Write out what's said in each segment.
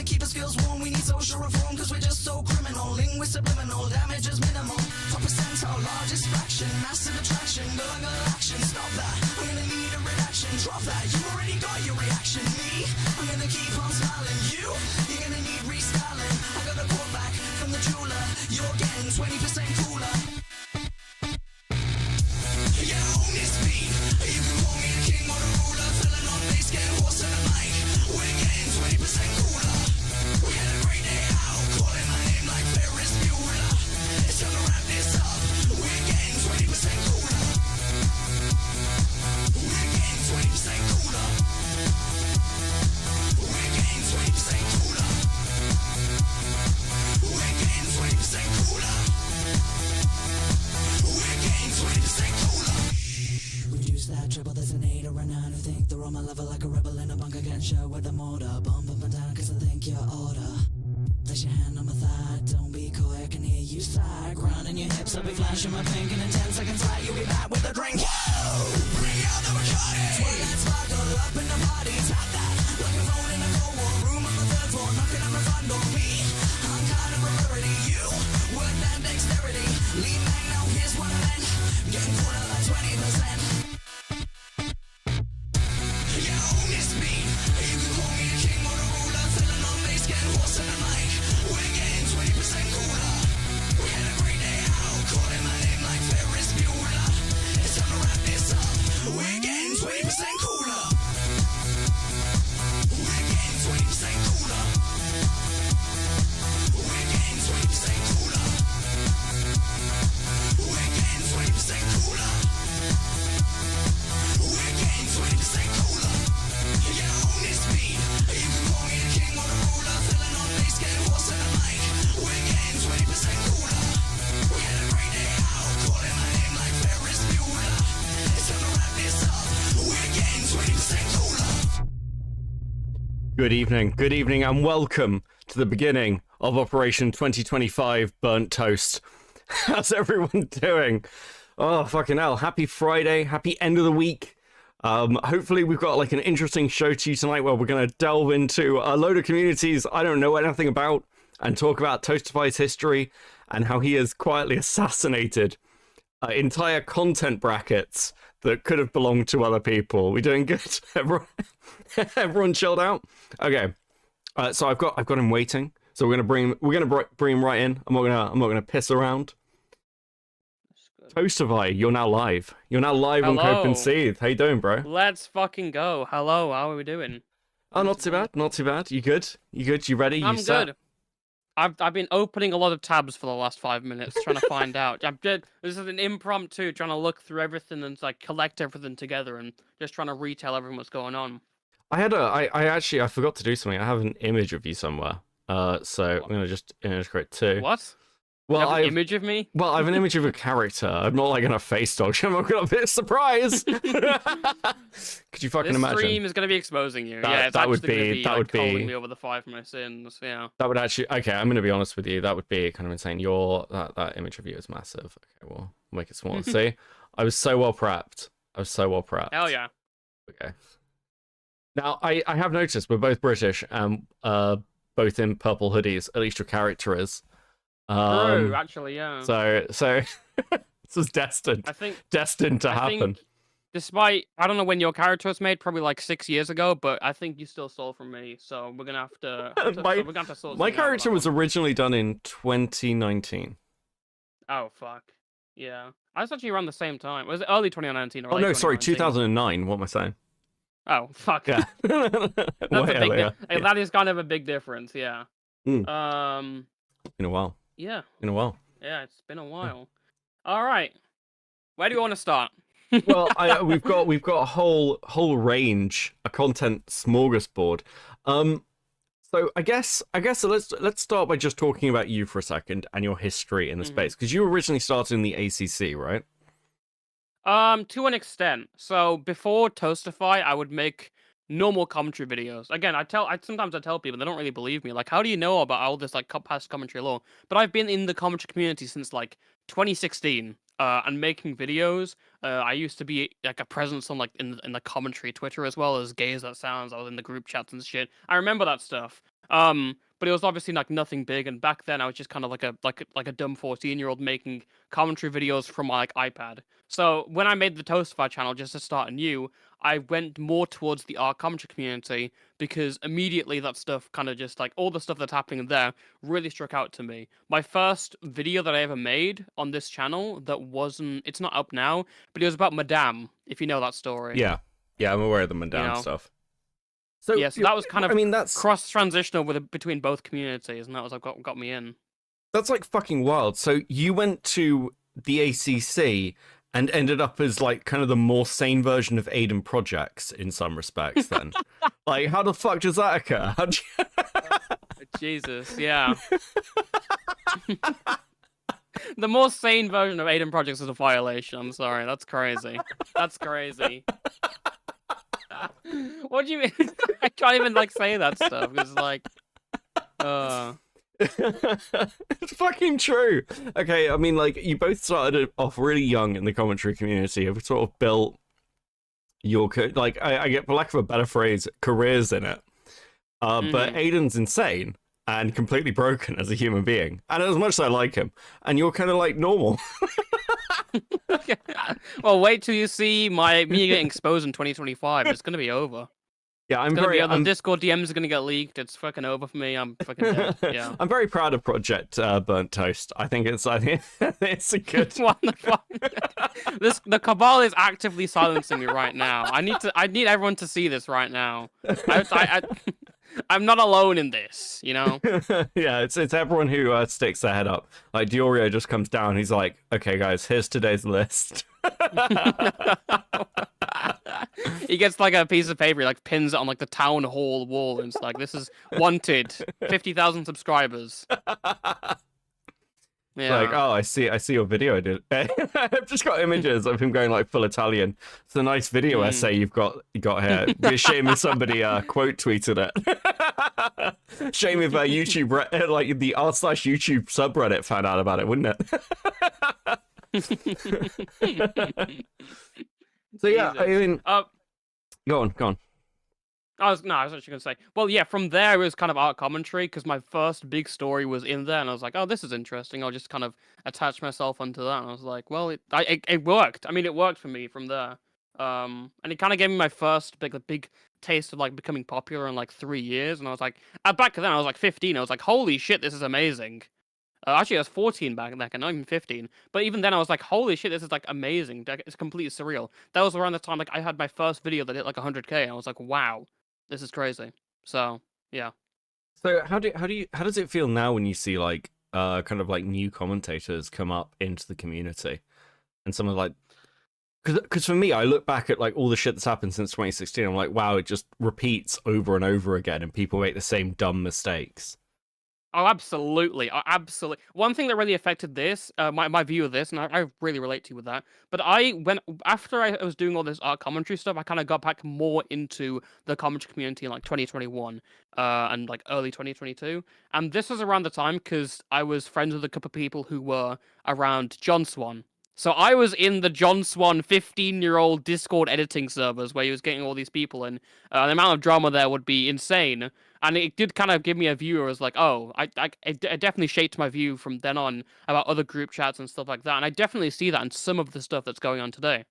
wanna keep us skills warm, we need social reform, cause we're just so criminal. Linguist subliminal, damage is minimal. 4% our largest fraction, massive attraction, gullible action, stop that. I'm gonna need a reaction, drop that. You already got your reaction, me, I'm gonna keep on smiling. You're gonna need restyling. I got a quote back from the jeweler, you're getting 20% cooler. Yeah, own this beat. You can call me a king or a ruler, filling on bass, get horse in the mic. We're getting 20% cooler. We had a great day out, calling my name like Ferris Bueller. It's time to wrap this up. We're getting 20% cooler. We're getting 20% cooler. We're getting 20% cooler. We're getting 20% cooler. We're getting 20% cooler. Reduce that triple, there's an 8 or a 9 who think they're on my level like a rebel in a bunker, getting shot with a mortar. Bump up and down cause I think you're order. Place your hand on my thigh, don't be coy, I can hear you sigh. Grounding your hips, I'll be flashing my pink, and in 10 seconds flat, you'll be back with a drink. Whoa! Bring out the Bacardi! Swag that sparkle up in the party, tap that like a phone in a cold war room on the 3rd floor, knocking on my front door. Me, I'm kind of a rarity. You, word that dexterity. Lean back now, here's what I meant. Getting cooler like 20%. Yeah, own this beat. You can call me a king or a ruler, filling on bass, getting horse in the mic. We're getting 20% cooler. We had a great day out, calling my name like Ferris Bueller. It's time to wrap this up. We're getting 20% cooler. We're getting 20% cooler. We're getting 20% cooler. We're getting 20% cooler. We're getting 20% cooler. Yeah, own this beat. You can call me a king or a ruler, filling on bass, getting horse in the mic. We're getting 20% cooler. We had a great day out, calling my name like Ferris Bueller. It's time to wrap this up. We're getting 20% cooler. Good evening, and welcome to the beginning of Operation 2025 Burnt Toast. How's everyone doing? Oh, fucking hell. Happy Friday. Happy end of the week. Hopefully we've got like an interesting show to you tonight where we're going to delve into a load of communities I don't know anything about and talk about Toastify's history and how he has quietly assassinated entire content brackets that could have belonged to other people. We doing good? Everyone chilled out? Okay. So I've got him waiting. So we're gonna bring him right in. I'm not gonna piss around. Toastify, you're now live. You're now live on Cope and Seethe. How you doing, bro? Let's fucking go. Hello, how are we doing? Oh, not too bad. Not too bad. You good? You good? You ready? I'm you set? good. I've been opening a lot of tabs for the last 5 minutes trying to find out. This is an impromptu trying to look through everything and like collect everything together and just trying to retell everyone what's going on. I forgot to do something. I have an image of you somewhere. So I'm gonna just image create two. What? Well, I have an image of me. Well, I have an image of a character. I'm not like gonna face dog. I'm not gonna be a surprise. Could you fucking imagine? This stream is gonna be exposing you. That would be calling me over the 5 of my sins. Yeah. That would actually. Okay, I'm gonna be honest with you. That would be kind of insane. That image of you is massive. Okay, well, we'll make it smaller. See, I was so well prepped. Hell yeah. Okay. Now I have noticed we're both British and both in purple hoodies. At least your character is. True, actually, yeah. So this was destined. I think destined to happen. Despite, I don't know when your character was made, probably like 6 years ago, but I think you still stole from me, so we're gonna have to. My character was originally done in 2019. Oh fuck, yeah. I was actually around the same time. Was it early 2019 or? Oh late no, sorry, 2019? 2009. What am I saying? Oh fuck. Yeah. That is kind of a big difference, yeah. In a while. Yeah. In a while. Yeah, it's been a while. All right. Where do you want to start? Well, we've got a whole range, a content smorgasbord. So I guess let's start by just talking about you for a second and your history in the space, because you originally started in the ACC, right? To an extent. So before Toastify, I would make normal commentary videos. Again, sometimes I tell people, they don't really believe me. Like, how do you know about all this like past commentary lore? But I've been in the commentary community since like 2016, and making videos. I used to be like a presence on like in the commentary Twitter as well, as gay as that sounds. I was in the group chats and shit. I remember that stuff. But it was obviously like nothing big, and back then I was just kind of like a dumb 14-year-old making commentary videos from my like iPad. So when I made the Toastify channel just to start anew, I went more towards the art commentary community because immediately that stuff kind of just like all the stuff that's happening there really struck out to me. My first video that I ever made on this channel that wasn't, it's not up now, but it was about Madman, if you know that story. Yeah, I'm aware of the Madman stuff. So yeah, so that was kind of, I mean, that's cross-transitional between both communities, and that was what got me in. That's like fucking wild. So you went to the ACC and ended up as like kind of the more sane version of Aiden Projects in some respects then. Like, how the fuck does that occur? How'd you... Jesus, yeah. The more sane version of Aiden Projects is a violation. I'm sorry, that's crazy. That's crazy. What do you mean? I can't even like say that stuff. It's like, It's fucking true. Okay, I mean, like, you both started off really young in the commentary community. Have sort of built your, like, I get, for lack of a better phrase, careers in it. But Aiden's insane and completely broken as a human being. And as much as I like him, and you're kind of like normal. Well, wait till you see me getting exposed in 2025. It's gonna be over. Yeah, the Discord DMs are gonna get leaked. It's fucking over for me. I'm fucking dead. Yeah. I'm very proud of Project Burnt Toast. I think it's a good. What the fuck? The cabal is actively silencing me right now. I need everyone to see this right now. I'm not alone in this, you know? Yeah, it's everyone who sticks their head up. Like, Diorio just comes down, he's like, okay, guys, here's today's list. He gets like a piece of paper, he like pins it on like the town hall wall, and it's like, this is wanted, 50,000 subscribers. Yeah. Like, oh, I see your video. I've just got images of him going like full Italian. It's a nice video essay you've got here. It'd be a shame if somebody quote tweeted it. Shame if YouTube, like the r/YouTube subreddit found out about it, wouldn't it? So yeah, I mean, go on. I was actually gonna say, well, yeah, from there it was kind of art commentary because my first big story was in there, and I was like, oh, this is interesting. I'll just kind of attach myself onto that, and I was like, well, it worked. I mean, it worked for me from there. And it kind of gave me my first big taste of like becoming popular in like 3 years, and I was like, back then I was like 15. I was like, holy shit, this is amazing. Actually, I was 14 back then, not even 15. But even then, I was like, holy shit, this is like amazing. It's completely surreal. That was around the time like I had my first video that hit like 100K, and I was like, wow. This is crazy. So yeah. So how does it feel now when you see like kind of like new commentators come up into the community, and some of like, because for me, I look back at like all the shit that's happened since 2016. I'm like, wow, it just repeats over and over again, and people make the same dumb mistakes. Oh, absolutely. Absolutely. One thing that really affected this, my view of this, and I really relate to you with that, but after I was doing all this art commentary stuff, I kind of got back more into the commentary community in like 2021 and like early 2022. And this was around the time because I was friends with a couple of people who were around John Swan. So I was in the John Swan 15-year-old Discord editing servers where he was getting all these people, and the amount of drama there would be insane. And it did kind of give me a view where I was like, oh, it definitely shaped my view from then on about other group chats and stuff like that. And I definitely see that in some of the stuff that's going on today.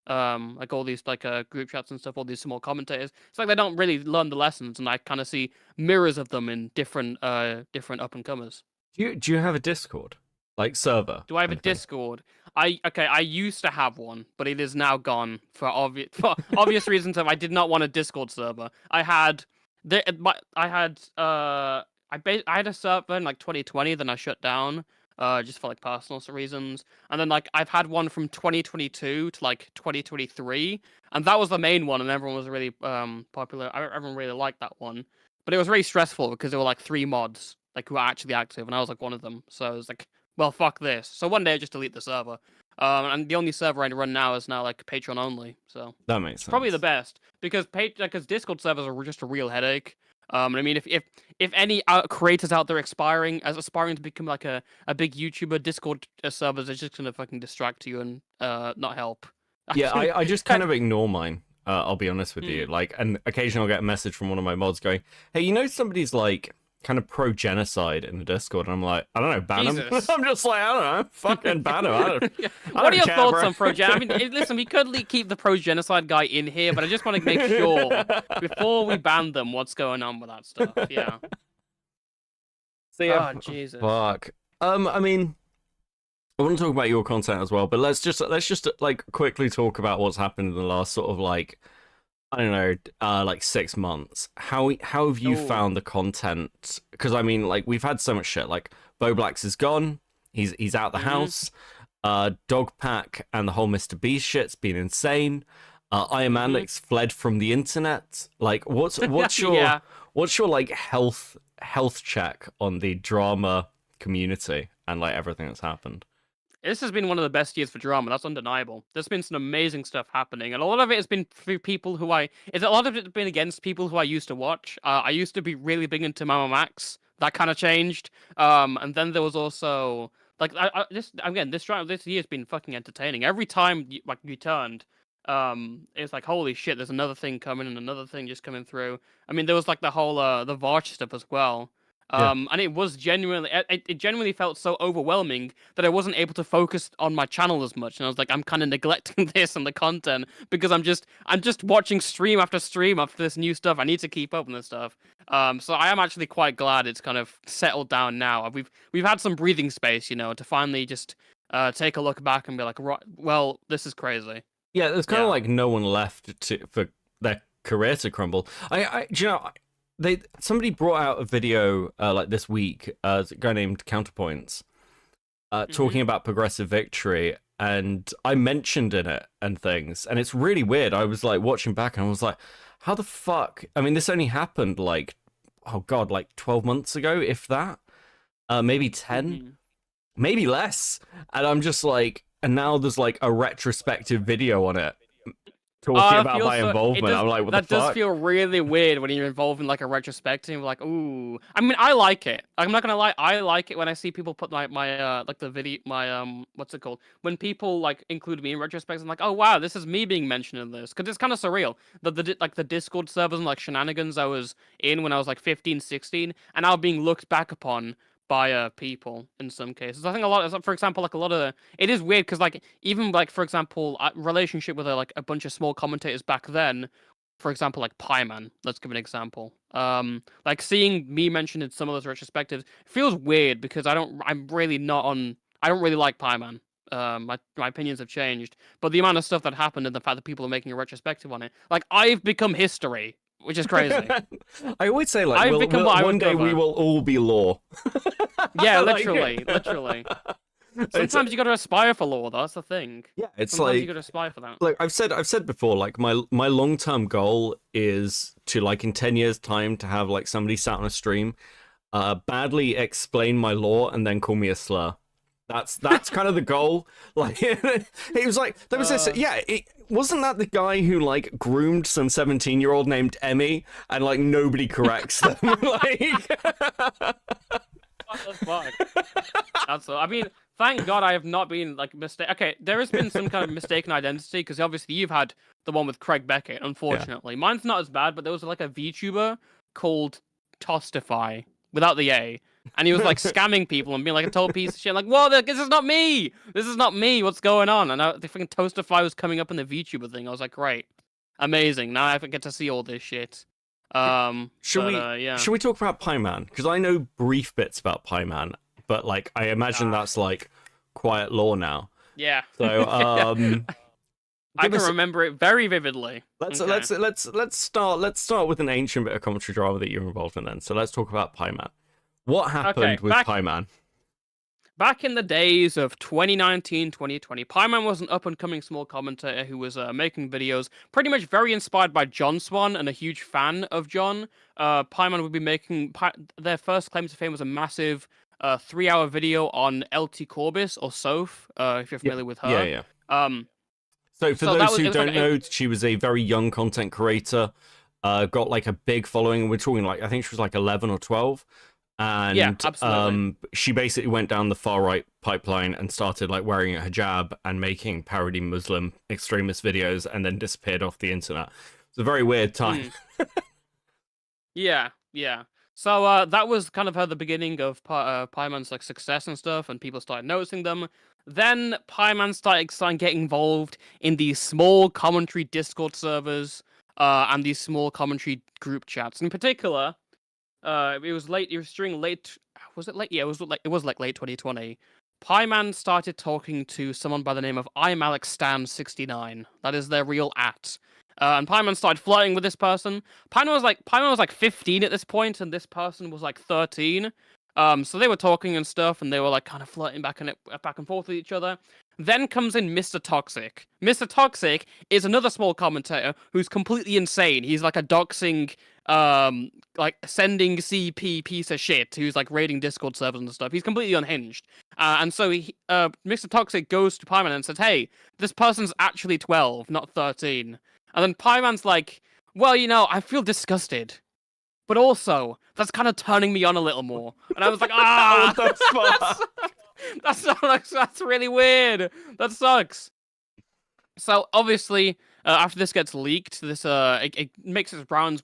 Like all these like group chats and stuff, all these small commentators. It's like they don't really learn the lessons, and I kind of see mirrors of them in different up and comers. Do you have a Discord like server? Do I have a Discord? I used to have one, but it is now gone for obvious reasons. I did not want a Discord server. I had a server in like 2020, then I shut down just for like personal reasons, and then like I've had one from 2022 to like 2023, and that was the main one, and everyone was really popular. Everyone really liked that one, but it was really stressful because there were like 3 mods like who were actually active, and I was like one of them. So I was like, well, fuck this. So one day I just delete the server. And the only server I run now is now like Patreon only. So that makes sense. Probably the best because Discord servers are just a real headache. I mean, if any creators out there aspiring to become like a big YouTuber, Discord servers are just gonna fucking distract you and not help. Yeah, I just kind of ignore mine. I'll be honest with you. Like, and occasionally I'll get a message from one of my mods going, "Hey, you know somebody's like kind of pro genocide in the Discord, and I'm like, I don't know, ban him. Jesus. I'm just like, I don't know, fucking ban him. I don't What are your care, thoughts bro. on pro-gen? I mean, listen, we could keep the pro-genocide guy in here, but I just want to make sure before we ban them what's going on with that stuff. Yeah. So yeah, Oh, Jesus. fuck. I mean, I want to talk about your content as well, but let's just like quickly talk about what's happened in the last sort of like, I don't know, like 6 months. How have you found the content? Because I mean, like we've had so much shit. Like Boblax is gone. He's out the house. Dogpack and the whole Mr. Beast shit's been insane. Iamandix fled from the internet. Like, what's your what's your like health check on the drama community and like everything that's happened? This has been one of the best years for drama. That's undeniable. There's been some amazing stuff happening, and a lot of it has been through people who a lot of it has been against people who I used to watch. I used to be really big into Mama Max. That kind of changed. And then there was also like this year's been fucking entertaining. Every time you turned, it's like holy shit. There's another thing coming and another thing just coming through. I mean, there was like the whole the Varch stuff as well. And it was genuinely, it genuinely felt so overwhelming that I wasn't able to focus on my channel as much. And I was like, I'm kind of neglecting this and the content because I'm just watching stream after this new stuff. I need to keep up on this stuff. So I am actually quite glad it's kind of settled down now. We've had some breathing space, to finally just take a look back and be like, right, well, this is crazy. Yeah, there's kind of like no one left for their career to crumble. Somebody brought out a video like this week, a guy named Counterpoints, talking about progressive victory, and I mentioned in it and things, and it's really weird. I was like watching back and I was like, how the fuck? I mean, this only happened like, oh god, like 12 months ago, if that, maybe 10, maybe less, and I'm just like, and now there's like a retrospective video on it. Talking about my involvement, I'm like, what the fuck? That does feel really weird when you're involved in like a retrospective. Like, ooh, I mean, I like it. I'm not gonna lie, I like it when I see people put my like the video, what's it called? When people like include me in retrospects, I'm like, oh wow, this is me being mentioned in this, because it's kind of surreal. The Discord servers and like shenanigans I was in when I was like 15, 16, and now being looked back upon by people in some cases. I think for example, like a lot of it is weird because like even like for example, relationship with like a bunch of small commentators back then, for example, like Pman. Let's give an example. Like seeing me mentioned in some of those retrospectives feels weird because I don't really like Pman. My opinions have changed, but the amount of stuff that happened and the fact that people are making a retrospective on it, like I've become history. Which is crazy. I always say, like, one day we will all be law. Yeah, literally. Sometimes you got to aspire for law, though. That's the thing. Yeah, it's Sometimes like you got to aspire for that. Like I've said before, like my long-term goal is to, like, in 10 years' time, to have like somebody sat on a stream, badly explain my law and then call me a slur. That's kind of the goal. Like, it was like there was this. Yeah, wasn't that the guy who like groomed some 17-year-old named Emmy and like nobody corrects them? Like, That's I mean, thank God I have not been like mistake. Okay, there has been some kind of mistaken identity because obviously you've had the one with Craig Beckett. Unfortunately, mine's not as bad, but there was like a VTuber called Toastify without the A. And he was like scamming people and being like a total piece of shit. Like, whoa, this is not me. This is not me. What's going on? And the freaking Toastify was coming up in the VTuber thing. I was like, great, amazing. Now I get to see all this shit. Should we talk about Pman? Because I know brief bits about Pman, but like I imagine that's like quiet lore now. Yeah. So I can remember it very vividly. Let's start with an ancient bit of commentary drama that you're involved in. Then, so let's talk about Pman. What happened with Pman? Back in the days of 2019, 2020, Pman was an up-and-coming small commentator who was making videos pretty much very inspired by John Swan and a huge fan of John. Pman would be making... Their first claim to fame was a massive 3-hour video on LT Corbis, or Soph, if you're familiar with her. Yeah. So for those who don't know, she was a very young content creator, got like a big following. We're talking like, I think she was like 11 or 12. And yeah, absolutely. She basically went down the far right pipeline and started like wearing a hijab and making parody Muslim extremist videos, and then disappeared off the internet. It's a very weird time. Yeah. So that was kind of how the beginning of Pieman's like success and stuff, and people started noticing them. Then Pieman started getting involved in these small commentary Discord servers and these small commentary group chats. In particular, it was late. It was during late. Was it late? Yeah, it was like late 2020. Pieman started talking to someone by the name of IamAlexStam69. That is their real @. And Pieman started flirting with this person. Pieman was like 15 at this point, and this person was like 13. So they were talking and stuff, and they were like kind of flirting back and forth with each other. Then comes in Mr. Toxic. Mr. Toxic is another small commentator who's completely insane. He's like a doxing, like sending CP piece of shit who's like raiding Discord servers and stuff. He's completely unhinged. And so Mr. Toxic goes to Pieman and says, "Hey, this person's actually 12, not 13." And then Pieman's like, "Well, I feel disgusted. But also, that's kind of turning me on a little more." And I was like, that's really weird. That sucks. So obviously, after this gets leaked, it makes its rounds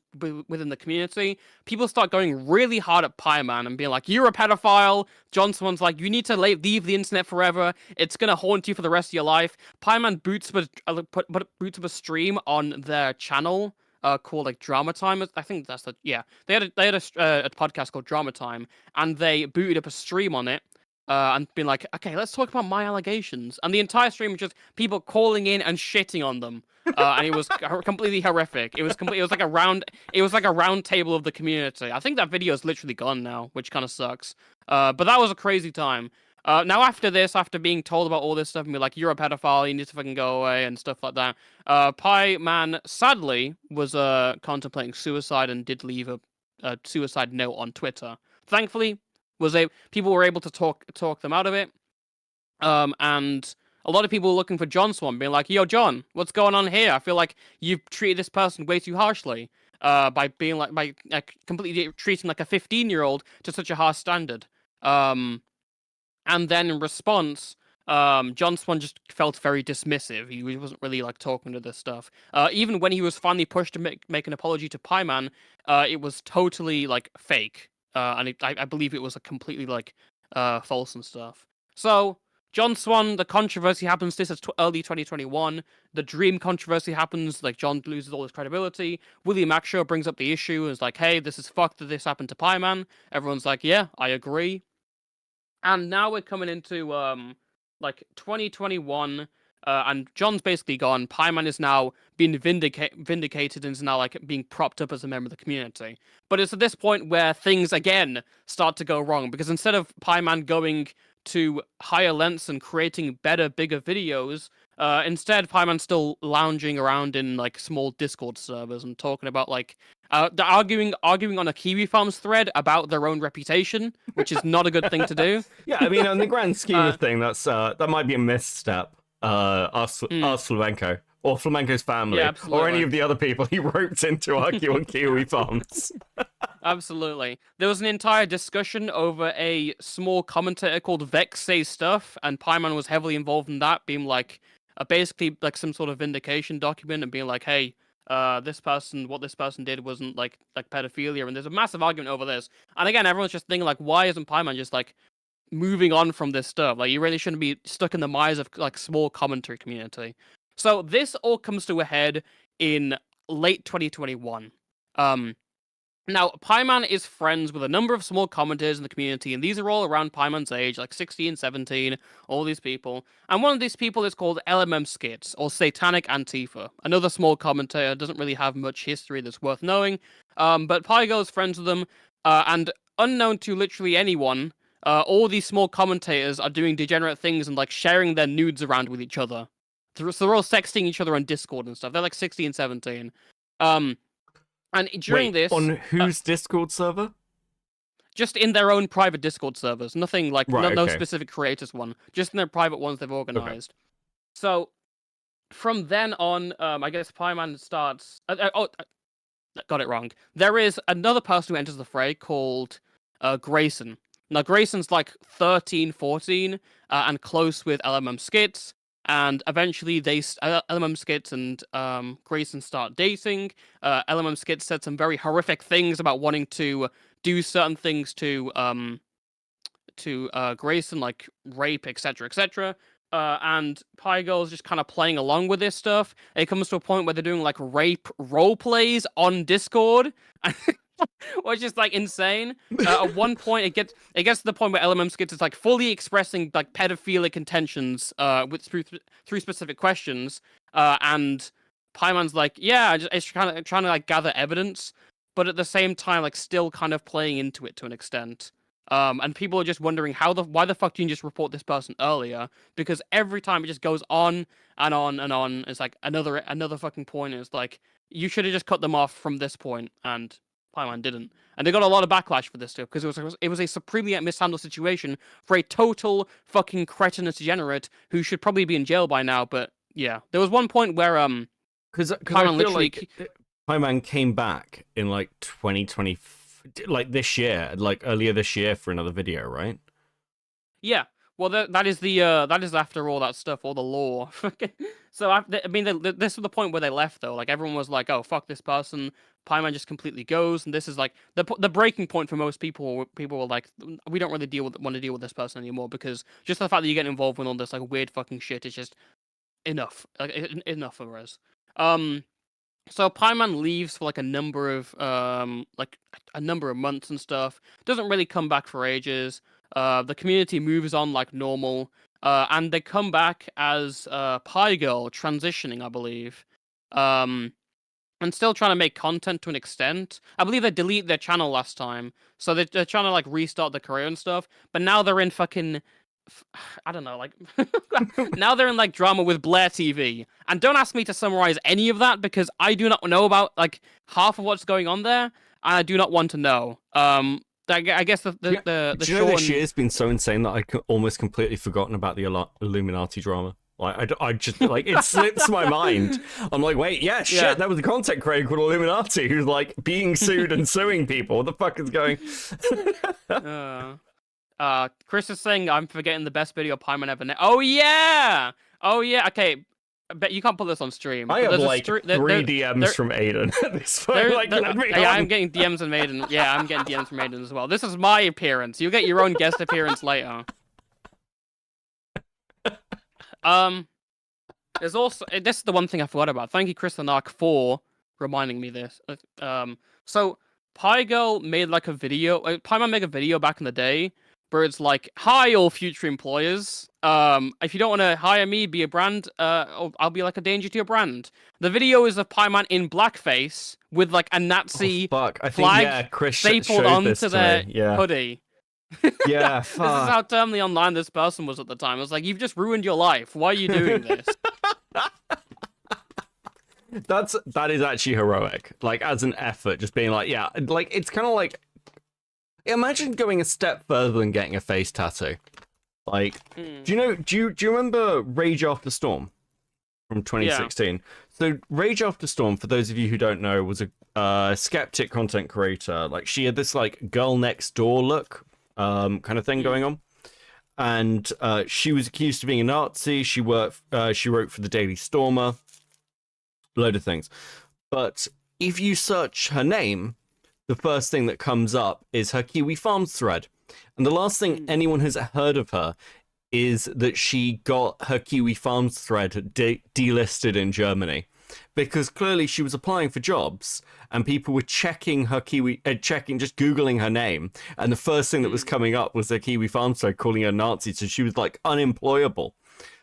within the community. People start going really hard at Pieman and being like, "You're a pedophile." Johnson's like, "You need to leave the internet forever. It's gonna haunt you for the rest of your life." Pieman boots up a stream on their channel. Called like Drama Time. I think that's They had a podcast called Drama Time, and they booted up a stream on it, and been like, "Okay, let's talk about my allegations." And the entire stream was just people calling in and shitting on them, and it was completely horrific. It was like a round table of the community. I think that video is literally gone now, which kind of sucks. But that was a crazy time. Now after this, after being told about all this stuff and be like, "You're a pedophile, you need to fucking go away," and stuff like that, Pieman sadly was contemplating suicide and did leave a suicide note on Twitter. Thankfully, people were able to talk them out of it. And a lot of people were looking for John Swan, being like, "Yo, John, what's going on here? I feel like you've treated this person way too harshly. By completely treating like a 15-year-old to such a harsh standard." And then in response, John Swan just felt very dismissive. He wasn't really like talking to this stuff. Even when he was finally pushed to make an apology to Pieman, it was totally like fake. And I believe it was completely like false and stuff. So John Swan, the controversy happens. This is early 2021. The Dream controversy happens. Like John loses all his credibility. William Ashcorp brings up the issue and is like, "Hey, this is fucked that this happened to Pieman." Everyone's like, "Yeah, I agree." And now we're coming into like 2021, and John's basically gone. Pieman is now being vindicated and is now like being propped up as a member of the community. But it's at this point where things again start to go wrong, because instead of Pieman going to higher lengths and creating better, bigger videos, instead Pieman's still lounging around in like small Discord servers and talking about like arguing on a Kiwi Farms thread about their own reputation, which is not a good thing to do. Yeah, I mean, on the grand scheme of things, that might be a misstep. Ask Flamenco or Flamenco's family, or any of the other people he roped in to argue on Kiwi Farms. Absolutely. There was an entire discussion over a small commentator called Vex Say Stuff, and Pieman was heavily involved in that, being like basically like some sort of vindication document and being like, "Hey, what this person did wasn't like pedophilia," and there's a massive argument over this. And again, everyone's just thinking like, why isn't Pieman just like moving on from this stuff? Like, you really shouldn't be stuck in the mires of like small commentary community. So this all comes to a head in late 2021. Now, Pieman is friends with a number of small commenters in the community, and these are all around Pieman's age, like 16, 17, all these people. And one of these people is called LMM Skits, or Satanic Antifa. Another small commentator, doesn't really have much history that's worth knowing, but Pygo is friends with them, and unknown to literally anyone, all these small commentators are doing degenerate things and like sharing their nudes around with each other. So they're all sexting each other on Discord and stuff. They're like 16, 17. And during this... On whose Discord server? Just in their own private Discord servers. Nothing like... No specific creators one. Just in their private ones they've organized. Okay. So, from then on, I guess Pman starts... got it wrong. There is another person who enters the fray called Grayson. Now, Grayson's like 13, 14, and close with LMM Skits. And eventually, LMM Skits and Grayson start dating. LMM Skits said some very horrific things about wanting to do certain things to Grayson, like rape, etc., etc. And Pygirl's just kind of playing along with this stuff. It comes to a point where they're doing like rape role plays on Discord, which is like insane. At one point, it gets to the point where LMM is like fully expressing like pedophilic intentions with through specific questions, and Pieman's like, yeah, it's kind of trying to like gather evidence, but at the same time, like still kind of playing into it to an extent. And people are just wondering why the fuck didn't you just report this person earlier? Because every time it just goes on and on and on. It's like another fucking point. It's like you should have just cut them off from this point, and Pieman didn't. And they got a lot of backlash for this stuff because it was a supremely mishandled situation for a total fucking cretinous degenerate who should probably be in jail by now. But yeah, there was one point where because I Pieman feel like Pieman came back in like 2020. Like this year, like earlier this year for another video, right? Yeah. Well, that is after all that stuff, all the lore. So I mean, this was the point where they left though. Like everyone was like, "Oh, fuck this person." Pieman just completely goes, and this is like the breaking point for most people. People were like, "We don't really want to deal with this person anymore," because just the fact that you get involved with all this like weird fucking shit is just enough. Like enough for us. So Pieman leaves for like a number of months and stuff. Doesn't really come back for ages. The community moves on like normal. And they come back as Pygirl transitioning, I believe. And still trying to make content to an extent. I believe they deleted their channel last time. So they're trying to like restart the career and stuff. But now they're in fucking I don't know, like now they're in like drama with Blair TV, and don't ask me to summarize any of that because I do not know about like half of what's going on there, and I do not want to know. I guess the do you know this year's been so insane that I almost completely forgotten about the Illuminati drama. Like I just like it slips my mind. I'm like, wait, yeah, shit, that was a content creator called Illuminati who's like being sued and suing people. What the fuck is going? Chris is saying I'm forgetting the best video Pieman ever. Oh yeah. Okay, but you can't put this on stream. I have like 3 DMs from Aiden at this point. I'm getting DMs from Aiden. Yeah, I'm getting DMs from Aiden as well. This is my appearance. You'll get your own guest appearance later. There's also this is the one thing I forgot about. Thank you, Chris and Ark, for reminding me this. So Pygirl made like a video. Pieman made a video back in the day where it's like, "Hi, all future employers. If you don't want to hire me, be a brand. I'll be like a danger to your brand." The video is of Pieman in blackface with like a Nazi flag Chris stapled onto their hoodie. Yeah, This is how terminally online this person was at the time. I was like, "You've just ruined your life. Why are you doing this?" That is actually heroic. Like as an effort, just being like, yeah, like it's kind of like, imagine going a step further than getting a face tattoo. Like, do you remember Rage After Storm from 2016? Yeah. So Rage After Storm, for those of you who don't know, was a skeptic content creator. Like she had this like girl next door look kind of thing going on. And she was accused of being a Nazi. She wrote for the Daily Stormer. Load of things. But if you search her name, the first thing that comes up is her Kiwi Farms thread. And the last thing anyone has heard of her is that she got her Kiwi Farms thread delisted in Germany. Because clearly she was applying for jobs and people were checking her just Googling her name. And the first thing that was coming up was her Kiwi Farms thread calling her Nazi. So she was like unemployable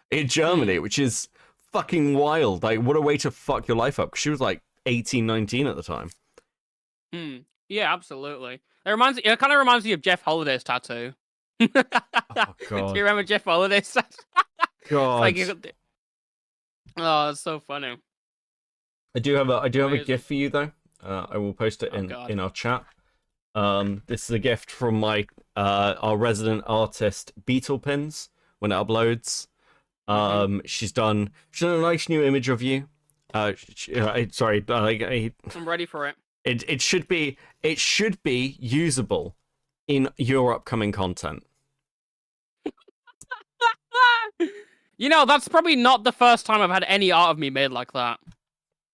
in Germany, which is fucking wild. Like, what a way to fuck your life up. She was like 18, 19 at the time. Yeah, absolutely. It kind of reminds me of Jeff Holiday's tattoo. Oh god. Do you remember Jeff Holiday's tattoo? God. Oh, it's so funny. I do have a gift for you though. I will post it in our chat. This is a gift from my our resident artist Beetle Pins when it uploads. She's done a nice new image of you. I'm ready for it. It should be usable in your upcoming content. You know, that's probably not the first time I've had any art of me made like that.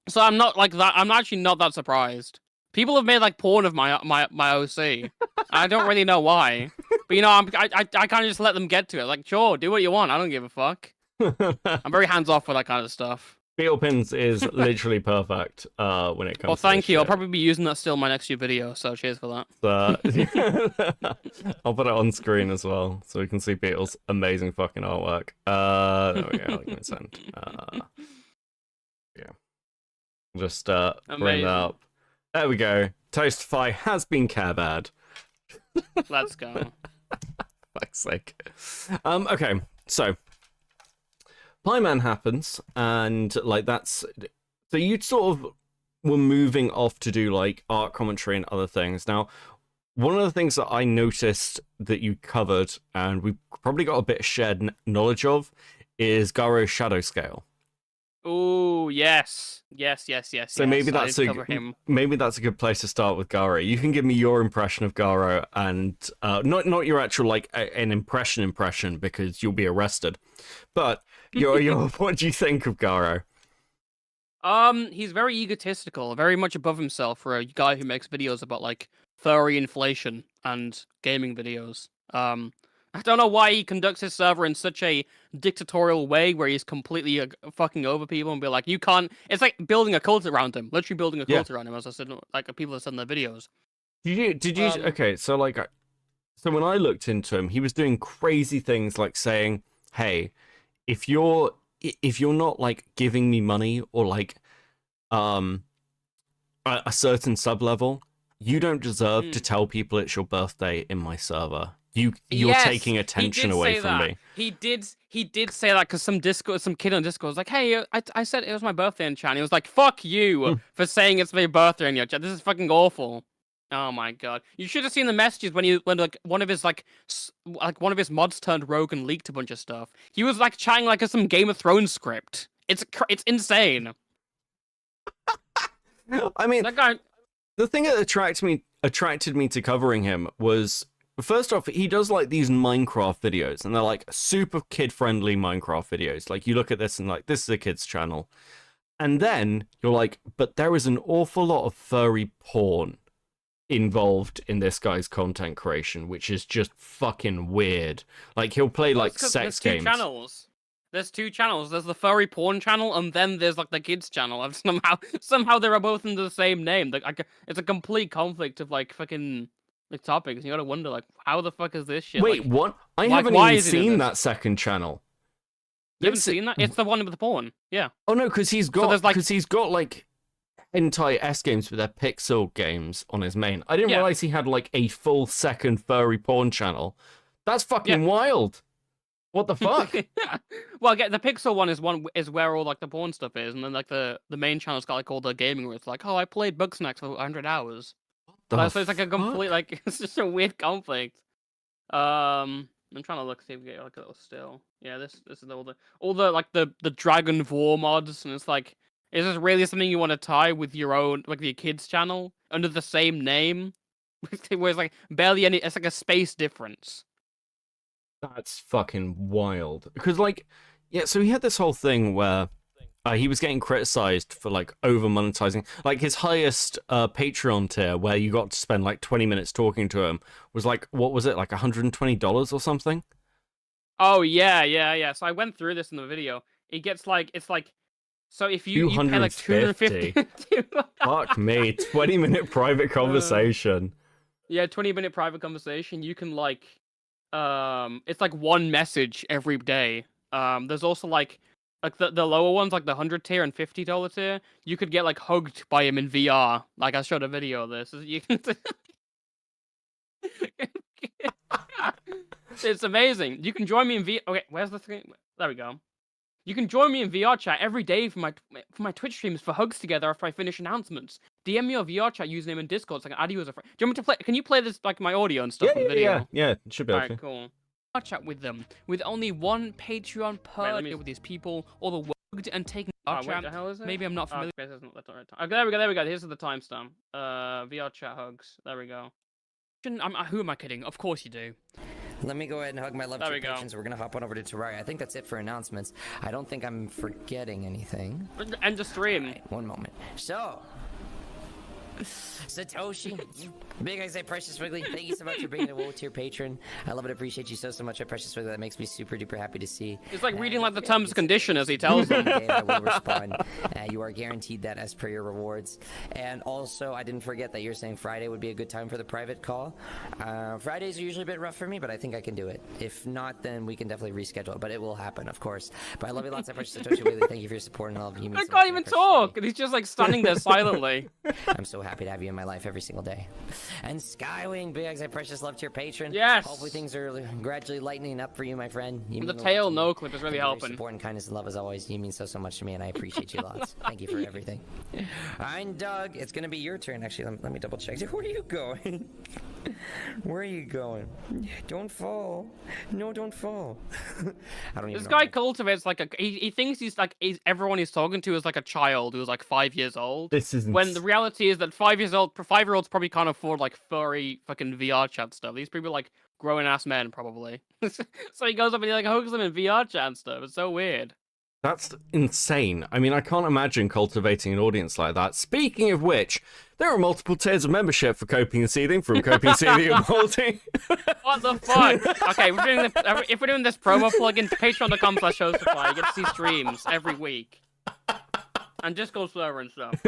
So I'm not like that. I'm actually not that surprised. People have made like porn of my OC. I don't really know why, but you know, I kind of just let them get to it. Like, sure, do what you want. I don't give a fuck. I'm very hands off with that kind of stuff. Beetle pins is literally perfect when it comes. Well, to thank this you. shit. I'll probably be using that still in my next few videos. So cheers for that. I'll put it on screen as well so we can see Beetle's amazing fucking artwork. There we go. Give me a send. Yeah. Just bring that up. There we go. Toastify has been care bad. Let's go. Fuck's sake. Okay, so Pman happens, and like that's so you sort of were moving off to do like art commentary and other things. Now, one of the things that I noticed that you covered, and we've probably got a bit of shared knowledge of, is GaroShadowscale. Oh yes. So maybe that's maybe that's a good place to start with Garo. You can give me your impression of Garo, and not your actual like an impression because you'll be arrested, but your what do you think of Garo? He's very egotistical, very much above himself for a guy who makes videos about like furry inflation and gaming videos. I don't know why he conducts his server in such a dictatorial way where he's completely fucking over people and be like, you can't. It's like building a cult around him, literally building a cult around him, as I said, like people have said in their videos. Did you? Okay, so like, so when I looked into him, he was doing crazy things like saying, "Hey, if you're not like giving me money or like, a certain sub level, you don't deserve to tell people it's your birthday in my server." You're taking attention away from me. He did say that because some kid on Discord was like, "Hey, I said it was my birthday in chat." And he was like, "Fuck you for saying it's my birthday in your chat. This is fucking awful." Oh my god! You should have seen the messages when like one of his mods turned rogue and leaked a bunch of stuff. He was like chatting like some Game of Thrones script. It's insane. I mean, that guy. The thing that attracted me to covering him was, first off, he does like these Minecraft videos, and they're like super kid-friendly Minecraft videos. Like you look at this and like, this is a kid's channel. And then you're like, but there is an awful lot of furry porn involved in this guy's content creation, which is just fucking weird. Like he'll play like sex games. There's two channels. There's the furry porn channel, and then there's like the kids channel. And somehow they're both under the same name. Like it's a complete conflict of like fucking like topics. You gotta wonder like, how the fuck is this shit? Wait, like, what? I haven't even seen that second channel. You haven't seen that? It's the one with the porn. Yeah. Oh no, because he's got like hentai S games with their pixel games on his main. I didn't realize he had like a full second furry porn channel. That's fucking wild. What the fuck? Well, the pixel one is where all like the porn stuff is, and then like the main channel's got like all the gaming where it's like, oh, I played Bugsnax for 100 hours. So it's like a complete like it's just a weird conflict. I'm trying to look see if we get like a little still. Yeah, this is all the like the Dragon Vor mods, and it's like, is this really something you want to tie with your own like your kids channel under the same name? Where it's like barely any. It's like a space difference. That's fucking wild. Because like, yeah, so he had this whole thing where he was getting criticized for like over monetizing. Like his highest Patreon tier, where you got to spend like 20 minutes talking to him, was like, what was it, like $120 or something? Oh yeah. So I went through this in the video. It gets like, it's like, so if you pay like 250. Fuck me, 20-minute private conversation. Yeah, 20-minute private conversation. You can like, it's like one message every day. There's also like the lower ones, like the 100 tier and $50 tier. You could get like hugged by him in VR. Like I showed a video of this. You can. It's amazing. You can join me in VR. Okay, where's the thing? There we go. You can join me in VR chat every day for my Twitch streams for hugs together after I finish announcements. DM me your VR chat username in Discord so I can add you as a friend. Do you want me to play? Can you play this like my audio and stuff in the video? Yeah, it should be okay. Alright, cool. I'll chat with them with only one Patreon per with these people, all the worked and taken VR chat. The hell is it? Maybe I'm not familiar. Okay, there we go. Here's the timestamp. VR chat hugs. There we go. Who am I kidding? Of course you do. Let me go ahead and hug my love to patients. We're gonna hop on over to Terraria. I think that's it for announcements. I don't think I'm forgetting anything. End the stream. Right, one moment. So, Satoshi, big I say Precious Wiggly, thank you so much for being a low tier patron. I love and appreciate you so much at Precious Wiggly. That makes me super duper happy to see. It's like reading like the terms and condition as he tells them. I will respond. You are guaranteed that as per your rewards. And also, I didn't forget that you're saying Friday would be a good time for the private call. Fridays are usually a bit rough for me, but I think I can do it. If not, then we can definitely reschedule it. But it will happen, of course. But I love you lots. I Precious Satoshi Wiggly. Thank you for your support and all of you. I can't even talk, and he's just like standing there silently. I'm so happy to have you in my life every single day. And Skywing, big X, I Precious love to your patron. Yes. Hopefully things are gradually lightening up for you, my friend. You the tail no clip is really helping. Support and kindness and love as always. You mean so much to me, and I appreciate you lots. Thank you for everything. And Doug, it's gonna be your turn. Actually, let me double check. Where are you going? Where are you going? Don't fall. No, don't fall. I don't even. This guy cultivates like a. He thinks everyone he's talking to is like a child who's like 5 years old. This is when the reality is that 5-year-olds probably can't afford like furry fucking VR chat stuff. These people are like grown ass men probably. So he goes up and he like hooks them in VR chat and stuff. It's so weird. That's insane. I mean, I can't imagine cultivating an audience like that. Speaking of which, there are multiple tiers of membership for Coping and Seething, from Coping and Seething and Molding. What the fuck? Okay, if we're doing this promo plugin, patreon.com/Toastify, you get to see streams every week. And just go slower and stuff.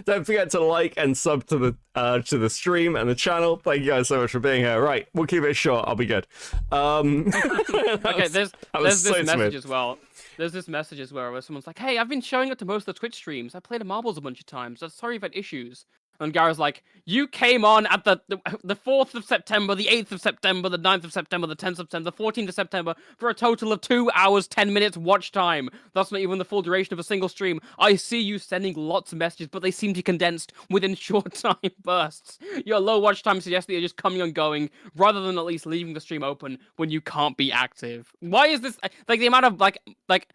Don't forget to like and sub to the stream and the channel. Thank you guys so much for being here. Right, we'll keep it short. I'll be good. Okay, there's this so message as well. There's this message as well where someone's like, "Hey, I've been showing up to most of the Twitch streams. I played the marbles a bunch of times. I'm sorry if I had issues." And Garo's like, "You came on at the 4th of September, the 8th of September, the 9th of September, the 10th of September, the 14th of September for a total of 2 hours, 10 minutes watch time. That's not even the full duration of a single stream. I see you sending lots of messages, but they seem to be condensed within short time bursts. Your low watch time suggests that you're just coming and going, rather than at least leaving the stream open when you can't be active. Why is this like the amount of like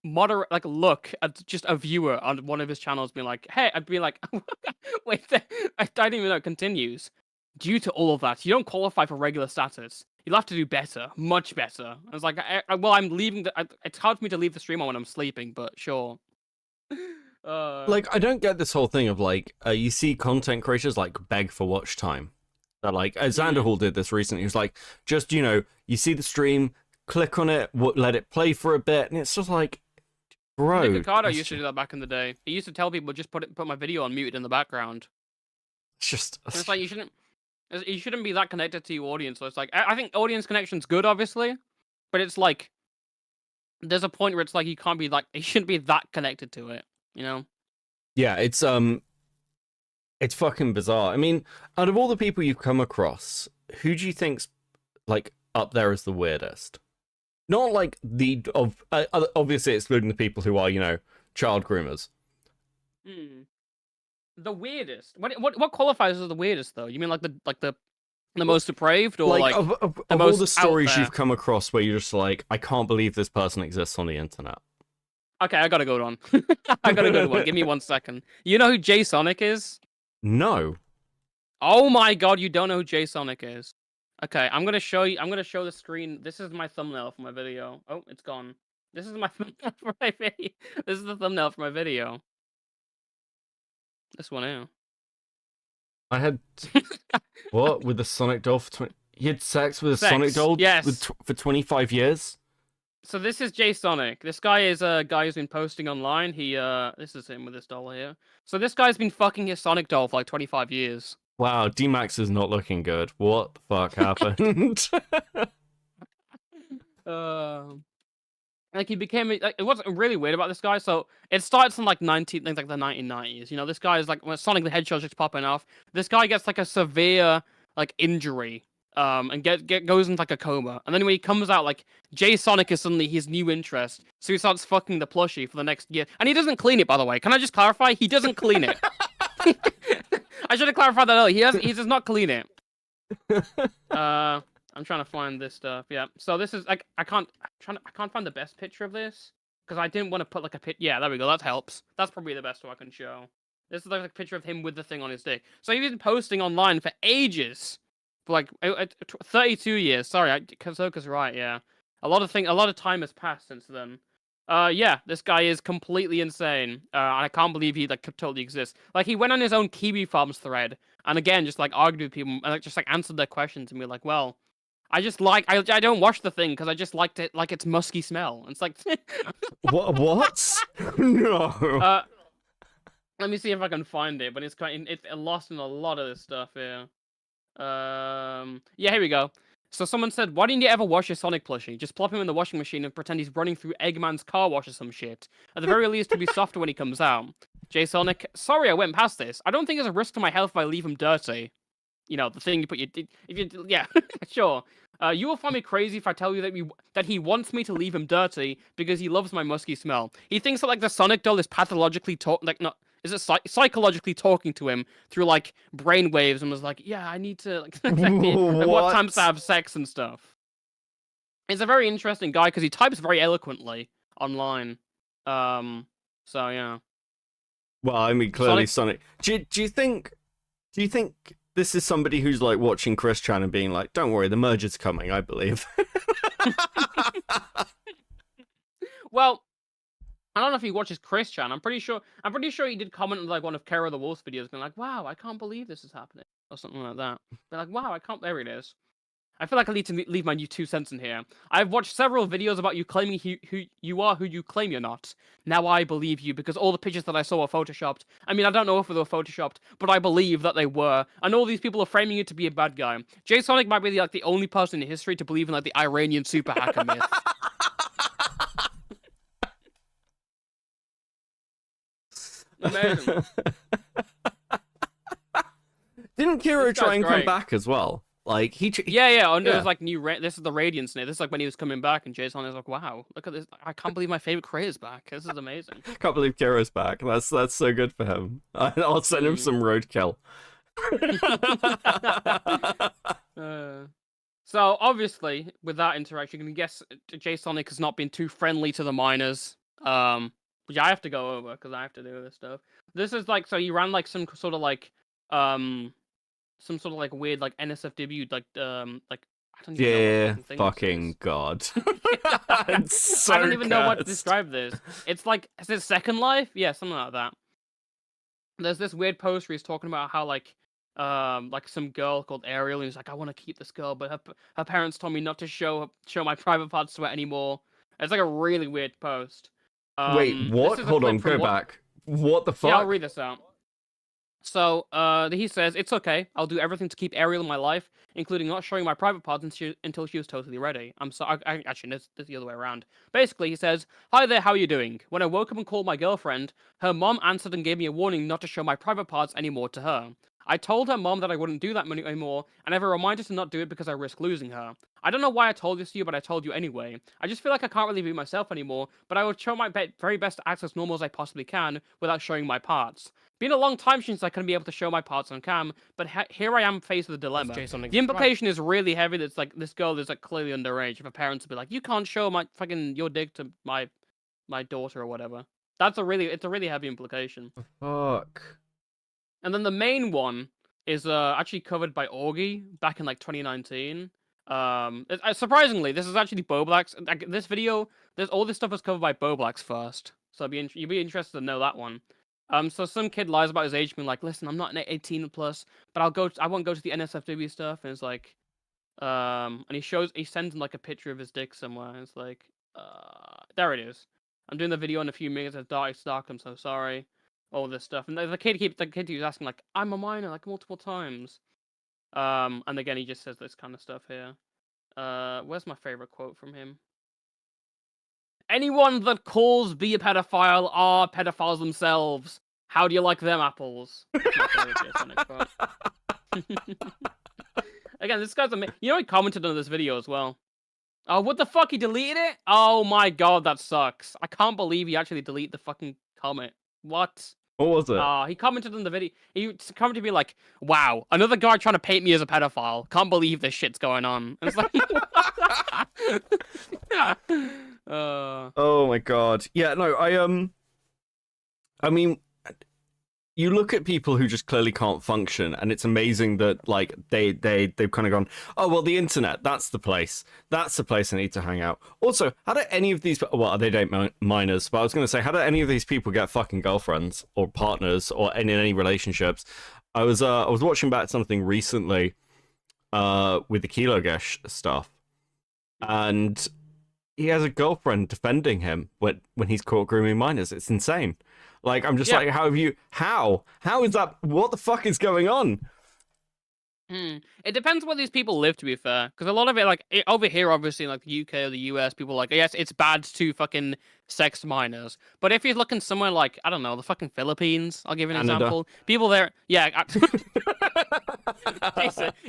moderate look at just a viewer on one of his channels being like, hey, I'd be like, wait, I didn't even know it continues. Due to all of that, you don't qualify for regular status. You'll have to do better, much better. I was like, well, I'm leaving it's hard for me to leave the stream on when I'm sleeping, but sure. Like, I don't get this whole thing of like, you see content creators like beg for watch time. That like, Xanderhall did this recently. He was like, just, you see the stream, click on it, let it play for a bit, and it's just like, bro. Nick Ricardo used to do that back in the day. He used to tell people just put my video on muted in the background. It's like you shouldn't be that connected to your audience. So it's like I think audience connection's good, obviously, but it's like there's a point where it's like you shouldn't be that connected to it, Yeah, it's fucking bizarre. I mean, out of all the people you've come across, who do you think's like up there as the weirdest? Not like obviously excluding the people who are, child groomers. The weirdest. What qualifies as the weirdest though? You mean like the most depraved, or like of all the stories you've come across where you're just like, I can't believe this person exists on the internet. Okay, I got a good one. I got a good one. Give me 1 second. You know who JaSonic is? No. Oh my god, you don't know who JaSonic is? Okay, I'm gonna show the screen. This is my thumbnail for my video. Oh, it's gone. This is my thumbnail for my video. This is the thumbnail for my video. This one here. I had what with the Sonic doll for he had sex with a Sonic doll for 25 years. So this is JaSonic. This guy is a guy who's been posting online. This is him with this doll here. So this guy's been fucking his Sonic doll for like 25 years. Wow, D-Max is not looking good. What the fuck happened? Like he became it wasn't really weird about this guy. So it starts in like the 1990s. This guy is like when Sonic the Hedgehog's just popping off. This guy gets like a severe like injury, and goes into like a coma. And then when he comes out, like JaSonic is suddenly his new interest. So he starts fucking the plushie for the next year, and he doesn't clean it. By the way, can I just clarify? He doesn't clean it. I should have clarified that earlier. He does not clean it. I'm trying to find this stuff. Yeah. So this is like I can't find the best picture of this because I didn't want to put like a Yeah, there we go. That helps. That's probably the best one I can show. This is like a picture of him with the thing on his dick. So he's been posting online for ages, for like 32 years. Sorry, Kazoka's right. Yeah. A lot of time has passed since then. Yeah, this guy is completely insane, and I can't believe he like totally exists. Like he went on his own Kiwi Farms thread, and again just like argued with people and like just like answered their questions and be like, well, I don't wash the thing because I just liked it like its musky smell. And it's like, What? No. let me see if I can find it, but it's lost in a lot of this stuff here. Yeah, here we go. So someone said, why didn't you ever wash your Sonic plushie? Just plop him in the washing machine and pretend he's running through Eggman's car wash or some shit. At the very least, he'll be softer when he comes out. JaSonic, sorry I went past this. I don't think there's a risk to my health if I leave him dirty. You know, the thing you put your... If you, yeah, sure. You will find me crazy if I tell you that he wants me to leave him dirty because he loves my musky smell. He thinks that, like, the Sonic doll is pathologically... Is it psychologically talking to him through like brainwaves and was like, yeah, I need to like, what times to have sex and stuff. He's a very interesting guy because he types very eloquently online. So yeah. Well, I mean, clearly Sonic. Do you think this is somebody who's like watching Chris Chan and being like, don't worry, the merger's coming, I believe. Well, I don't know if he watches Chris Chan. I'm pretty sure he did comment on like one of Kara the Wolf's videos, being like, "Wow, I can't believe this is happening," or something like that. They're like, "Wow, I can't." There it is. I feel like I need to leave my 2 cents in here. I've watched several videos about you claiming who you claim you're not. Now I believe you because all the pictures that I saw were photoshopped. I mean, I don't know if they were photoshopped, but I believe that they were. And all these people are framing you to be a bad guy. JaSonic might be like the only person in history to believe in like the Iranian super hacker myth. Amazing. Didn't Kiro try and come back as well? Like yeah. Under his like new this is the Radiance Snake. This is like when he was coming back, and JaSonic is like, "Wow, look at this! I can't believe my favorite creator's back. This is amazing." Can't believe Kiro's back. That's so good for him. I'll send him some roadkill. So obviously, with that interaction, you can guess JaSonic has not been too friendly to the miners. Which I have to go over because I have to do this stuff. This is like, so he ran like some sort of like weird like NSFW like I don't even know what fucking god. So I don't even know what to describe this. It's like, is it Second Life? Yeah, something like that. There's this weird post where he's talking about how like some girl called Ariel, and he's like, I want to keep this girl, but her parents told me not to show my private parts to her anymore. It's like a really weird post. Wait, what? Hold on, go back. What the fuck? Yeah, I'll read this out. So, he says, it's okay. I'll do everything to keep Ariel in my life, including not showing my private parts until she was totally ready. I'm sorry. Actually, this is the other way around. Basically, he says, hi there, how are you doing? When I woke up and called my girlfriend, her mom answered and gave me a warning not to show my private parts anymore to her. I told her mom that I wouldn't do that anymore, and I have a reminder to not do it because I risk losing her. I don't know why I told this to you, but I told you anyway. I just feel like I can't really be myself anymore, but I will try my very best to act as normal as I possibly can without showing my parts. Been a long time since I couldn't be able to show my parts on cam, but here I am faced with a dilemma. The implication is really heavy. That's like, this girl is like clearly underage. If her parents would be like, you can't show your dick to my daughter or whatever. It's a really heavy implication. Fuck. And then the main one is actually covered by Augie back in like 2019. Surprisingly, this is actually Boblax. Like, this video, all this stuff was covered by Boblax first, so you'd be interested to know that one. So some kid lies about his age, being like, "Listen, I'm not an 18 plus, but I won't go to the NSFW stuff." And it's like, and he sends him like a picture of his dick somewhere. And it's like, there it is. I'm doing the video in a few minutes. It's dark. I'm so sorry. All this stuff, and the kid keeps asking like, "I'm a minor," like multiple times. And again, he just says this kind of stuff here. Where's my favorite quote from him? Anyone that calls be a pedophile are pedophiles themselves. How do you like them apples? That's my favorite JaSonic quote. Again, this guy's amazing. You know, he commented on this video as well. Oh, what the fuck? He deleted it? Oh my god, that sucks. I can't believe he actually deleted the fucking comment. What? What was it? He commented on the video. He commented to be like, wow, another guy trying to paint me as a pedophile. Can't believe this shit's going on. And it's like, oh my god. Yeah, no, I mean, you look at people who just clearly can't function, and it's amazing that like they've kind of gone, oh well, the internet, that's the place I need to hang out. Also, how do any of these, well, they date minors, but I was going to say, how do any of these people get fucking girlfriends or partners or in any relationships? I was watching back something recently with the Kilo Gesh stuff, and he has a girlfriend defending him when he's caught grooming minors. It's insane. Like, I'm just like, how is that? What the fuck is going on? It depends where these people live, to be fair. Because a lot of it, like, over here, obviously, in, like, the UK or the US, people are like, yes, it's bad to fucking sex minors. But if you're looking somewhere like, I don't know, the fucking Philippines, I'll give you an example. People there, yeah.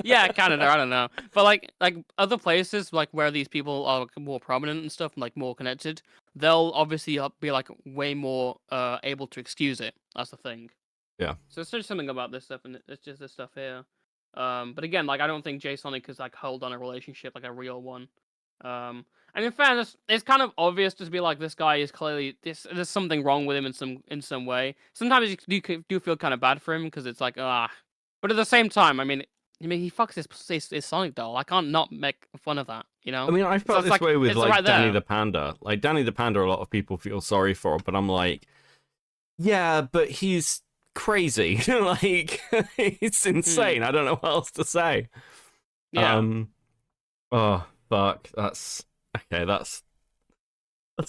Yeah, Canada, I don't know. But, like other places, like, where these people are more prominent and stuff, and, like, more connected, they'll obviously be, like, way more able to excuse it. That's the thing. Yeah. So it's just something about this stuff, and it's just this stuff here. But again, like, I don't think JaSonic is like hold on a relationship like a real one. And in fairness, it's kind of obvious to be like, this guy is clearly there's something wrong with him in some way. Sometimes you do feel kind of bad for him because it's like but at the same time, I mean he fucks his Sonic doll. I can't not make fun of that, you know. I mean, I felt this way with like right Danny there. the Panda. Like Danny the Panda, a lot of people feel sorry for, but I'm like, yeah, but he's crazy. Like, it's insane. I don't know what else to say. Yeah. Oh fuck, that's a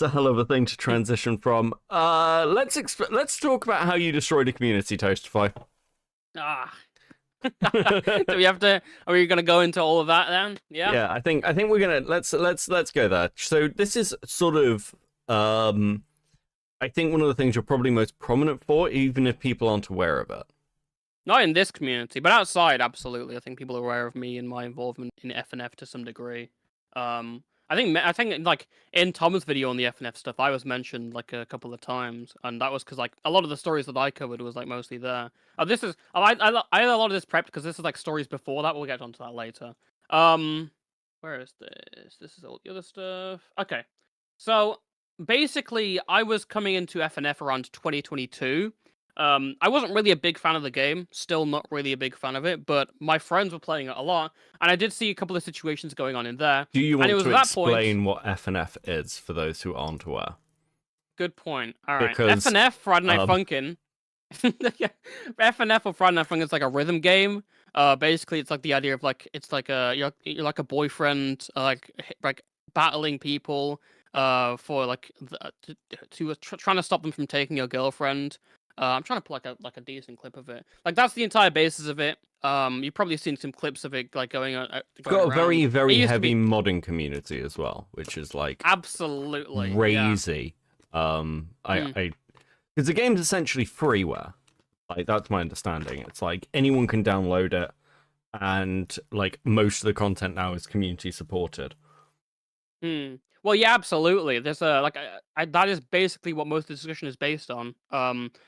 hell of a thing to transition from. Let's talk about how you destroyed a community, Toastify. Do we have to? Are we gonna go into all of that then? Yeah. Yeah, I think we're gonna let's go there. So this is sort of I think one of the things you're probably most prominent for, even if people aren't aware of it. Not in this community, but outside, absolutely. I think people are aware of me and my involvement in FNF to some degree. I think like in Tom's video on the FNF stuff, I was mentioned like a couple of times, and that was because like a lot of the stories that I covered was like mostly there. I had a lot of this prepped because this is like stories before that. We'll get onto that later. Where is this? This is all the other stuff. Okay, so basically, I was coming into FNF around 2022. I wasn't really a big fan of the game, still not really a big fan of it, but my friends were playing it a lot, and I did see a couple of situations going on in there. Do you want to explain point... what FNF is for those who aren't aware? Good point. All right, Because, FNF, Friday Night Funkin'. FNF or Friday Night Funkin' is like a rhythm game. Basically, it's like the idea of like it's like you're like a boyfriend, like battling people, for like trying to stop them from taking your girlfriend. I'm trying to pull like a decent clip of it. Like that's the entire basis of it. You've probably seen some clips of it like going on. It's got a very, very heavy modding community as well, which is like absolutely crazy. Yeah. Because the game's essentially freeware. Like that's my understanding. It's like anyone can download it, and like most of the content now is community supported. Well, yeah, absolutely. There's that is basically what most of the discussion is based on.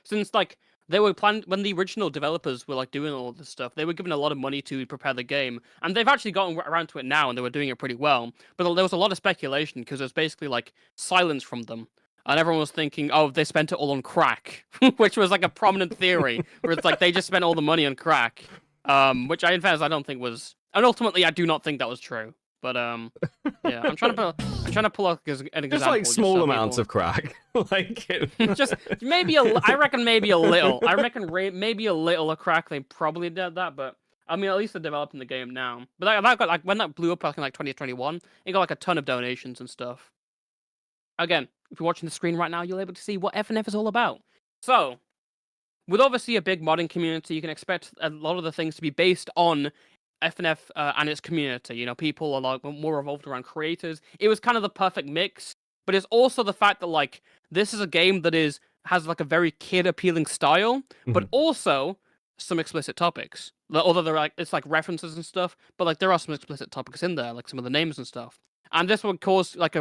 Since like they were planned when the original developers were like doing all this stuff, they were given a lot of money to prepare the game, and they've actually gotten around to it now, and they were doing it pretty well. But there was a lot of speculation because there's basically like silence from them, and everyone was thinking, oh, they spent it all on crack, which was like a prominent theory, where it's like they just spent all the money on crack, which in fairness I don't think was, and ultimately I do not think that was true. But yeah, I'm trying to pull up an example. Just like small amounts of crack, like just maybe I reckon maybe a little. I reckon maybe a little of crack. They probably did that, but I mean, at least they're developing the game now. But that got like when that blew up back in like 2021, it got like a ton of donations and stuff. Again, if you're watching the screen right now, you'll be able to see what FNF is all about. So, with obviously a big modding community, you can expect a lot of the things to be based on FNF and its community. You know, people are like more revolved around creators. It was kind of the perfect mix, but it's also the fact that like this is a game that has like a very kid appealing style, but also some explicit topics. Although they're like it's like references and stuff, but like there are some explicit topics in there, like some of the names and stuff. And this would cause like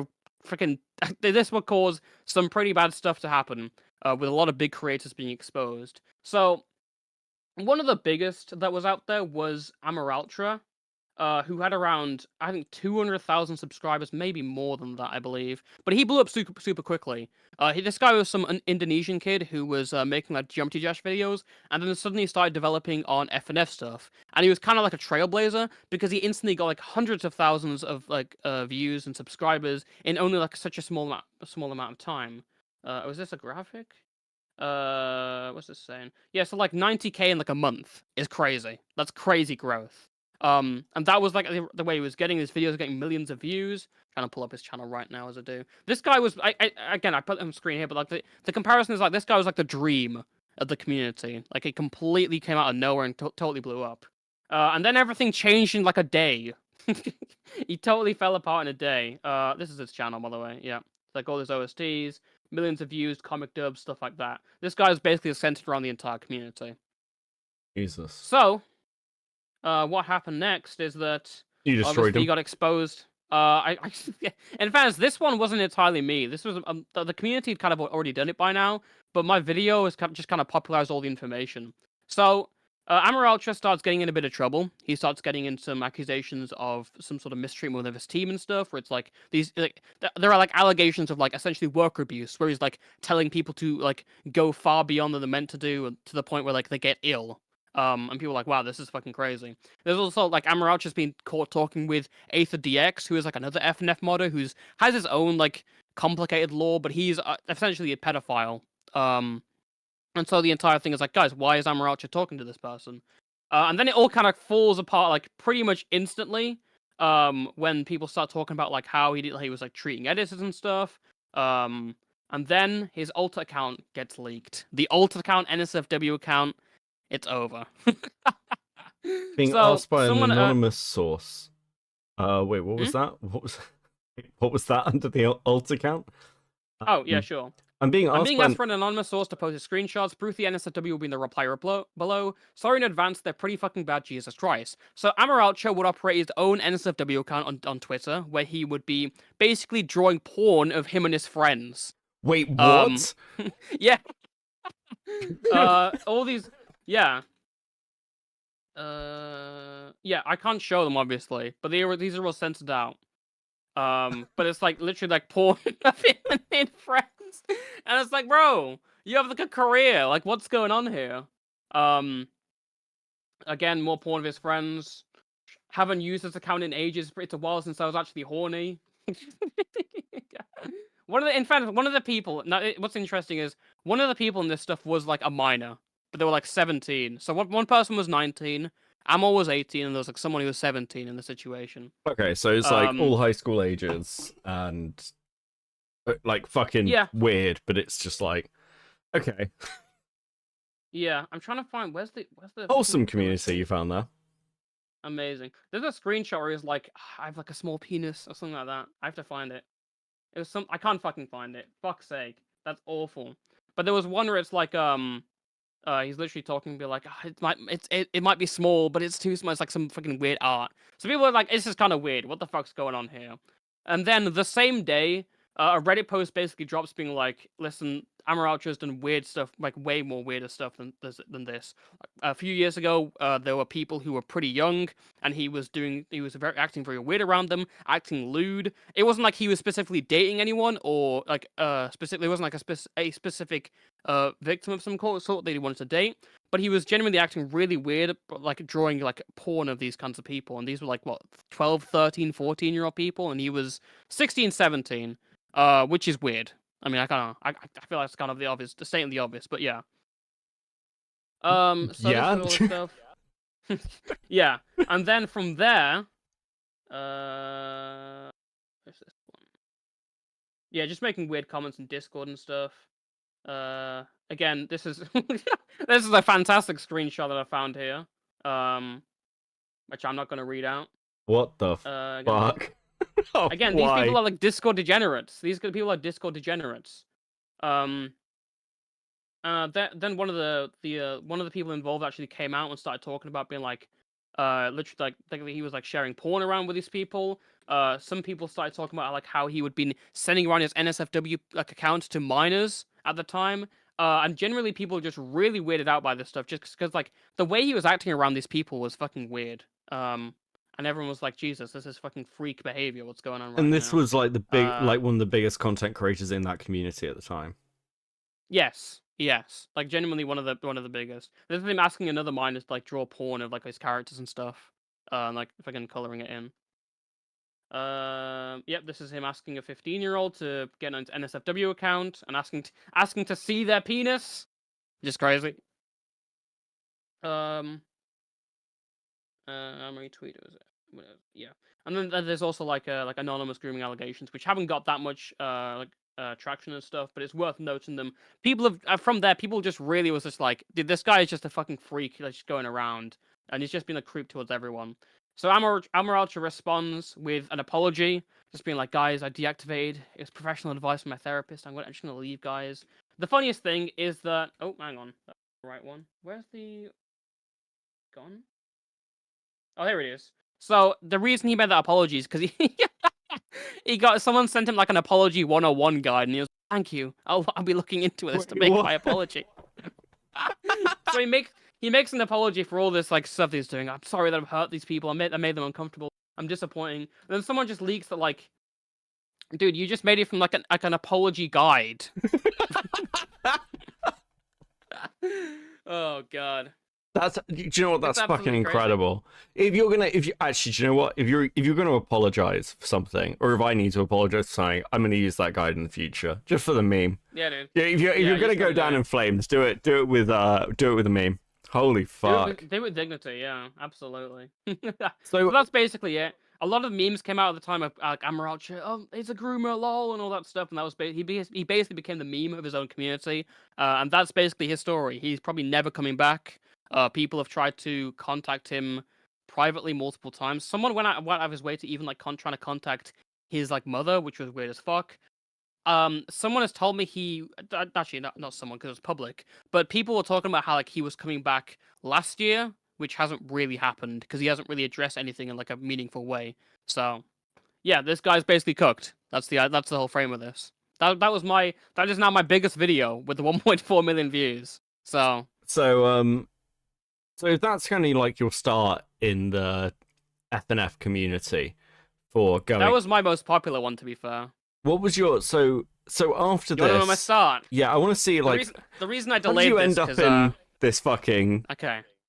this would cause some pretty bad stuff to happen with a lot of big creators being exposed. So one of the biggest that was out there was AmorAltra. who had around, I think, 200,000 subscribers, maybe more than that, I believe. But he blew up super quickly. This guy was some Indonesian kid who was making like Geometry Dash videos, and then suddenly started developing on FNF stuff. And he was kind of like a trailblazer because he instantly got like hundreds of thousands of like views and subscribers in only like such a small amount of time. Was this a graphic? What's this saying? Yeah, so like 90K in like a month is crazy. That's crazy growth. And that was like the way he was getting his videos, getting millions of views. Trying to pull up his channel right now as I do. This guy was, again, I put him on screen here, but like the comparison is like this guy was like the dream of the community. Like it completely came out of nowhere and totally blew up. And then everything changed in like a day. He totally fell apart in a day. This is his channel, by the way. Yeah, like all his OSTs, millions of views, comic dubs, stuff like that. This guy is basically centered around the entire community. Jesus. So, what happened next is that You destroyed him. He got exposed. In fact, this one wasn't entirely me. This was the community had kind of already done it by now, but my video has just kind of popularized all the information. So, AmorAltra starts getting in a bit of trouble. He starts getting in some accusations of some sort of mistreatment of his team and stuff, where it's like these, like, there are like allegations of like essentially worker abuse, where he's like telling people to like go far beyond than they're meant to do, to the point where like they get ill. And people are like, wow, this is fucking crazy. There's also like AmorAltra's been caught talking with Ethos DX, who is like another FNF modder who's has his own like complicated lore, but he's essentially a pedophile. And so the entire thing is like, guys, why is AmorAltra talking to this person? And then it all kind of falls apart like pretty much instantly. When people start talking about like how he was like treating editors and stuff. And then his alt account gets leaked. The alt account, NSFW account. It's over. Being asked by an anonymous source. Wait, what was that? What was that under the alt account? Oh yeah, sure. I'm being asked for an anonymous source to post his screenshots. Proof the NSFW will be in the reply below. Sorry in advance, they're pretty fucking bad, Jesus Christ. So AmorAltra would operate his own NSFW account on Twitter, where he would be basically drawing porn of him and his friends. Wait, what? Yeah. All these... Yeah. Yeah, I can't show them, obviously, but these are all censored out. But it's like literally like porn of him and his friends. And it's like, bro, you have like a career. Like, what's going on here? Again, more porn of his friends. Haven't used this account in ages. It's a while since I was actually horny. One of the people. Now, what's interesting is one of the people in this stuff was like a minor, but they were like 17. So one person was 19. Amor was 18, and there was like someone who was 17 in the situation. Okay, so it's like all high school ages and like fucking weird, but it's just like, okay. Yeah, I'm trying to find where's the wholesome community you found there. Amazing. There's a screenshot where he's like, I have like a small penis or something like that. I have to find it. It was I can't fucking find it. Fuck's sake, that's awful. But there was one where it's like he's literally talking, be like, it might be small, but it's too small. It's like some fucking weird art. So people are like, this is kind of weird. What the fuck's going on here? And then the same day, a Reddit post basically drops, being like, listen, AmorAltra's done weird stuff, like way more weirder stuff than this. A few years ago, there were people who were pretty young, and he was acting very weird around them, acting lewd. It wasn't like he was specifically dating anyone, or like specifically, it wasn't like a specific victim of some sort that he wanted to date, but he was genuinely acting really weird, like drawing like porn of these kinds of people, and these were like what 12, 13, 14-year-old people, and he was 16, 17, which is weird. I mean, I feel like it's kind of the obvious, stating the obvious, but yeah. So yeah. this is all the stuff. Yeah, and then from there, where's this one? Yeah, just making weird comments in Discord and stuff. Again, this is this is a fantastic screenshot that I found here. Which I'm not going to read out. What the fuck? Oh, again, these people are like Discord degenerates. These people are Discord degenerates. Then one of the people involved actually came out and started talking about being like, literally like he was like sharing porn around with these people. Some people started talking about like how he would been sending around his NSFW like account to minors at the time. And generally people were just really weirded out by this stuff, just because like the way he was acting around these people was fucking weird. and everyone was like, Jesus, this is fucking freak behavior. What's going on right And this now? was like the big, like one of the biggest content creators in that community at the time. Yes, like genuinely one of the biggest. This is him asking another miner to like draw porn of like his characters and stuff, like fucking coloring it in. Yep, this is him asking a 15-year-old to get an NSFW account and asking to see their penis. Just crazy. I'm retweet it. Yeah, and then there's also like anonymous grooming allegations, which haven't got that much traction and stuff, but it's worth noting them. People have from there, people just really was just like, dude, this guy is just a fucking freak, like just going around, and he's just been a creep towards everyone. So AmorAltra responds with an apology, just being like, guys, I deactivated. It was professional advice from my therapist. I'm just gonna leave, guys. The funniest thing is that hang on, that's the right one. Where's the gone? Oh, there it is. So the reason he made that apology is because he got someone sent him like an apology 101 guide, and he was like, thank you. I'll be looking into this to make my apology. So he makes an apology for all this like stuff he's doing. I'm sorry that I've hurt these people. I made them uncomfortable. I'm disappointing. And then someone just leaks that like, dude, you just made it from like an apology guide. Oh god. Do you know what? That's fucking absolutely crazy. incredible. If you actually, do you know what? If you're gonna apologize for something, or if I need to apologize for something, I'm gonna use that guide in the future, just for the meme. Yeah, dude. Yeah, if you're gonna go down in flames, do it with a meme. Holy fuck. Do it with dignity, yeah, absolutely. So that's basically it. A lot of memes came out at the time of like AmorAltra, oh, he's a groomer, lol, and all that stuff, and that was he basically became the meme of his own community, and that's basically his story. He's probably never coming back. People have tried to contact him privately multiple times. Someone went out of his way to even like trying to contact his like mother, which was weird as fuck. Someone has told me actually not someone because it was public, but people were talking about how like he was coming back last year, which hasn't really happened because he hasn't really addressed anything in like a meaningful way. So yeah, this guy's basically cooked. That's the whole frame of this. That is now my biggest video with 1.4 million views. So if that's kind of like your start in the FNF community for going, that was my most popular one, to be fair. What was your so after you want to know my start? Yeah, I want to see like the reason I delayed how did you this end up in this fucking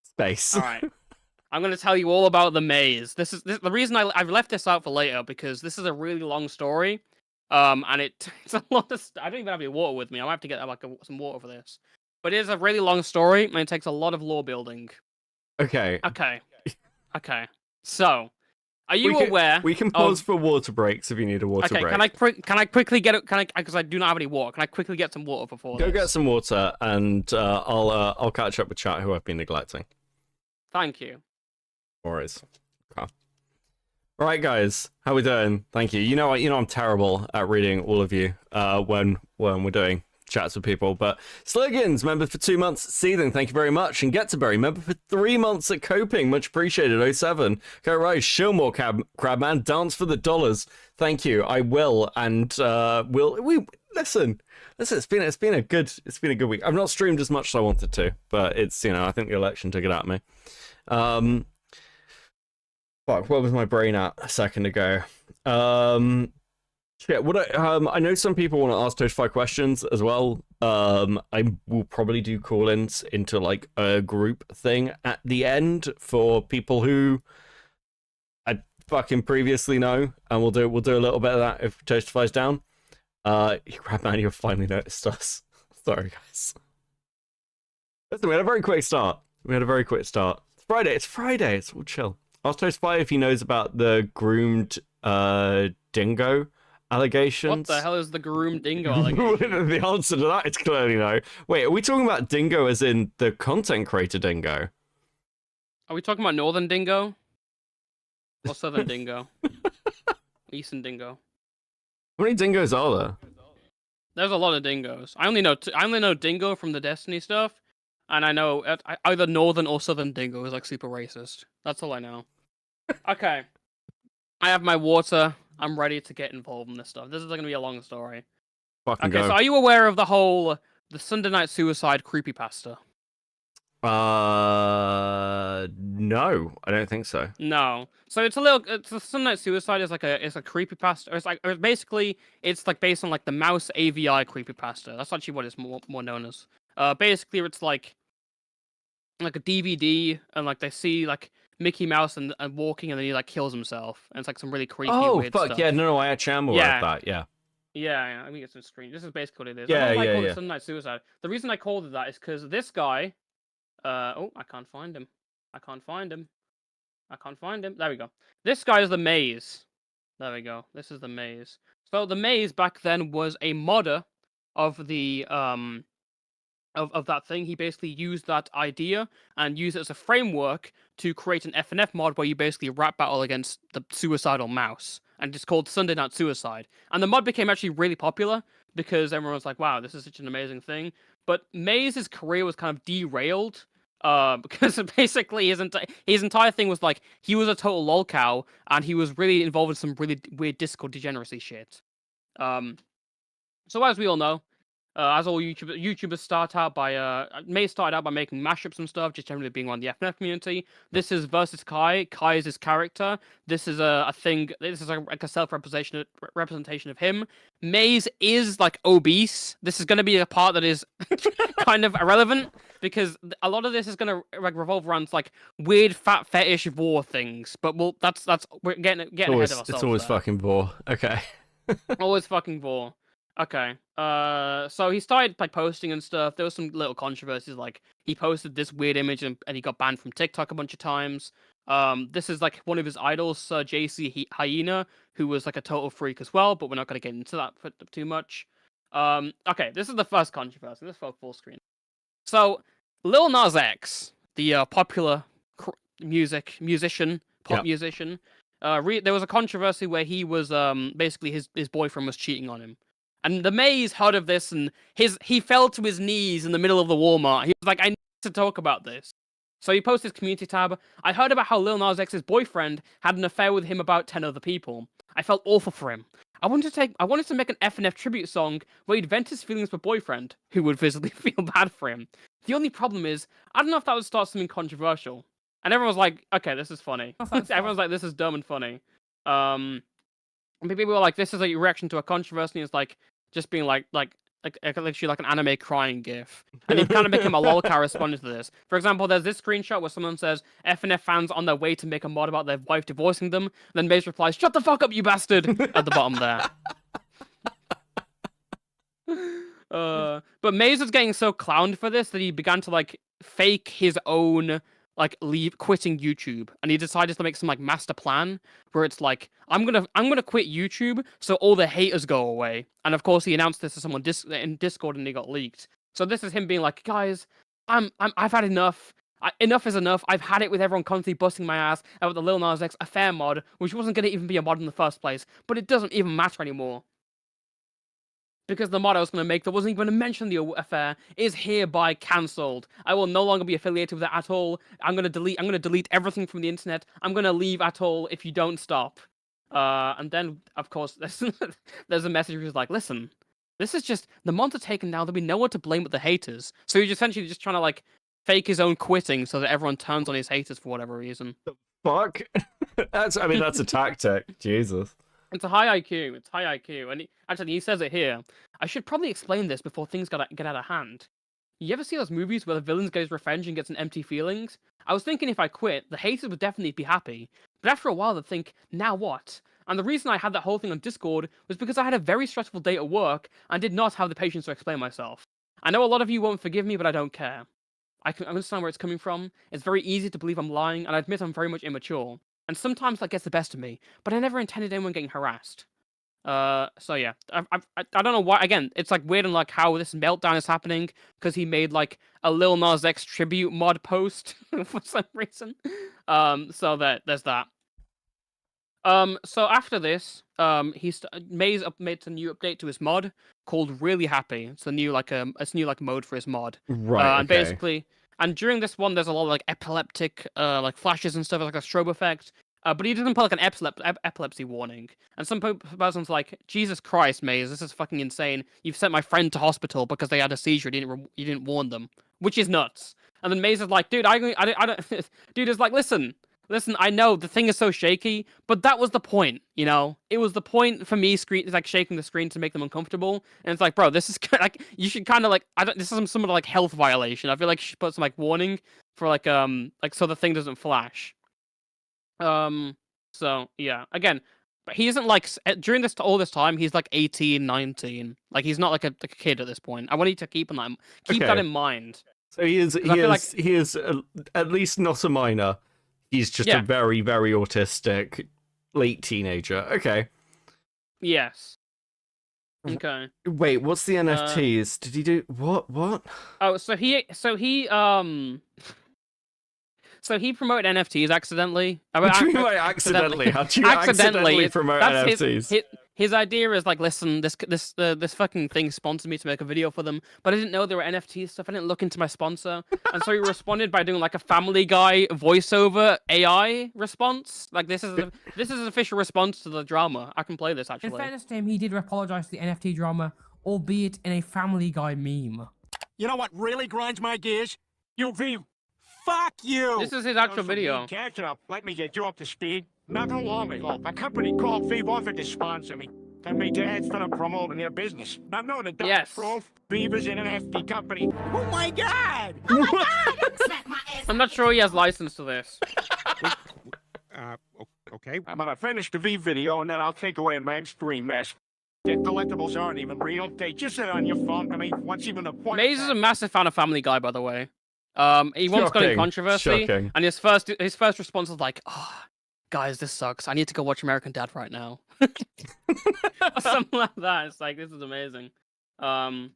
space. All right. I'm going to tell you all about the maze. This is the reason I've left this out for later, because this is a really long story. And it's a lot of I don't even have any water with me. I might have to get like some water for this. But it is a really long story, and it takes a lot of lore building. Okay. So, are you aware? We can pause for water breaks if you need a water break. Can I quickly get it? Because I do not have any water. Can I quickly get some water before Go get some water, and I'll catch up with chat who I've been neglecting. Thank you. No worries. Okay. All right, guys, how we doing? Thank you. You know I'm terrible at reading all of you when we're doing chats with people, but Slogans, member for 2 months, Seething, thank you very much, and Get to Berry, member for 3 months at Coping, much appreciated. 07, Go Rise, Shillmore, Crabman, Dance for the Dollars, thank you. I will, and listen. It's been a good week. I've not streamed as much as I wanted to, but it's I think the election took it out of me. Fuck, where was my brain at a second ago? Shit, I know some people want to ask Toastify questions as well. I will probably do call-ins into like a group thing at the end for people who I fucking previously know, and we'll do a little bit of that if Toastify's down. Crabman, you've finally noticed us. Sorry, guys. Listen, we had a very quick start. It's Friday. It's all chill. Ask Toastify if he knows about the groomed dingo allegations. What the hell is the groomed dingo allegation? The answer to that is clearly no. Wait, are we talking about dingo as in the content creator dingo? Are we talking about northern dingo? Or southern dingo? Eastern dingo? How many dingoes are there? There's a lot of dingoes. I only know dingo from the Destiny stuff, and I know either northern or southern dingo is like super racist. That's all I know. Okay. I have my water. I'm ready to get involved in this stuff. This is going to be a long story. Fucking go. So are you aware of the Sunday Night Suicide creepypasta? No, I don't think so. No. So it's a Sunlight Suicide is like it's a creepypasta. It's basically it's like based on like the Mouse AVI creepypasta. That's actually what it's more known as. Basically it's like a DVD and like they see like Mickey Mouse and walking and then he like kills himself and it's like some really creepy weird fuck stuff. yeah, no, I actually am aware of that. Yeah. Yeah, I mean it's a screen. This is basically what it is. Yeah, I don't know why I call yeah. it Sunlight Suicide. The reason I called it that is because this guy, oh, I can't find him. There we go. This guy is the Maze. There we go. This is the Maze. So the Maze back then was a modder of the of that thing. He basically used that idea and used it as a framework to create an FNF mod where you basically rap battle against the suicidal mouse. And it's called Sunday Night Suicide. And the mod became actually really popular because everyone was like, wow, this is such an amazing thing. But Maze's career was kind of derailed because basically his entire thing was like he was a total lolcow and he was really involved in some really weird Discord degeneracy shit. So as we all know, as all YouTubers start out by Maze started out by making mashups and stuff, just generally being on the FNF community. This is versus Kai. Kai is his character. This is a thing. This is like a representation of him. Maze is like obese. This is going to be a part that is kind of irrelevant because a lot of this is going to like revolve around like weird fat fetish war things. But we're getting ahead of ourselves. It's always fucking vor. Okay. Always fucking vor. Okay. So he started by posting and stuff. There was some little controversies, like he posted this weird image and he got banned from TikTok a bunch of times. This is like one of his idols, JC Hyena, who was like a total freak as well, but we're not going to get into that for too much. Okay, this is the first controversy. Let's go full screen. So Lil Nas X, the popular pop musician. There was a controversy where he was basically his boyfriend was cheating on him. And the Maze heard of this, and he fell to his knees in the middle of the Walmart. He was like, I need to talk about this. So he posted his community tab. I heard about how Lil Nas X's boyfriend had an affair with him about 10 other people. I felt awful for him. I wanted to make an FNF tribute song where he'd vent his feelings for boyfriend, who would visibly feel bad for him. The only problem is, I don't know if that would start something controversial. And everyone was like, okay, this is funny. Everyone's like, this is dumb and funny. And people were like, this is a reaction to a controversy. It's like, just being like literally like an anime crying gif. And it kind of became a lolcow responding to this. For example, there's this screenshot where someone says, FNF fans on their way to make a mod about their wife divorcing them. Then Maze replies, shut the fuck up, you bastard! At the bottom there. But Maze was getting so clowned for this that he began to like fake his own quitting YouTube, and he decided to make some like master plan where it's like I'm gonna quit YouTube so all the haters go away. And of course he announced this to someone in Discord and he got leaked. So this is him being like, guys, I've had enough. Enough is enough. I've had it with everyone constantly busting my ass about the Lil Nas X affair mod, which wasn't gonna even be a mod in the first place, but it doesn't even matter anymore. Because the mod I was going to make that wasn't even going to mention the affair is hereby cancelled. I will no longer be affiliated with it at all. I'm going to delete everything from the internet. I'm going to leave at all if you don't stop. And then, of course, there's a message which is like, listen, this is just, the mods are taken now. There'll be no one to blame but the haters. So he's essentially just trying to, like, fake his own quitting so that everyone turns on his haters for whatever reason. Fuck? That's a tactic. Jesus. It's a high IQ. It's high IQ. And he says it here. I should probably explain this before things get out of hand. You ever see those movies where the villain gets revenge and gets an empty feelings? I was thinking if I quit, the haters would definitely be happy. But after a while, they'd think, now what? And the reason I had that whole thing on Discord was because I had a very stressful day at work and did not have the patience to explain myself. I know a lot of you won't forgive me, but I don't care. I can understand where it's coming from. It's very easy to believe I'm lying, and I admit I'm very much immature. And sometimes that gets the best of me, but I never intended anyone getting harassed. So yeah, I don't know why. Again, it's like weird and like how this meltdown is happening because he made like a Lil Nas X tribute mod post for some reason. So there's that. So after this, Maze made a new update to his mod called Really Happy. It's a new mode for his mod. Right. And basically. And during this one, there's a lot of like epileptic like flashes and stuff, like a strobe effect. But he doesn't put like an epilepsy warning. And some person's like, Jesus Christ, Maze, this is fucking insane. You've sent my friend to hospital because they had a seizure. You didn't warn them, which is nuts. And then Maize is like, dude, I don't, dude is like, listen, I know the thing is so shaky, but that was the point, you know? It was the point for me like shaking the screen to make them uncomfortable. And it's like, bro, this is like, you should kind of like, this is some sort of like health violation. I feel like you should put some like warning for like so the thing doesn't flash. So yeah, again, he isn't like, during all this time, he's like 18, 19. Like he's not like a kid at this point. I want you to keep that in mind. So he is at least not a minor. He's just a very, very autistic late teenager. Okay. Yes. Okay. Wait, what's the NFTs? Did he do what? Oh, so he promoted NFTs accidentally. What do you mean by accidentally? How do you accidentally promote NFTs? His idea is like, listen, this fucking thing sponsored me to make a video for them, but I didn't know there were NFT stuff. I didn't look into my sponsor, and so he responded by doing like a Family Guy voiceover AI response. Like this is an official response to the drama. I can play this actually. In fairness to him, he did apologize to the NFT drama, albeit in a Family Guy meme. You know what really grinds my gears? You view. Fuck you! This is his actual video. Catch up. Let me get you up to speed. Not too long ago, a company called Vive offered to sponsor me. That made ads for them promoting their business. I'm known to Proof. Viva's an NFT company. Oh my god! Oh my god! I'm not sure he has license to this. Okay. I'm gonna finish the V video and then I'll take away my extreme mess. The collectibles aren't even real. They just sit on your phone. I mean, what's even the point? Maze is a massive fan of Family Guy, by the way. He once got in controversy, and his first response was like, "Oh, guys, this sucks. I need to go watch American Dad right now." Or something like that. It's like, this is amazing. So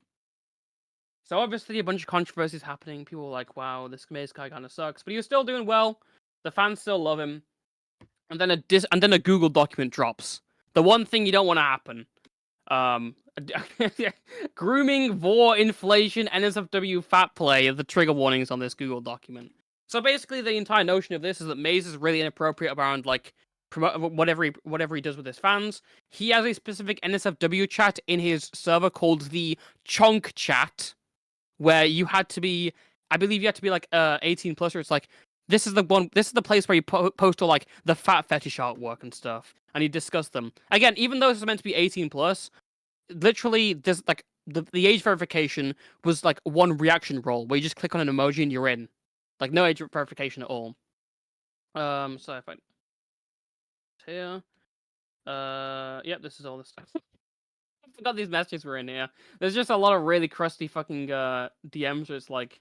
obviously a bunch of controversies happening. People were like, "Wow, this Maze guy kind of sucks," but he was still doing well. The fans still love him. And then a Google document drops. The one thing you don't want to happen. Grooming, vor, inflation, NSFW, fat play are the trigger warnings on this Google document. So basically, the entire notion of this is that Maize is really inappropriate around like whatever he does with his fans. He has a specific NSFW chat in his server called the Chonk Chat, where you had to be, I believe you had to be like 18 plus, or it's like this is the place where you post all like the fat fetish artwork and stuff, and you discuss them. Again, even though this is meant to be 18 plus. Literally, there's like the age verification was like one reaction roll where you just click on an emoji and you're in, like no age verification at all. So if I here, yep, this is all the stuff. I forgot these messages were in here. There's just a lot of really crusty fucking DMs where it's like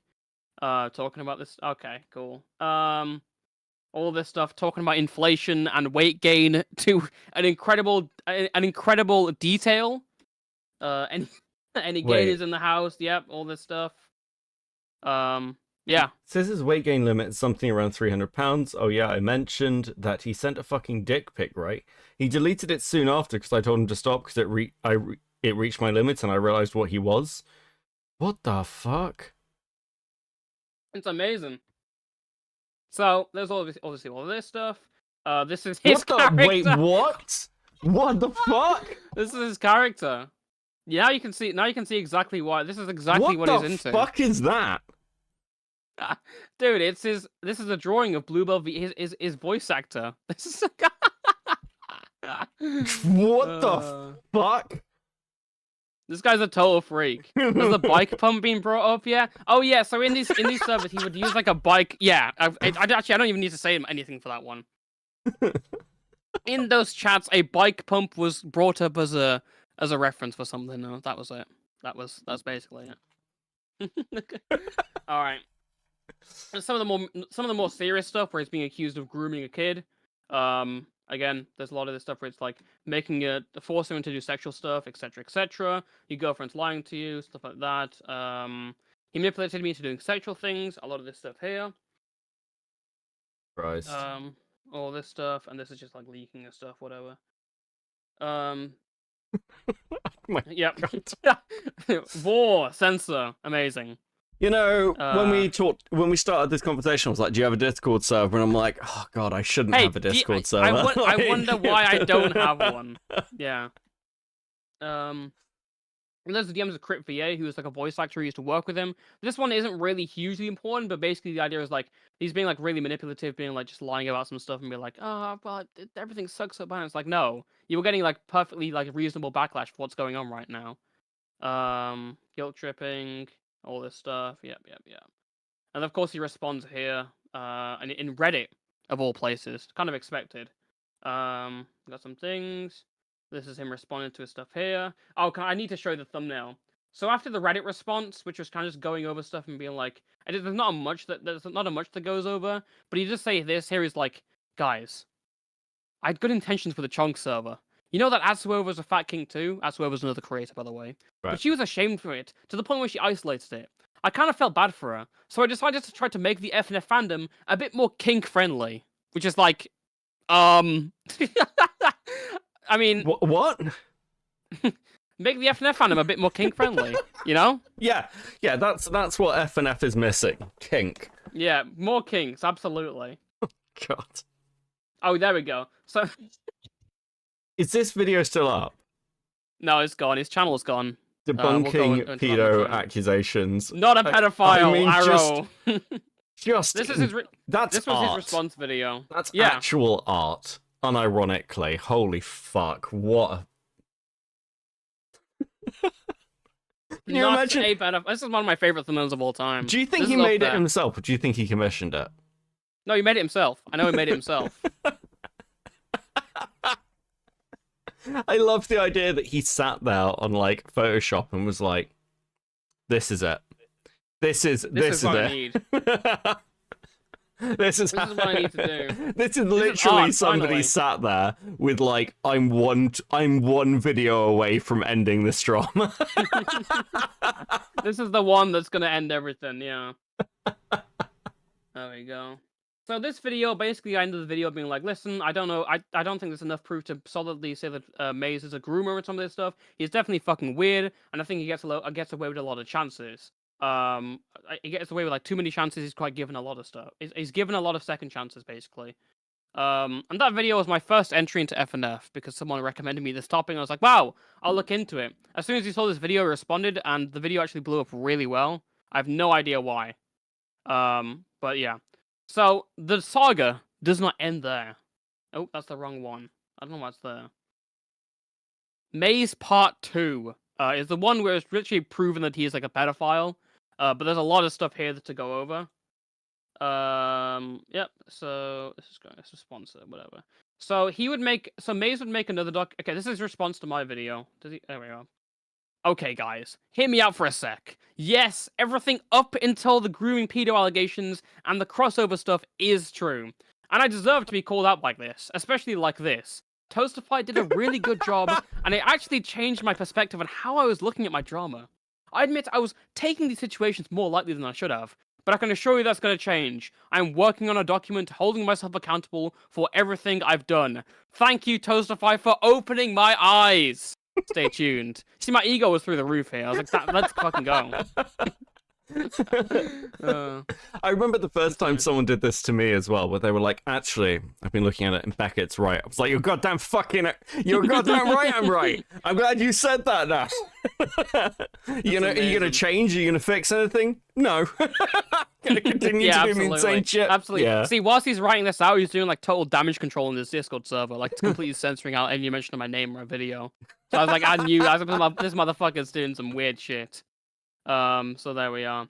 talking about this. Okay, cool. All this stuff talking about inflation and weight gain to an incredible detail. Any gators in the house? Yep, all this stuff. Yeah. Says his weight gain limit is something around 300 pounds. Oh yeah, I mentioned that he sent a fucking dick pic, right? He deleted it soon after because I told him to stop because it reached my limits and I realized what he was. What the fuck? It's amazing. So there's obviously all this stuff. This is his character. Wait, what? What the fuck? This is his character. Yeah, now you can see exactly why. This is exactly what he's into. What the fuck is that? Dude, this is a drawing of Bluebell his voice actor. This is what the fuck? This guy's a total freak. Has the bike pump been brought up yet? Oh yeah, so in these servers he would use like a bike. Yeah, I don't even need to say anything for that one. In those chats, a bike pump was brought up as a reference for something. No, that was it. That's basically it. All right. And some of the more serious stuff where he's being accused of grooming a kid. Again, there's a lot of this stuff where it's like forcing him to do sexual stuff, etc., etc. Your girlfriend's lying to you, stuff like that. He manipulated me into doing sexual things. A lot of this stuff here. Christ. All this stuff, and this is just like leaking and stuff, whatever. Yep. War censor, amazing. You know, when we started this conversation, I was like, "Do you have a Discord server?" And I'm like, "Oh God, I shouldn't have a Discord server." I wonder why I don't have one. Yeah. And there's the DMs of Crypt VA, who is like a voice actor who used to work with him. This one isn't really hugely important, but basically the idea is like he's being like really manipulative, being like just lying about some stuff and be like, oh, but everything sucks so bad. It's like, no, you were getting like perfectly like reasonable backlash for what's going on right now. Guilt tripping, all this stuff. Yep. And of course he responds here, and in Reddit of all places, kind of expected. Got some things. This is him responding to his stuff here. Oh, I need to show the thumbnail. So after the Reddit response, which was kind of just going over stuff and being like, there's not much that goes over, but he just say this here is like, guys, I had good intentions for the Chonk server. You know that Atsuo was a fat king too? Atsuo was another creator, by the way. Right. But she was ashamed for it, to the point where she isolated it. I kind of felt bad for her, so I decided to try to make the FNF fandom a bit more kink-friendly. Which is like, I mean... What? Make the FNF fandom a bit more kink-friendly, you know? Yeah, that's what FNF is missing. Kink. Yeah, more kinks, absolutely. God. Oh, there we go. So... Is this video still up? No, it's gone. His channel's gone. Debunking pedo accusations. Not a pedophile, I mean, Arrow. Just this was art. his response video. That's actual art. Unironically. Holy fuck. What a... Can you imagine? This is one of my favorite thumbnails of all time. Do you think he made it himself, or do you think he commissioned it? No, he made it himself. I know he made it himself. I love the idea that he sat there on like Photoshop and was like, "This is it. This is it. This is what I need to do. This is literally somebody sat there with like, I'm one video away from ending this drama." This is the one that's gonna end everything. Yeah. There we go. So this video, basically, I ended the video being like, listen, I don't know, I don't think there's enough proof to solidly say that Maize is a groomer and some of this stuff. He's definitely fucking weird, and I think he gets away with a lot of chances. He gets away with like too many chances. He's quite given a lot of stuff. He's given a lot of second chances, basically. And that video was my first entry into FNF because someone recommended me this topic, and I was like, wow, I'll look into it. As soon as he saw this video, he responded, and the video actually blew up really well. I have no idea why. But yeah. So, the saga does not end there. Oh, that's the wrong one. I don't know what's there. Maize Part 2 is the one where it's literally proven that he is like a pedophile. But there's a lot of stuff here to go over. Yep, so this is going as a sponsor, whatever. So Maize would make another doc. Okay, this is his response to my video. There we go. Okay, guys, hear me out for a sec. Yes, everything up until the grooming pedo allegations and the crossover stuff is true. And I deserve to be called out like this, especially like this. Toastify did a really good job, and it actually changed my perspective on how I was looking at my drama. I admit I was taking these situations more lightly than I should have, but I can assure you that's going to change. I'm working on a document holding myself accountable for everything I've done. Thank you, Toastify, for opening my eyes. Stay tuned. See, my ego was through the roof here. I was like, let's fucking go. I remember the first time someone did this to me as well, where they were like, actually, I've been looking at it and Beckett's right. I was like, you're goddamn right, I'm right. I'm glad you said that now. Are you gonna change? Are you gonna fix anything? No. Gonna continue to do the insane shit. Absolutely. Yeah. See, whilst he's writing this out, he's doing like total damage control in this Discord server, like completely censoring out any mention of my name or a video. So I was like, this motherfucker's doing some weird shit. So there we are.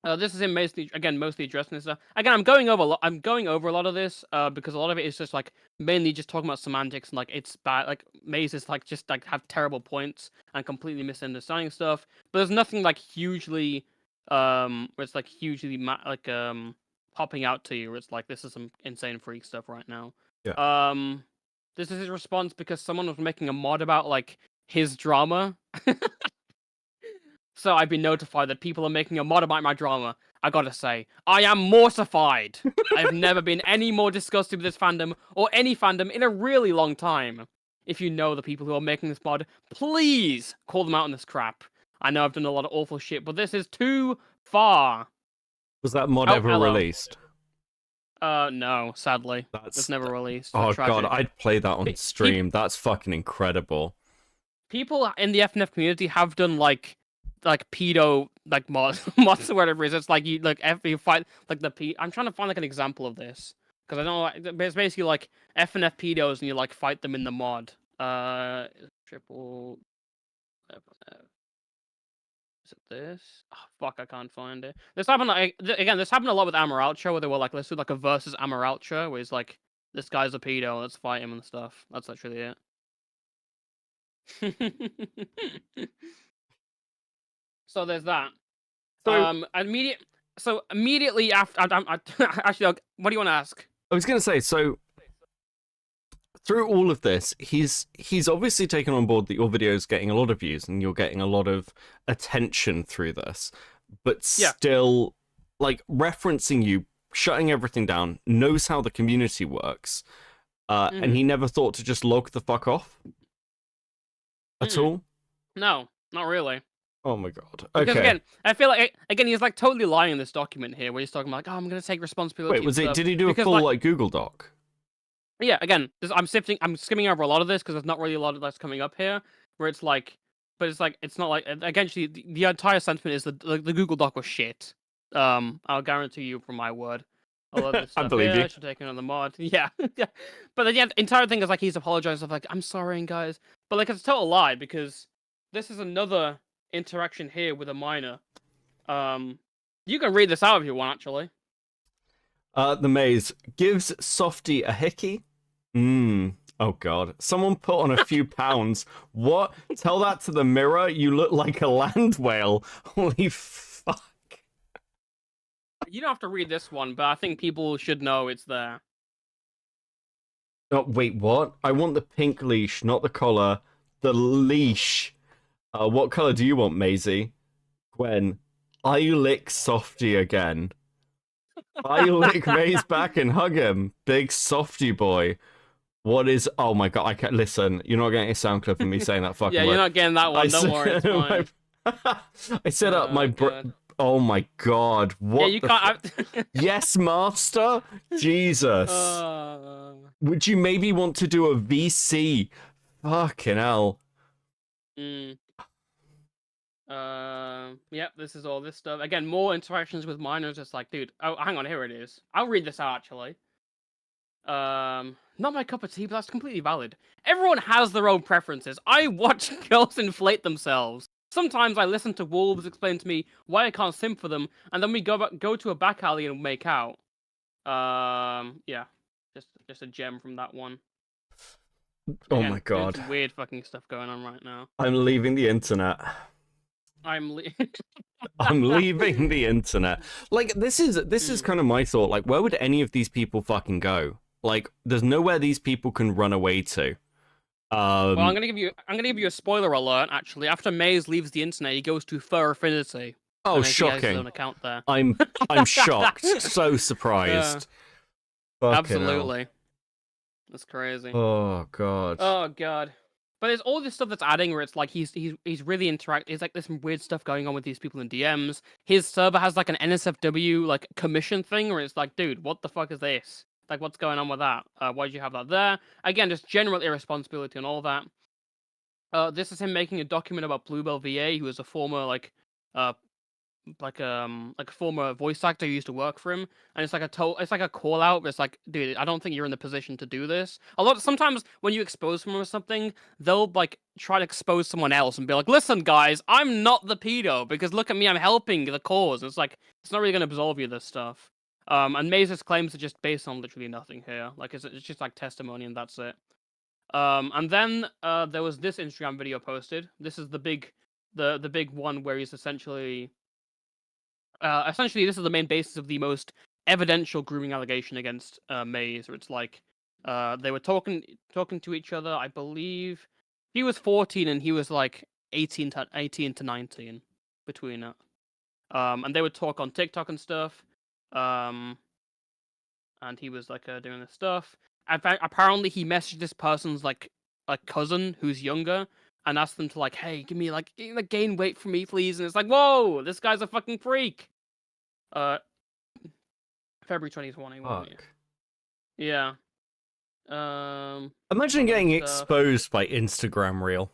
This is him mostly addressing this stuff. Again, I'm going over a lot of this because a lot of it is just like mainly just talking about semantics and like it's bad. Like Maize is like just like have terrible points and completely misunderstanding stuff. But there's nothing like hugely where it's like hugely popping out to you. Where it's like this is some insane freak stuff right now. Yeah. This is his response because someone was making a mod about like his drama. So I've been notified that people are making a mod about my drama. I gotta say, I am mortified. I've never been any more disgusted with this fandom, or any fandom, in a really long time. If you know the people who are making this mod, please call them out on this crap. I know I've done a lot of awful shit, but this is too far. Was that mod ever released? No, sadly. It's never released. Oh god, I'd play that on stream. That's fucking incredible. people in the FNF community have done like pedo like mods or whatever it is. It's like you fight like I'm trying to find like an example of this because I don't know. It's basically like FNF pedos and you like fight them in the mod. Triple. Is it this? Oh, fuck, I can't find it. This happened again. This happened a lot with AmorAltra, where they were like, let's do like a versus AmorAltra, where it's like, this guy's a pedo, let's fight him and stuff. That's literally it. So there's that. So, Immediately after, actually, what do you want to ask? I was going to say, so through all of this, he's obviously taken on board that your video's getting a lot of views and you're getting a lot of attention through this, but still, like, referencing you, shutting everything down, knows how the community works, and he never thought to just log the fuck off at all? No, not really. Oh my god. Okay. Because again, I feel like he's like totally lying in this document here, where he's talking about, like, oh, I'm gonna take responsibility. Wait, did he do a full like Google Doc? Yeah, again, I'm skimming over a lot of this because there's not really a lot of that's coming up here. Where it's like, but it's like it's not like actually the entire sentiment is that the Google Doc was shit. I'll guarantee you from my word. A lot of this stuff I believe you. Should take another mod. Yeah, yeah. But the entire thing is like he's apologized of like I'm sorry guys, but like it's a total lie because this is another interaction here with a minor. You can read this out if you want actually. The Maize gives Softy a hickey. Oh god. Someone put on a few pounds. What? Tell that to the mirror. You look like a land whale. Holy fuck. You don't have to read this one, but I think people should know it's there. Oh, wait, what? I want the pink leash, not the collar. The leash. What color do you want, Maisie? Gwen. I lick Softy again. I lick Maize back and hug him. Big Softy boy. What is... Oh my god, I can't... Listen, you're not getting a sound clip of me saying that fucking word. You're not getting that one, don't worry, it's fine. I set up my... Oh my god, what yeah, you can't... Yes, master? Jesus. Would you maybe want to do a VC? Fucking hell. Yep, this is all this stuff. Again, more interactions with minors. It's like, dude, oh, hang on, here it is. I'll read this out, actually. Not my cup of tea, but that's completely valid. Everyone has their own preferences. I watch girls inflate themselves. Sometimes I listen to wolves explain to me why I can't simp for them, and then we go to a back alley and make out. Yeah, just a gem from that one. Oh Again, my god. There's weird fucking stuff going on right now. I'm leaving the internet. I'm leaving the internet. Like, this is kind of my thought. Like, where would any of these people fucking go? Like, there's nowhere these people can run away to. Well, I'm gonna give you a spoiler alert. Actually, after Maize leaves the internet, he goes to Fur Affinity. Oh, shocking! He has his own account there. I'm shocked. So surprised. Absolutely. That's crazy. Oh god. Oh god. But there's all this stuff that's adding where it's like he's really It's like there's some weird stuff going on with these people in DMs. His server has like an NSFW like commission thing where it's like, dude, what the fuck is this? Like, what's going on with that? Why'd you have that there? Again, just general irresponsibility and all that. This is him making a document about Bluebell VA, who is a former a former voice actor who used to work for him, and it's like a call out. It's like, dude, I don't think you're in the position to do this. Sometimes when you expose someone or something, they'll like try to expose someone else and be like, listen, guys, I'm not the pedo because look at me, I'm helping the cause. And it's like it's not really gonna absolve you of this stuff. And Maize's claims are just based on literally nothing here. Like it's just like testimony and that's it. And then there was this Instagram video posted. This is the big one where he's essentially this is the main basis of the most evidential grooming allegation against Maize, where it's like they were talking to each other. I believe he was 14 and he was like 18 to 19 between it. And they would talk on TikTok and stuff. And he was like doing this stuff. Apparently he messaged this person's like a cousin who's younger and asked them to like, hey, give me like gain weight for me, please. And it's like, whoa, this guy's a fucking freak. February 2021. Yeah. Imagine getting exposed by Instagram Reel.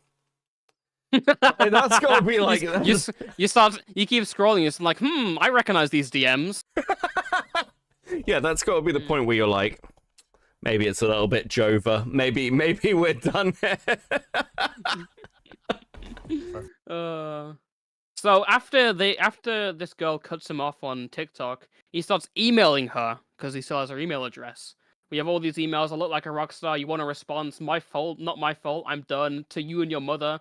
That's gotta be like you keep scrolling. It's like, I recognize these DMs. Yeah, that's gotta be the point where you're like, maybe it's a little bit Jova. Maybe we're done here. So after this girl cuts him off on TikTok, he starts emailing her because he still has her email address. We have all these emails. I look like a rock star. You want a response? My fault, not my fault. I'm done. To you and your mother,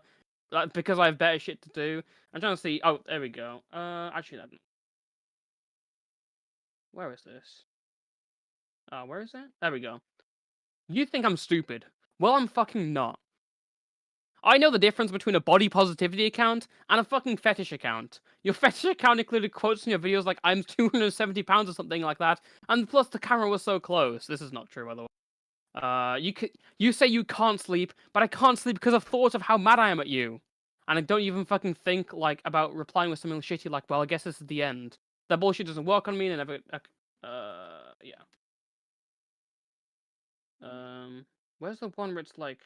because I have better shit to do. I'm trying to see. Oh, there we go. Actually, where is this? Where is it? There we go. You think I'm stupid? Well, I'm fucking not. I know the difference between a body positivity account and a fucking fetish account. Your fetish account included quotes in your videos like I'm 270 pounds or something like that, and plus the camera was so close. This is not true, by the way. You say you can't sleep, but I can't sleep because of thoughts of how mad I am at you. And I don't even fucking think like about replying with something shitty like, well, I guess this is the end. That bullshit doesn't work on me and never yeah. Where's the one where it's like,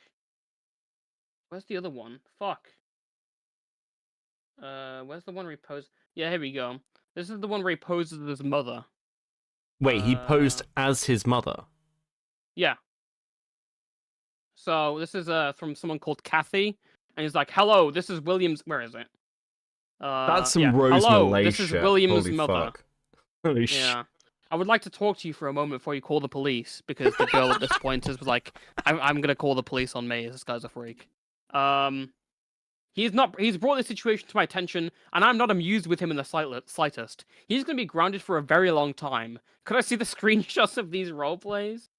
where's the other one? Fuck. Where's the one where he posed? Yeah, here we go. This is the one where he poses as his mother. Wait, he posed as his mother? Yeah. So this is from someone called Kathy, and he's like, "Hello, this is William's." Where is it? That's some yeah. Rose Hello, Malay this is shit. William's Holy mother. fuck. Holy yeah. I would like to talk to you for a moment before you call the police, because the girl at this point is like, I'm gonna call the police on Maize. This guy's a freak. He's brought this situation to my attention, and I'm not amused with him in the slightest. He's gonna be grounded for a very long time. Could I see the screenshots of these roleplays?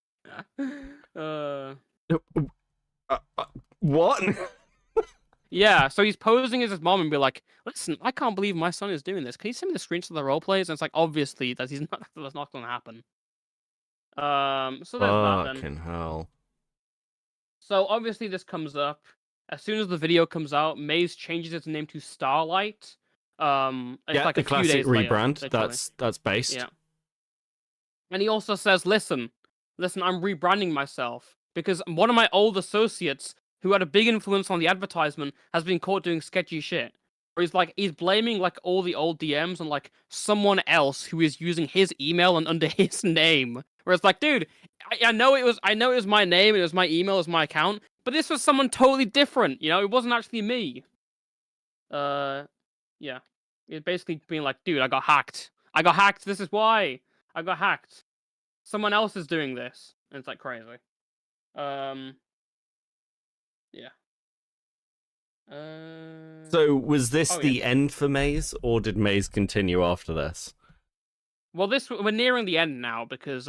What? Yeah, so he's posing as his mom and be like, "Listen, I can't believe my son is doing this. Can you send me the screenshots of the roleplays?" And it's like, obviously that's not gonna happen. So there's that then. Fucking hell. So obviously this comes up as soon as the video comes out. Maize changes its name to Starlight. It's Yeah, like the a few classic days later, rebrand. literally. That's based. Yeah. And he also says, listen, I'm rebranding myself because one of my old associates who had a big influence on the advertisement has been caught doing sketchy shit. Or he's blaming like all the old DMs on like someone else who is using his email and under his name. Where it's like, dude, I know it was my name, it was my email, it was my account, but this was someone totally different, you know, it wasn't actually me. Yeah. It's basically being like, dude, I got hacked. This is why. I got hacked. Someone else is doing this. And it's like crazy. Yeah. So was this the yeah. end for Maize, or did Maize continue after this? Well, we're nearing the end now because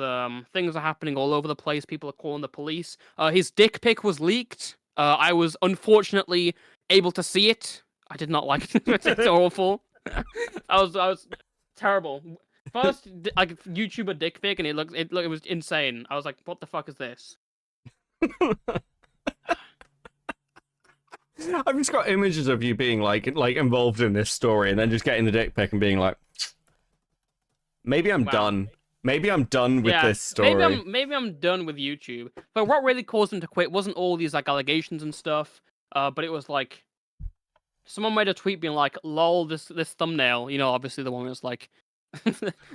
things are happening all over the place. People are calling the police. His dick pic was leaked. I was unfortunately able to see it. I did not like it. It's awful. I was terrible. First, like YouTuber dick pic, and it was insane. I was like, what the fuck is this? I've just got images of you being like involved in this story, and then just getting the dick pic and being like, maybe I'm done. Maybe I'm done with this story. Maybe I'm done with YouTube. But what really caused him to quit wasn't all these like allegations and stuff. But it was like someone made a tweet being like, "Lol, this thumbnail." You know, obviously the one was like,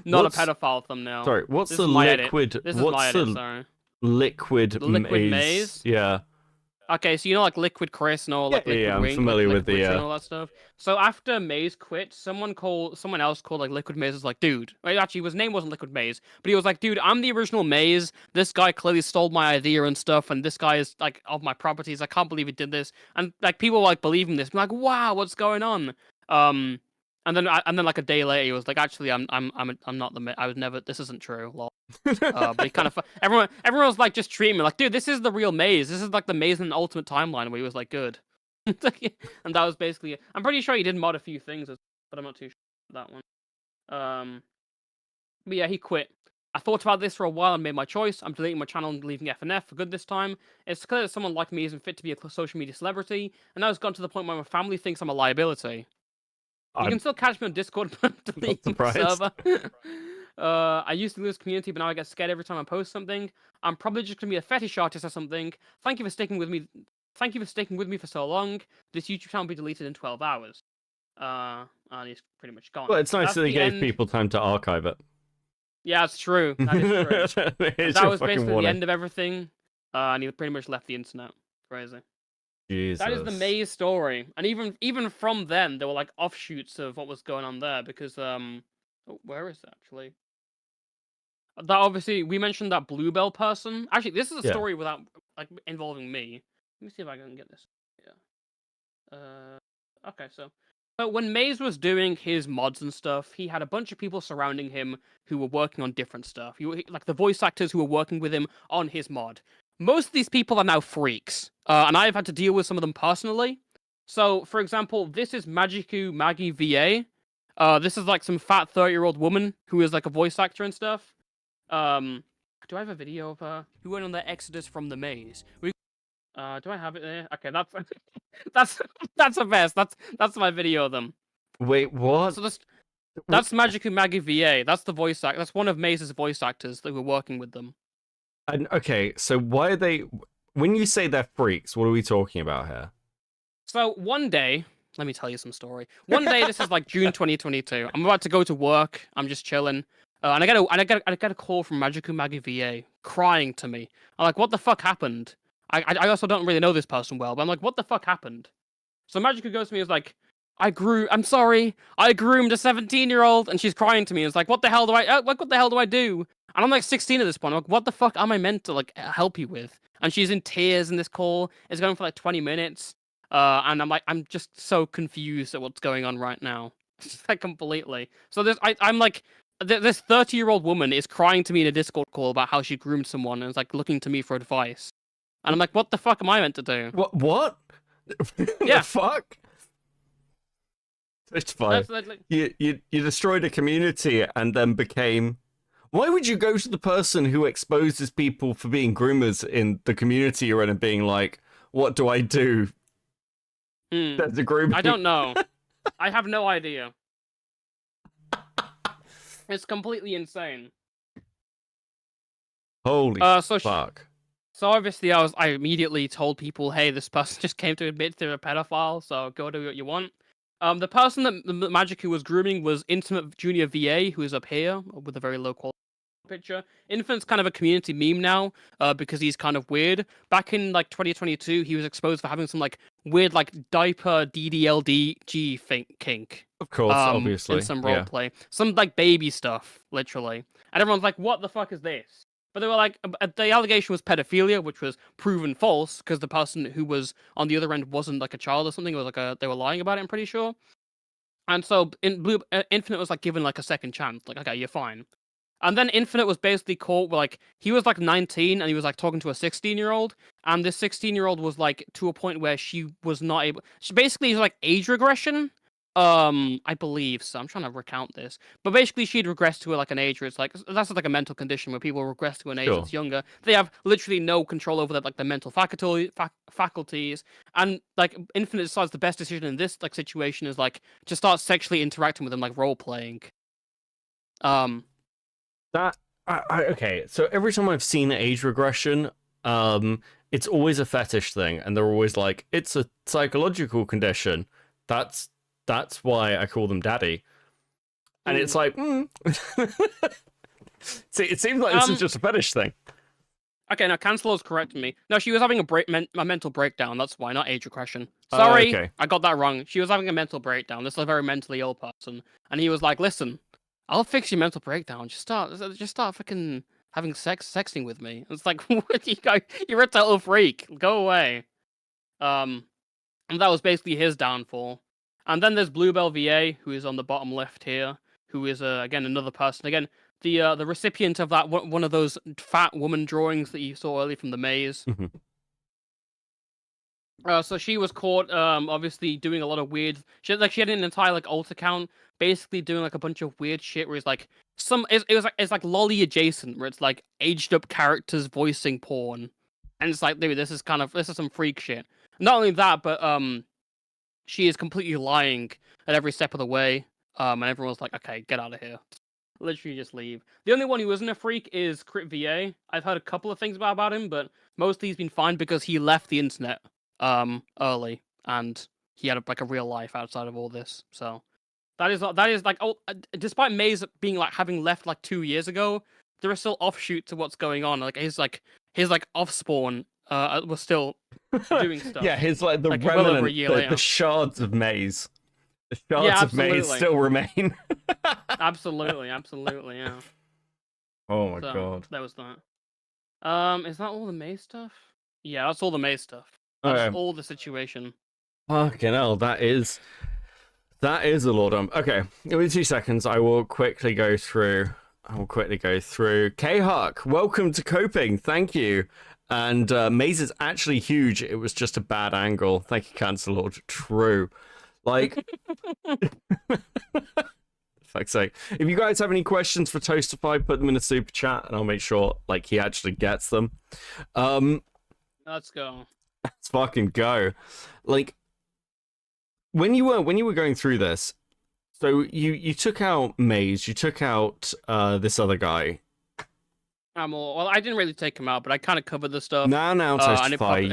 not a pedophile thumbnail. Sorry, what's this the liquid? This is my edit. Sorry. Liquid Maize? Yeah. Okay, so you know like Liquid Chris and all like Liquid I'm Wing, familiar like, with the and all that stuff. So after Maize quit, someone else called like Liquid Maize was like, dude. Wait, actually, his name wasn't Liquid Maize, but he was like, dude, I'm the original Maize. This guy clearly stole my idea and stuff, and this guy is like of my properties. I can't believe he did this. And like people were like believing this, like, wow, what's going on? And then like a day later, he was like, actually, I'm not the. I was never. This isn't true. Lol. But he kind of everyone was like just treating me like, dude, this is the real Maize. This is like the Maize and Ultimate Timeline where he was like good. And that was basically it. I'm pretty sure he did mod a few things, but I'm not too sure about that one. But yeah, he quit. I thought about this for a while and made my choice. I'm deleting my channel and leaving FNF for good this time. It's clear that someone like me isn't fit to be a social media celebrity, and now it's gotten to the point where my family thinks I'm a liability. You can still catch me on Discord, but deleting the server. I used to lose community, but now I get scared every time I post something. I'm probably just gonna be a fetish artist or something. Thank you for sticking with me thank you for sticking with me for so long. This YouTube channel will be deleted in 12 hours. And he's pretty much gone. Well, it's nice That's that they the gave end. people time to archive it. Yeah, it's true. That is true. Here's That your was fucking basically warning. the end of everything. And he pretty much left the internet. Crazy. Jesus. That is the Maize story. And even from then, there were like offshoots of what was going on there because oh, where is it actually? That obviously we mentioned that Bluebell person. Actually, this is a story without like involving me. Let me see if I can get this. Yeah. Okay, so when Maize was doing his mods and stuff, he had a bunch of people surrounding him who were working on different stuff. Like the voice actors who were working with him on his mod. Most of these people are now freaks, and I've had to deal with some of them personally. So, for example, this is Magiku Maggie VA. This is like some fat 30-year-old woman who is like a voice actor and stuff. Do I have a video of her? Who went on their exodus from the maze? Do I have it there? Okay, that's the best. That's my video of them. Wait, what? So that's Magiku Maggie VA. That's the voice act. That's one of Maze's voice actors that were working with them. And okay, so why are they? When you say they're freaks, what are we talking about here? So one day, let me tell you some story. One day, this is like June 2022. I'm about to go to work. I'm just chilling, and I get a call from Magiku Maggie VA crying to me. I'm like, what the fuck happened? I also don't really know this person well, but I'm like, what the fuck happened? So Magiku goes to me and is like, I'm sorry, I groomed a 17-year-old, and she's crying to me. And it's like, what the hell do I do? And I'm like 16 at this point. I'm like, what the fuck am I meant to like help you with? And she's in tears in this call. It's going for like 20 minutes. And I'm like, I'm just so confused at what's going on right now. Like completely. So I'm like, this 30-year-old woman is crying to me in a Discord call about how she groomed someone and is like looking to me for advice. And I'm like, what the fuck am I meant to do? What? Yeah. The fuck? It's fine. You destroyed a community and then became... Why would you go to the person who exposes people for being groomers in the community you're in and being like, what do I do? There's a grooming. I don't know. I have no idea. It's completely insane. Holy fuck. So obviously I immediately told people, hey, this person just came to admit they're a pedophile, so go do what you want. The person that Magiku was grooming was Intimate Junior VA, who is up here with a very low quality picture. Infinite's kind of a community meme now, because he's kind of weird. Back in like 2022, he was exposed for having some like weird like diaper DDLDG kink. Of course, obviously. In some roleplay. Some like baby stuff, literally. And everyone's like, what the fuck is this? But they were like, the allegation was pedophilia, which was proven false because the person who was on the other end wasn't like a child or something. It was like they were lying about it, I'm pretty sure. And so Infinite was like given like a second chance. Like, okay, you're fine. And then Infinite was basically caught with like, he was like 19 and he was like talking to a 16-year-old. And this 16-year-old was like to a point where she was not able, she basically was like age regression. I believe so. I'm trying to recount this, but basically she'd regressed to like an age where it's like that's like a mental condition where people regress to an age that's younger. They have literally no control over that, like the mental faculties, and like Infinite decides the best decision in this like situation is like to start sexually interacting with them, like role playing. Okay. So every time I've seen age regression, it's always a fetish thing, and they're always like, it's a psychological condition. That's why I call them daddy. And it's like, See, it seems like this is just a fetish thing. Okay, now Cancelor's correcting me. No, she was having a mental breakdown. That's why, not age regression. Sorry, okay. I got that wrong. She was having a mental breakdown. This is a very mentally ill person. And he was like, listen, I'll fix your mental breakdown. Just start fucking having sexting with me. It's like, what you go? You're a total freak. Go away. And that was basically his downfall. And then there's Bluebell VA, who is on the bottom left here, who is again another person. Again, the recipient of that one of those fat woman drawings that you saw earlier from the maze. So she was caught, obviously doing a lot of weird. She had an entire like alt account, basically doing like a bunch of weird shit where it's like it's like lolly adjacent, where it's like aged up characters voicing porn, and it's like, dude, this is some freak shit. Not only that, but she is completely lying at every step of the way. And everyone's like, okay, get out of here. Literally just leave. The only one who isn't a freak is Crit VA. I've heard a couple of things about him, but mostly he's been fine because he left the internet early, and he had like a real life outside of all this. So that is like, despite Maize being like having left like 2 years ago, there are still offshoots to what's going on. Like his offspawn was still doing stuff. Yeah, his like the like, well over a remnant, year the later. shards of Maize. The shards Yeah, of Maize absolutely. still remain. absolutely, yeah. Oh my So, god. that was that. Is that all the Maize stuff? Yeah, that's all the Maize stuff. That's Okay. all the situation. Fucking hell, that is a lot. Okay, give me 2 seconds. I will quickly go through. K Huck, welcome to Coping. Thank you. And Maize is actually huge. It was just a bad angle. Thank you, Cancer Lord. True. Like, fuck's sake. If you guys have any questions for Toastify, put them in the super chat, and I'll make sure like he actually gets them. Let's go. Let's fucking go. Like, when you were going through this, so you took out Maize, you took out this other guy. Well, I didn't really take him out, but I kind of covered the stuff. Now, Toastify,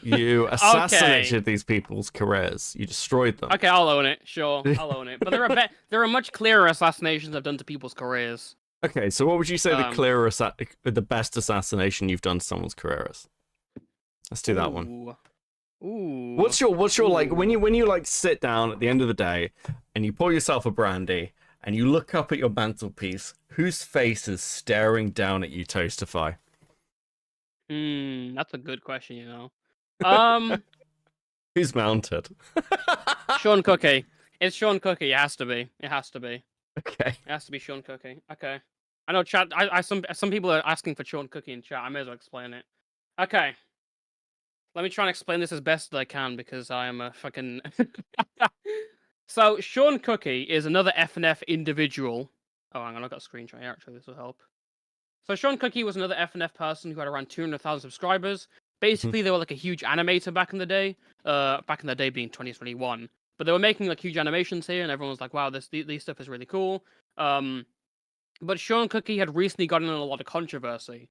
you assassinated these people's careers. You destroyed them. Okay, I'll own it. Sure, I'll own it. But there are much clearer assassinations I've done to people's careers. Okay, so what would you say the best assassination you've done to someone's career is? Let's do that one. Ooh. What's your like when you like sit down at the end of the day and you pour yourself a brandy and you look up at your mantelpiece, whose face is staring down at you, Toastify? That's a good question, you know. Who's mounted? Sean Cookie. It's Sean Cookie. It has to be. Okay. It has to be Sean Cookie. Okay. I know chat. Some people are asking for Sean Cookie in chat. I may as well explain it. Okay. Let me try and explain this as best as I can because I am a fucking. So Sean Cookie is another FNF individual. Oh, hang on, I've got a screenshot here. Actually, this will help. So Sean Cookie was another FNF person who had around 200,000 subscribers. Basically, they were like a huge animator back in the day. Back in the day being 2021. But they were making like huge animations here, and everyone was like, "Wow, these stuff is really cool." But Sean Cookie had recently gotten in a lot of controversy,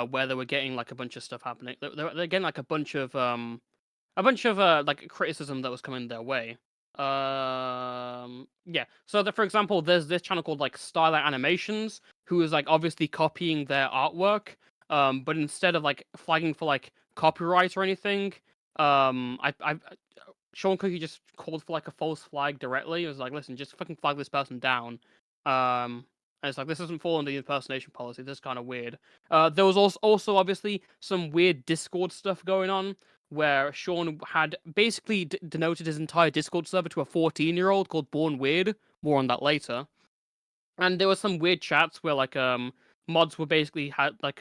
where they were getting like a bunch of stuff happening. They're getting like a bunch of like criticism that was coming their way. Yeah. So for example, there's this channel called like Starlight Animations, who is like obviously copying their artwork. But instead of like flagging for like copyright or anything, Sean Cookie just called for like a false flag directly. It was like, listen, just fucking flag this person down. And it's like, this doesn't fall under the impersonation policy. This is kind of weird. There was also obviously some weird Discord stuff going on, where Sean had basically denoted his entire Discord server to a 14-year-old called Born Weird. More on that later. And there was some weird chats where like mods were basically had like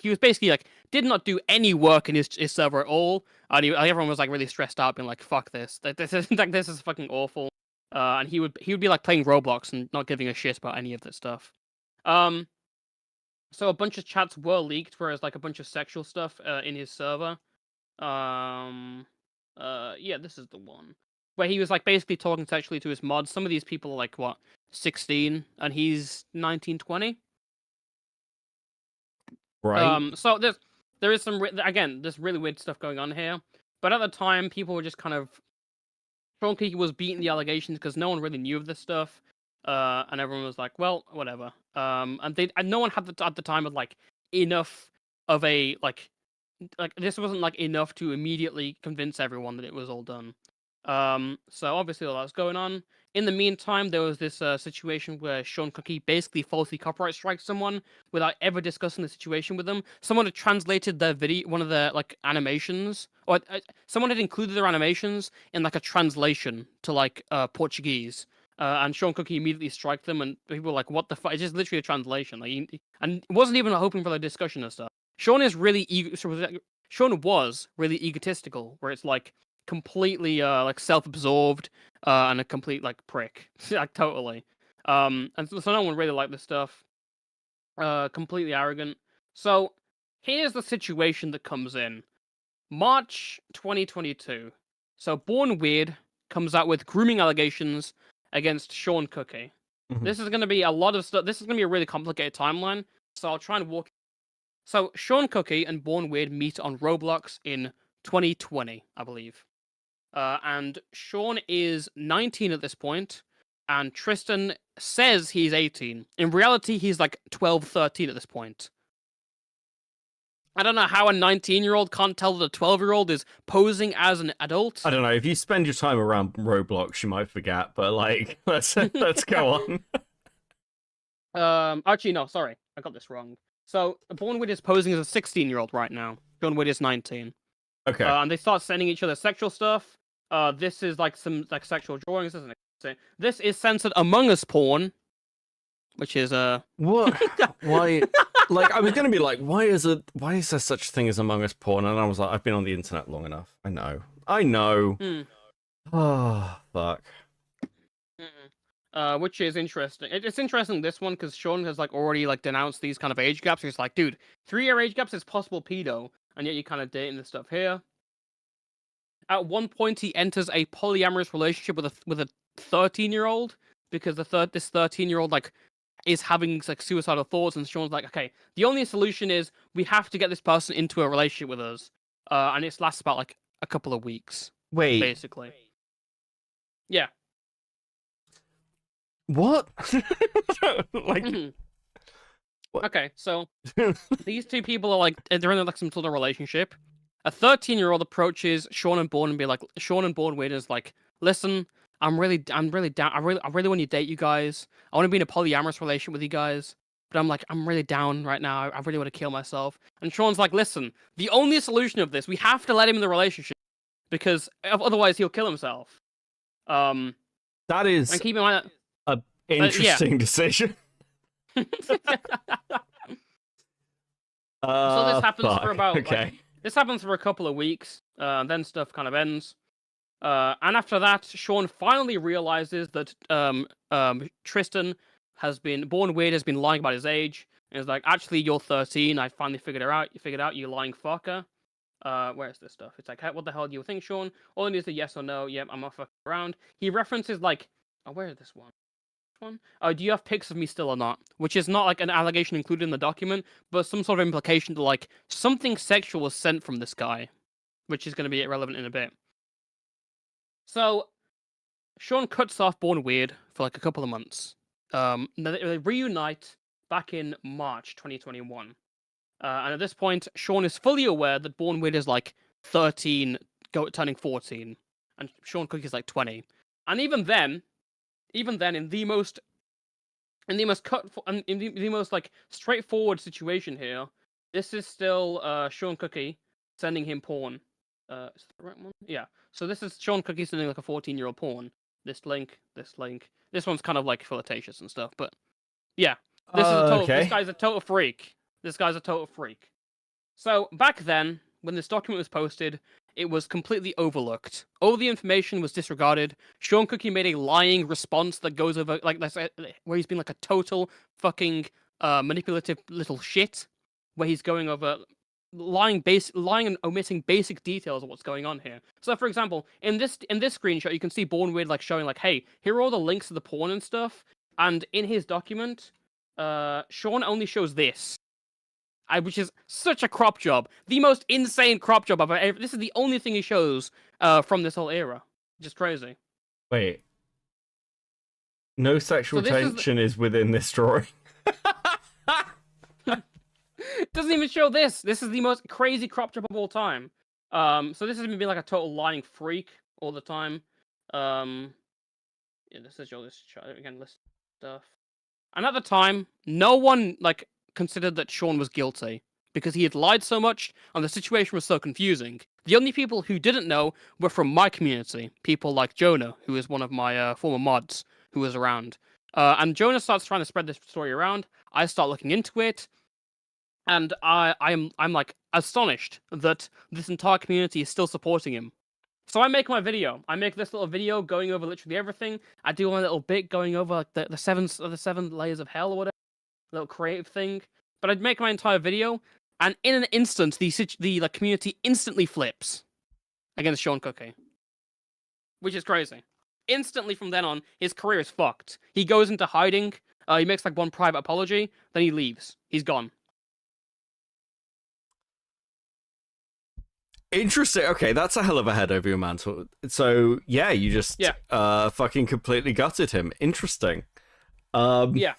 he was basically like did not do any work in his server at all, and everyone was like really stressed out, being like, "Fuck this! This is fucking awful." And he would be like playing Roblox and not giving a shit about any of this stuff. So a bunch of chats were leaked, whereas like a bunch of sexual stuff in his server. Yeah, this is the one where he was like basically talking sexually to his mods. Some of these people are like what 16, and he's 19, 20. Right. So there is some there's really weird stuff going on here. But at the time, people were just kind of Sean Cookie was beating the allegations because no one really knew of this stuff, and everyone was like, well, whatever. And no one had at the time of like enough of a like this wasn't like enough to immediately convince everyone that it was all done. So obviously all that's going on. In the meantime, there was this situation where Sean Cookie basically falsely copyright striked someone without ever discussing the situation with them. Someone had translated their video, one of their like animations, or someone had included their animations in like a translation to like Portuguese. And Sean Cookie immediately striked them, and people were like, "What the fuck?" It's just literally a translation. Like, and wasn't even hoping for the discussion and stuff. Sean is really Sean was really egotistical, where it's like completely like self-absorbed and a complete like prick, like totally. And so no one really liked this stuff. Completely arrogant. So here's the situation that comes in March 2022. So Born Weird comes out with grooming allegations against Sean Cookie. Mm-hmm. This is going to be a lot of stuff. This is going to be a really complicated timeline. So I'll try and walk. So Sean Cookie and Born Weird meet on Roblox in 2020, I believe. And Sean is 19 at this point, and Tristan says he's 18. In reality, he's like 12, 13 at this point. I don't know how a 19-year-old can't tell that a 12-year-old is posing as an adult. I don't know. If you spend your time around Roblox, you might forget. But like, let's go on. Actually, no, sorry, I got this wrong. So Bornwood is posing as a 16-year-old right now. Bornwood is 19. Okay. And they start sending each other sexual stuff. This is like some like sexual drawings. This is censored Among Us porn, which is what? Why? Like, I was gonna be like, why is there such a thing as Among Us porn? And I was like, I've been on the internet long enough. I know. Oh fuck. Which is interesting. It's interesting this one because Sean has like already like denounced these kind of age gaps. He's like, dude, 3-year age gaps is possible pedo, and yet you're kind of dating this stuff here. At one point, he enters a polyamorous relationship with a 13-year-old because this 13-year-old like is having like suicidal thoughts, and Sean's like, okay, the only solution is we have to get this person into a relationship with us, and it lasts about like a couple of weeks. Wait. Basically. Yeah. What? Like. What? Okay, so these two people are like they're in like some sort of relationship. A 13-year-old approaches Sean and Bourne and be like, Sean and Bourne is like, listen, I'm really down. I really want to date you guys. I want to be in a polyamorous relationship with you guys. But I'm really down right now. I really want to kill myself. And Sean's like, listen, the only solution of this, we have to let him in the relationship because otherwise he'll kill himself. That is and keep in mind an interesting decision. So this happens for about this happens for a couple of weeks. Then stuff kind of ends. And after that, Sean finally realizes that Tristan has been lying about his age, and is like, actually, you're 13. I finally figured it out. You figured out, you lying fucker. Where's this stuff? It's like, hey, what the hell do you think, Sean? All it is a yes or no. Yep, I'm not fucking around. He references like, oh, where is this one? Do you have pics of me still or not? Which is not like an allegation included in the document, but some sort of implication to like something sexual was sent from this guy, which is going to be irrelevant in a bit. So, Sean cuts off Born Weird for like a couple of months. They reunite back in March 2021. And at this point, Sean is fully aware that Born Weird is like 13, turning 14, and Sean Cook is like 20. And even then, in the most like straightforward situation here, this is still Sean Cookie sending him porn. Is that the right one? Yeah. So this is Sean Cookie sending like a 14-year-old porn. This link. This one's kind of like flirtatious and stuff, but yeah. This is a total. Okay. This guy's a total freak. So back then, when this document was posted, it was completely overlooked. All the information was disregarded. Sean Cookie made a lying response that goes over like where he's been like a total fucking manipulative little shit, where he's going over lying and omitting basic details of what's going on here. So, for example, in this screenshot, you can see Born Weird like showing like, hey, here are all the links to the porn and stuff. And in his document, Sean only shows this. Which is such a crop job. The most insane crop job I've ever... This is the only thing he shows from this whole era. Just crazy. Wait. No sexual tension is within this drawing. It doesn't even show this. This is the most crazy crop job of all time. So this has been like a total lying freak all the time. Yeah, this is all this again list stuff. And at the time, no one like considered that Sean was guilty because he had lied so much and the situation was so confusing. The only people who didn't know were from my community. People like Jonah, who is one of my former mods who was around. And Jonah starts trying to spread this story around. I start looking into it. And I'm like astonished that this entire community is still supporting him. So I make my video. I make this little video going over literally everything. I do my little bit going over like the seven layers of hell or whatever, little creative thing. But I'd make my entire video, and in an instant, the community instantly flips against Sean Cookie, which is crazy. Instantly from then on, his career is fucked. He goes into hiding. He makes like one private apology, then he leaves. He's gone. Interesting. Okay, that's a hell of a head over your mantle. So yeah, you just fucking completely gutted him. Interesting. Yeah,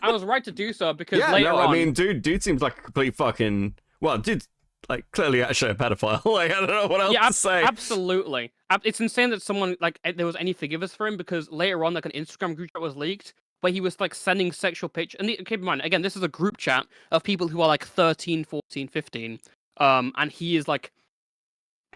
I was right to do so because yeah, later no, on, I mean, dude seems like a complete fucking dude, like clearly actually a pedophile. Like I don't know what else to say. Absolutely. It's insane that someone like there was any forgiveness for him because later on, like an Instagram group chat was leaked where he was like sending sexual pictures. And keep in mind, again, this is a group chat of people who are like 13, 14, 15. And he is like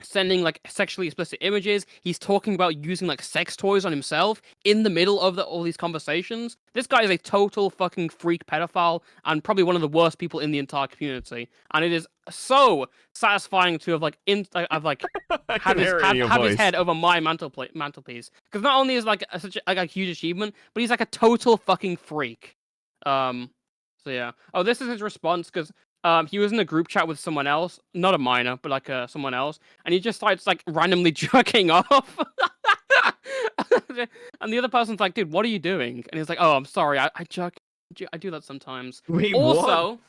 sending like sexually explicit images. He's talking about using like sex toys on himself in the middle of all these conversations. This guy is a total fucking freak pedophile and probably one of the worst people in the entire community. And it is so satisfying to have like have his head over my mantelpiece. Because not only is like such a huge achievement, but he's like a total fucking freak. So yeah. Oh, this is his response because he was in a group chat with someone else, not a minor, but like someone else, and he just starts like randomly jerking off. And the other person's like, "Dude, what are you doing?" And he's like, "Oh, I'm sorry, I jerk, I do that sometimes." Wait, also, what?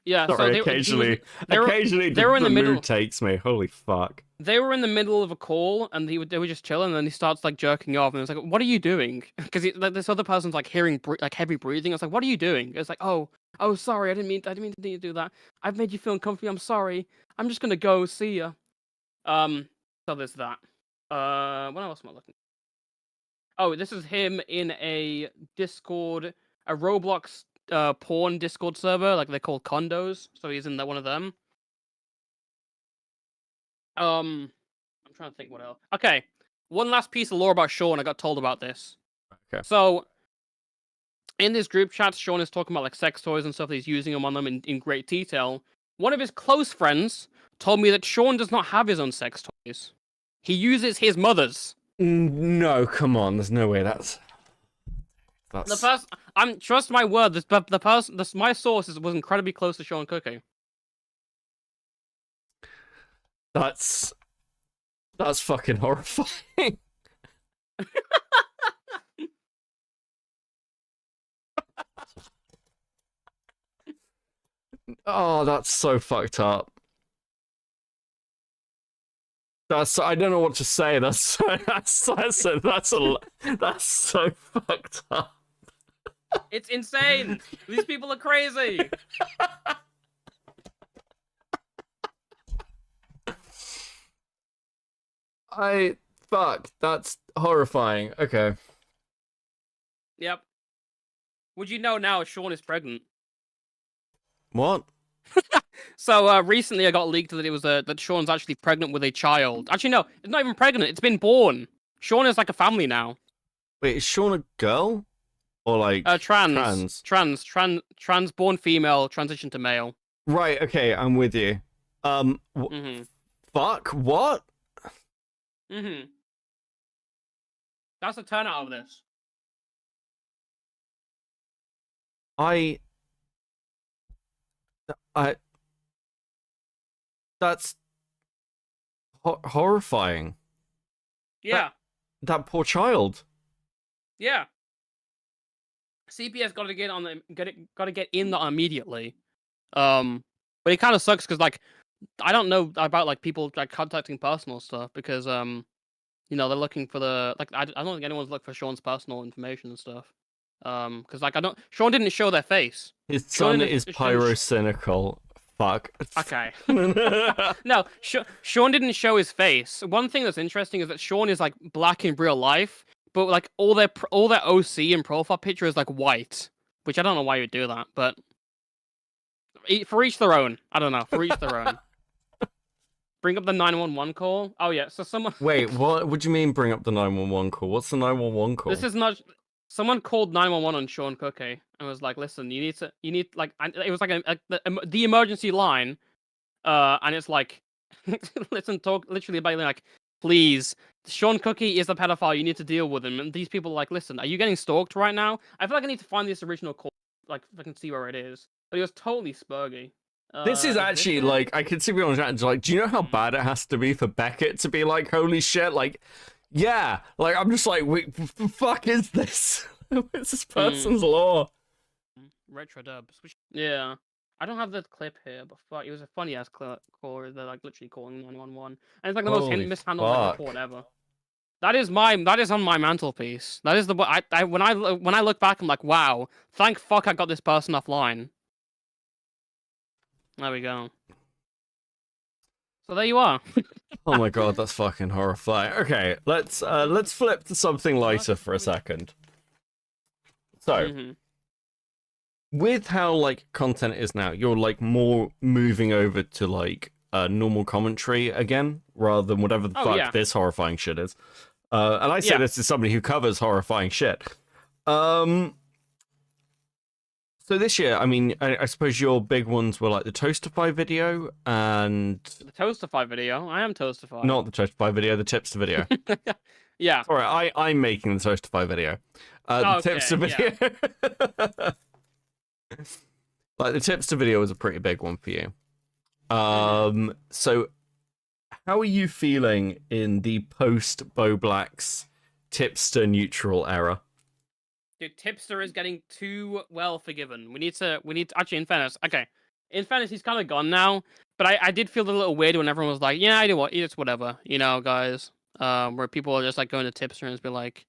Yeah, sorry, so they were in the middle. Mood takes me. Holy fuck. They were in the middle of a call, and they were just chilling, and then he starts like jerking off, and it was like, "What are you doing?" Because like, this other person's like hearing like heavy breathing. I was like, "What are you doing?" It's like, "Oh, sorry, I didn't mean to do that. I've made you feel uncomfortable. I'm sorry. I'm just gonna go. See ya." So there's that. What else am I looking? Oh, this is him in a Discord, a Roblox porn Discord server, like they're called condos. So he's in one of them. I'm trying to think what else. Okay, one last piece of lore about Sean. I got told about this. Okay. So, in this group chat, Sean is talking about like sex toys and stuff. He's using them on them in great detail. One of his close friends told me that Sean does not have his own sex toys. He uses his mother's. No, come on. There's no way that's... The person, trust my word. My source was incredibly close to Sean Cookie. That's fucking horrifying. Oh, that's so fucked up. I don't know what to say. That's so fucked up. It's insane. These people are crazy. Fuck, that's horrifying. Okay. Yep. Would you know now Sean is pregnant? What? So recently I got leaked that it was that Sean's actually pregnant with a child. Actually, no, it's not even pregnant. It's been born. Sean is like a family now. Wait, is Sean a girl? Or like trans born female, transition to male. Right, okay, I'm with you. Fuck, what? That's the turnout of this. That's horrifying. Yeah. That poor child. Yeah. CPS got to get in there immediately. But it kind of sucks because like I don't know about like people like contacting personal stuff because you know they're looking for the like I don't think anyone's looking for Sean's personal information and stuff. Because like Sean didn't show their face. His son is pyrocynical. Fuck. Okay. No, Sean didn't show his face. One thing that's interesting is that Sean is like black in real life, but like all their OC and profile picture is like white, which I don't know why you would do that, but for each their own. I don't know. For each their own. Bring up the 911 call. Oh yeah. So someone. Wait, what? What do you mean? Bring up the 911 call? What's the 911 call? This is not. Someone called 911 on Sean Cookie and was like, "Listen, you need like." It was like the emergency line, and it's like, listen, talk literally about like, please, Sean Cookie is a pedophile. You need to deal with him. And these people are like, listen, are you getting stalked right now? I feel like I need to find this original call, like if I can see where it is. But he was totally spurgy. This is actually like I can see people on chat like, do you know how bad it has to be for Beckett to be like, holy shit, like. Yeah, like I'm just like, wait, what the fuck is this? What's this person's lore? Retro dubs. Yeah, I don't have the clip here, but fuck, it was a funny ass caller. They're like literally calling 911, and it's like the most Holy mishandled like, fuck. report ever. That is on my mantelpiece. That is the when I look back, I'm like, wow, thank fuck I got this person offline. There we go. So there you are. Oh my god, that's fucking horrifying. Okay, let's flip to something lighter for a second. So, with how like content is now, you're like more moving over to like normal commentary again, rather than whatever the fuck this horrifying shit is. And I say this is somebody who covers horrifying shit. So this year, I mean, I suppose your big ones were like the Toastify video and... The Toastify video? I am Toastify. Not the Toastify video, the Tipster video. Yeah. Sorry, I'm making the Toastify video. The Tipster video... Yeah. Like, the Tipster video was a pretty big one for you. So, how are you feeling in the post-Boblax Tipster neutral era? Dude, Tipster is getting too well forgiven. We need to actually, in fairness, he's kind of gone now. But I did feel a little weird when everyone was like, yeah, I do what, it's whatever, you know, guys. Where people are just like going to Tipster and just be like,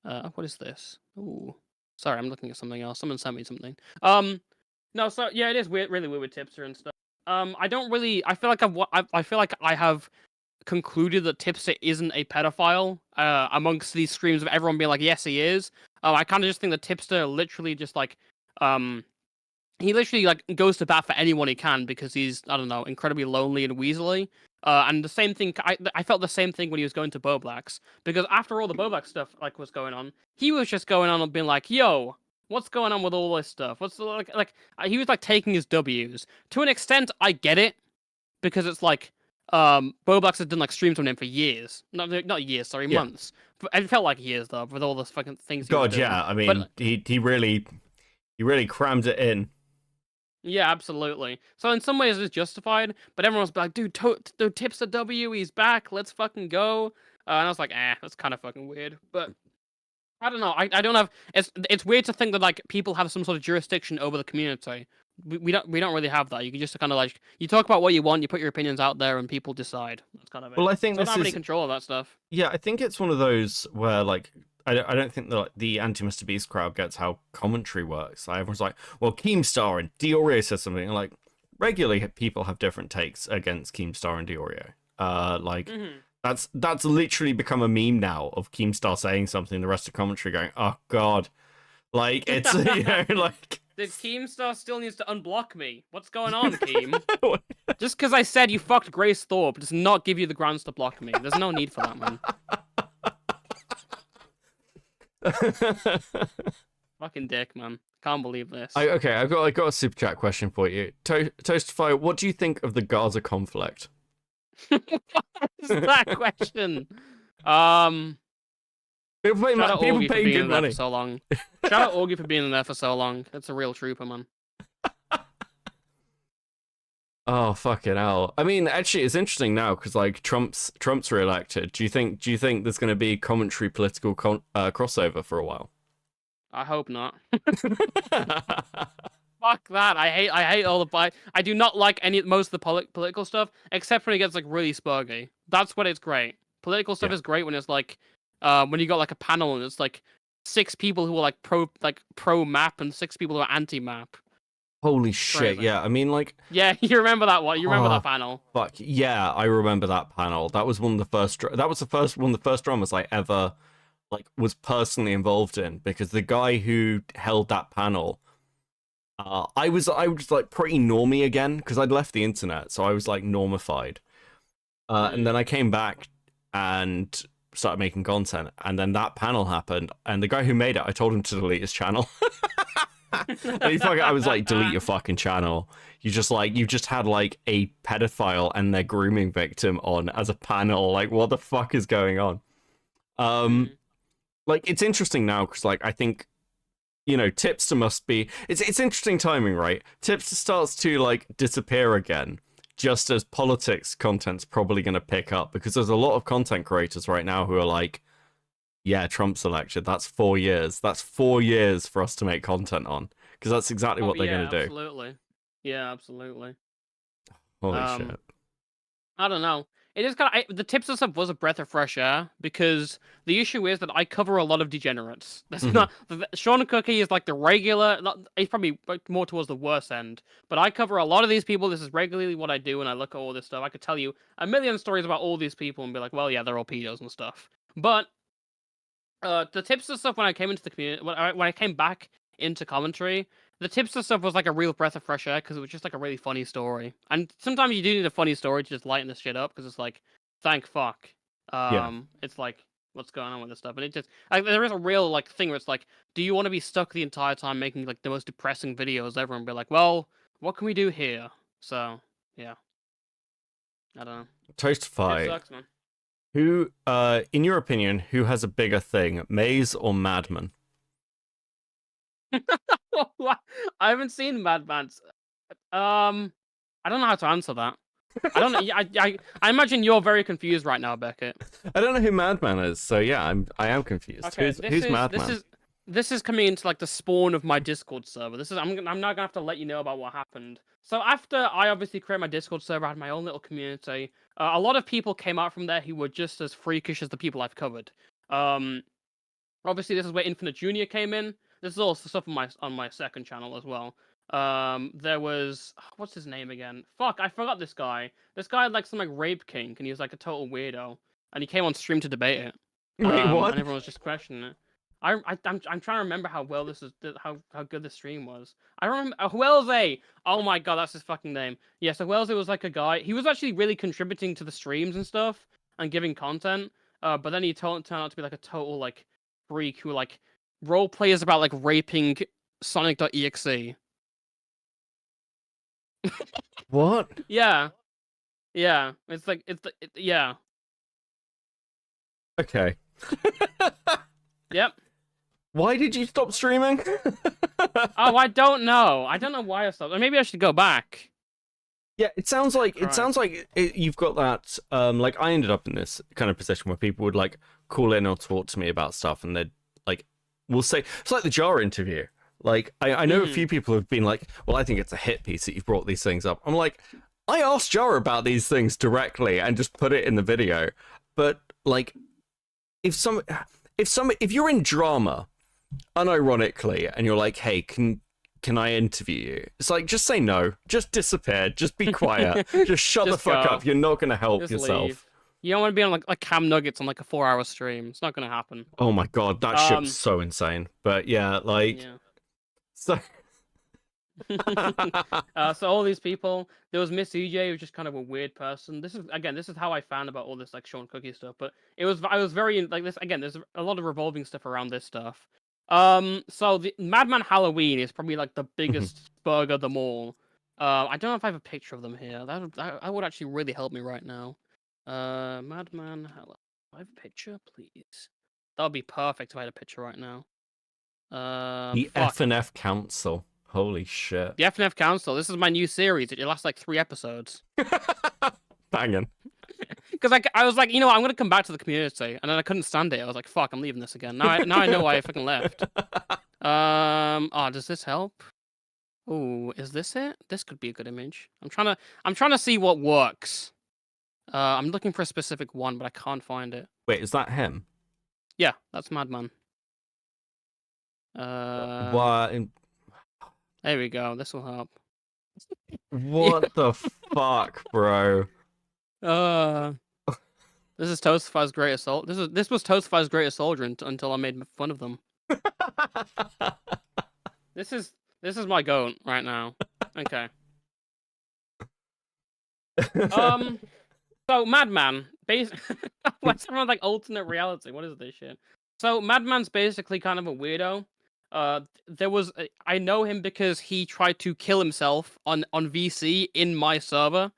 what is this? Ooh, sorry, I'm looking at something else. Someone sent me something. No, so yeah, it is weird, really weird with Tipster and stuff. I don't really. I feel like I have concluded that Tipster isn't a pedophile. Amongst these screams of everyone being like, yes, he is. I kind of just think that Tipster literally just like, he literally like goes to bat for anyone he can because he's, I don't know, incredibly lonely and weaselly. And the same thing, I felt the same thing when he was going to Boblax, because after all the Boblax stuff like was going on, he was just going on and being like, yo, what's going on with all this stuff? What's like he was like taking his W's. To an extent, I get it, because it's like, Boblax has done like streams on him for years. Not years, sorry, months. It felt like years though, with all the fucking things. God, yeah. I mean, but, he really crammed it in. Yeah, absolutely. So in some ways it's justified, but everyone's like, dude, Tipster W, he's back. Let's fucking go. And I was like, that's kind of fucking weird. But I don't know. I don't have. It's weird to think that like people have some sort of jurisdiction over the community. We don't really have that. You can just kind of like, you talk about what you want, you put your opinions out there, and people decide. That's kind of it. Well, I think so this don't have any control of that stuff. Yeah, I think it's one of those where like I don't think that like, the anti-Mr. Beast crowd gets how commentary works. Like, everyone's like, well, Keemstar and Diorio says something. And, like, regularly people have different takes against Keemstar and Diorio. That's literally become a meme now of Keemstar saying something, the rest of commentary going, oh god, like it's you know like. The Keemstar still needs to unblock me. What's going on, Keem? Just because I said you fucked Grace Thorpe does not give you the grounds to block me. There's no need for that, man. Fucking dick, man. Can't believe this. Okay, I've got a super chat question for you. Toastify, what do you think of the Gaza conflict? What is that question? People paying good money. For so long. Shout out Augie for being in there for so long. That's a real trooper, man. Oh fucking hell! I mean, actually, it's interesting now because like Trump's reelected. Do you think there's going to be commentary political crossover for a while? I hope not. Fuck that! I hate all the I do not like most of the political stuff except when it gets like really spurgy. That's when it's great. Political stuff is great when it's like. When you got like a panel and it's like 6 people who are like pro map and 6 people who are anti map. Holy shit! Yeah, I mean like. Yeah, you remember that one? You remember that panel? Fuck yeah, I remember that panel. That was one of the first. That was one of the first dramas I ever like was personally involved in, because the guy who held that panel, I was like pretty normie again because I'd left the internet, so I was like normified, and then I came back and started making content, and then that panel happened, and the guy who made it, I told him to delete his channel. And I was like, delete your fucking channel. You just had like a pedophile and their grooming victim on as a panel. Like, what the fuck is going on? Like, it's interesting now because like I think, you know, Tipster must be it's interesting timing, right? Tipster starts to like disappear again just as politics content's probably going to pick up, because there's a lot of content creators right now who are like, yeah, Trump's elected. That's 4 years. That's 4 years for us to make content on, because that's exactly what they're going to do. Absolutely. Yeah, absolutely. Holy shit. I don't know. It is kind of the tips and stuff was a breath of fresh air because the issue is that I cover a lot of degenerates. That's not Sean Cookie is like the regular. He's probably more towards the worse end, but I cover a lot of these people. This is regularly what I do, and I look at all this stuff. I could tell you a million stories about all these people and be like, well, yeah, they're all pedos and stuff. But the tips and stuff when I came into the community, when I came back into commentary, the tips and stuff was like a real breath of fresh air because it was just like a really funny story. And sometimes you do need a funny story to just lighten this shit up because it's like, thank fuck. It's like, what's going on with this stuff? And it just like there is a real like thing where it's like, do you want to be stuck the entire time making like the most depressing videos ever and be like, well, what can we do here? So yeah, I don't know. Toastify. It sucks, man. Who, in your opinion, who has a bigger thing, Maize or Madman? I haven't seen Madman. I don't know how to answer that. I don't know. I imagine you're very confused right now, Beckett. I don't know who Madman is, so yeah, I am confused. Okay, who's Madman? This is coming into like the spawn of my Discord server. I'm now gonna have to let you know about what happened. So after I obviously created my Discord server, I had my own little community. A lot of people came out from there who were just as freakish as the people I've covered. Obviously this is where Infinite Junior came in. This is also stuff on my second channel as well. There was what's his name again? Fuck, I forgot this guy. This guy had like some like rape kink, and he was like a total weirdo. And he came on stream to debate it. Wait, what? And everyone was just questioning it. I'm trying to remember how well this is, how good the stream was. I remember Huelze. Oh my god, that's his fucking name. Yeah, so Huelze was like a guy. He was actually really contributing to the streams and stuff and giving content. But then he turned out to be like a total like freak who like role plays about like raping Sonic.exe. What? Yeah. It's like yeah. Okay. Yep. Why did you stop streaming? Oh, I don't know. I don't know why I stopped. Or maybe I should go back. Yeah, it sounds like Right. you've got that. Like I ended up in this kind of position where people would like call in or talk to me about stuff, and they'd like, we'll say it's like the Jar interview. Like I know a few people have been like, well, I think it's a hit piece that you've brought these things up. I'm like, I asked Jar about these things directly and just put it in the video. But like, if you're in drama, unironically, and you're like, hey, can I interview you? It's like, just say no. Just disappear. Just be quiet. Just shut the fuck up. You're not going to help Just yourself. leave. You don't want to be on like Cam Nuggets on like a 4-hour stream. It's not going to happen. Oh my god, that shit's so insane. But yeah, like... Yeah. So... So all these people, there was Miss EJ, who's just kind of a weird person. This is how I found about all this like Sean Cookie stuff. But I was very like this again. There's a lot of revolving stuff around this stuff. So the Madman Halloween is probably like the biggest bug of them all. I don't know if I have a picture of them here. That would actually really help me right now. Madman Halloween. Do I have a picture, please? That would be perfect if I had a picture right now. The F&F Council. Holy shit. The F&F Council. This is my new series. It lasts like 3 episodes. Banging. Because I was like, you know what, I'm going to come back to the community. And then I couldn't stand it. I was like, fuck, I'm leaving this again. Now I know why I fucking left. Oh, does this help? Oh, is this it? This could be a good image. I'm trying to see what works. I'm looking for a specific one, but I can't find it. Wait, is that him? Yeah, that's Madman. What? There we go. This will help. What the fuck, bro? This is Toastify's greatest soldier. This was Toastify's greatest soldier until I made fun of them. This is my goat right now. Okay. So Madman, what's some like alternate reality? What is this shit? So Madman's basically kind of a weirdo. I know him because he tried to kill himself on VC in my server.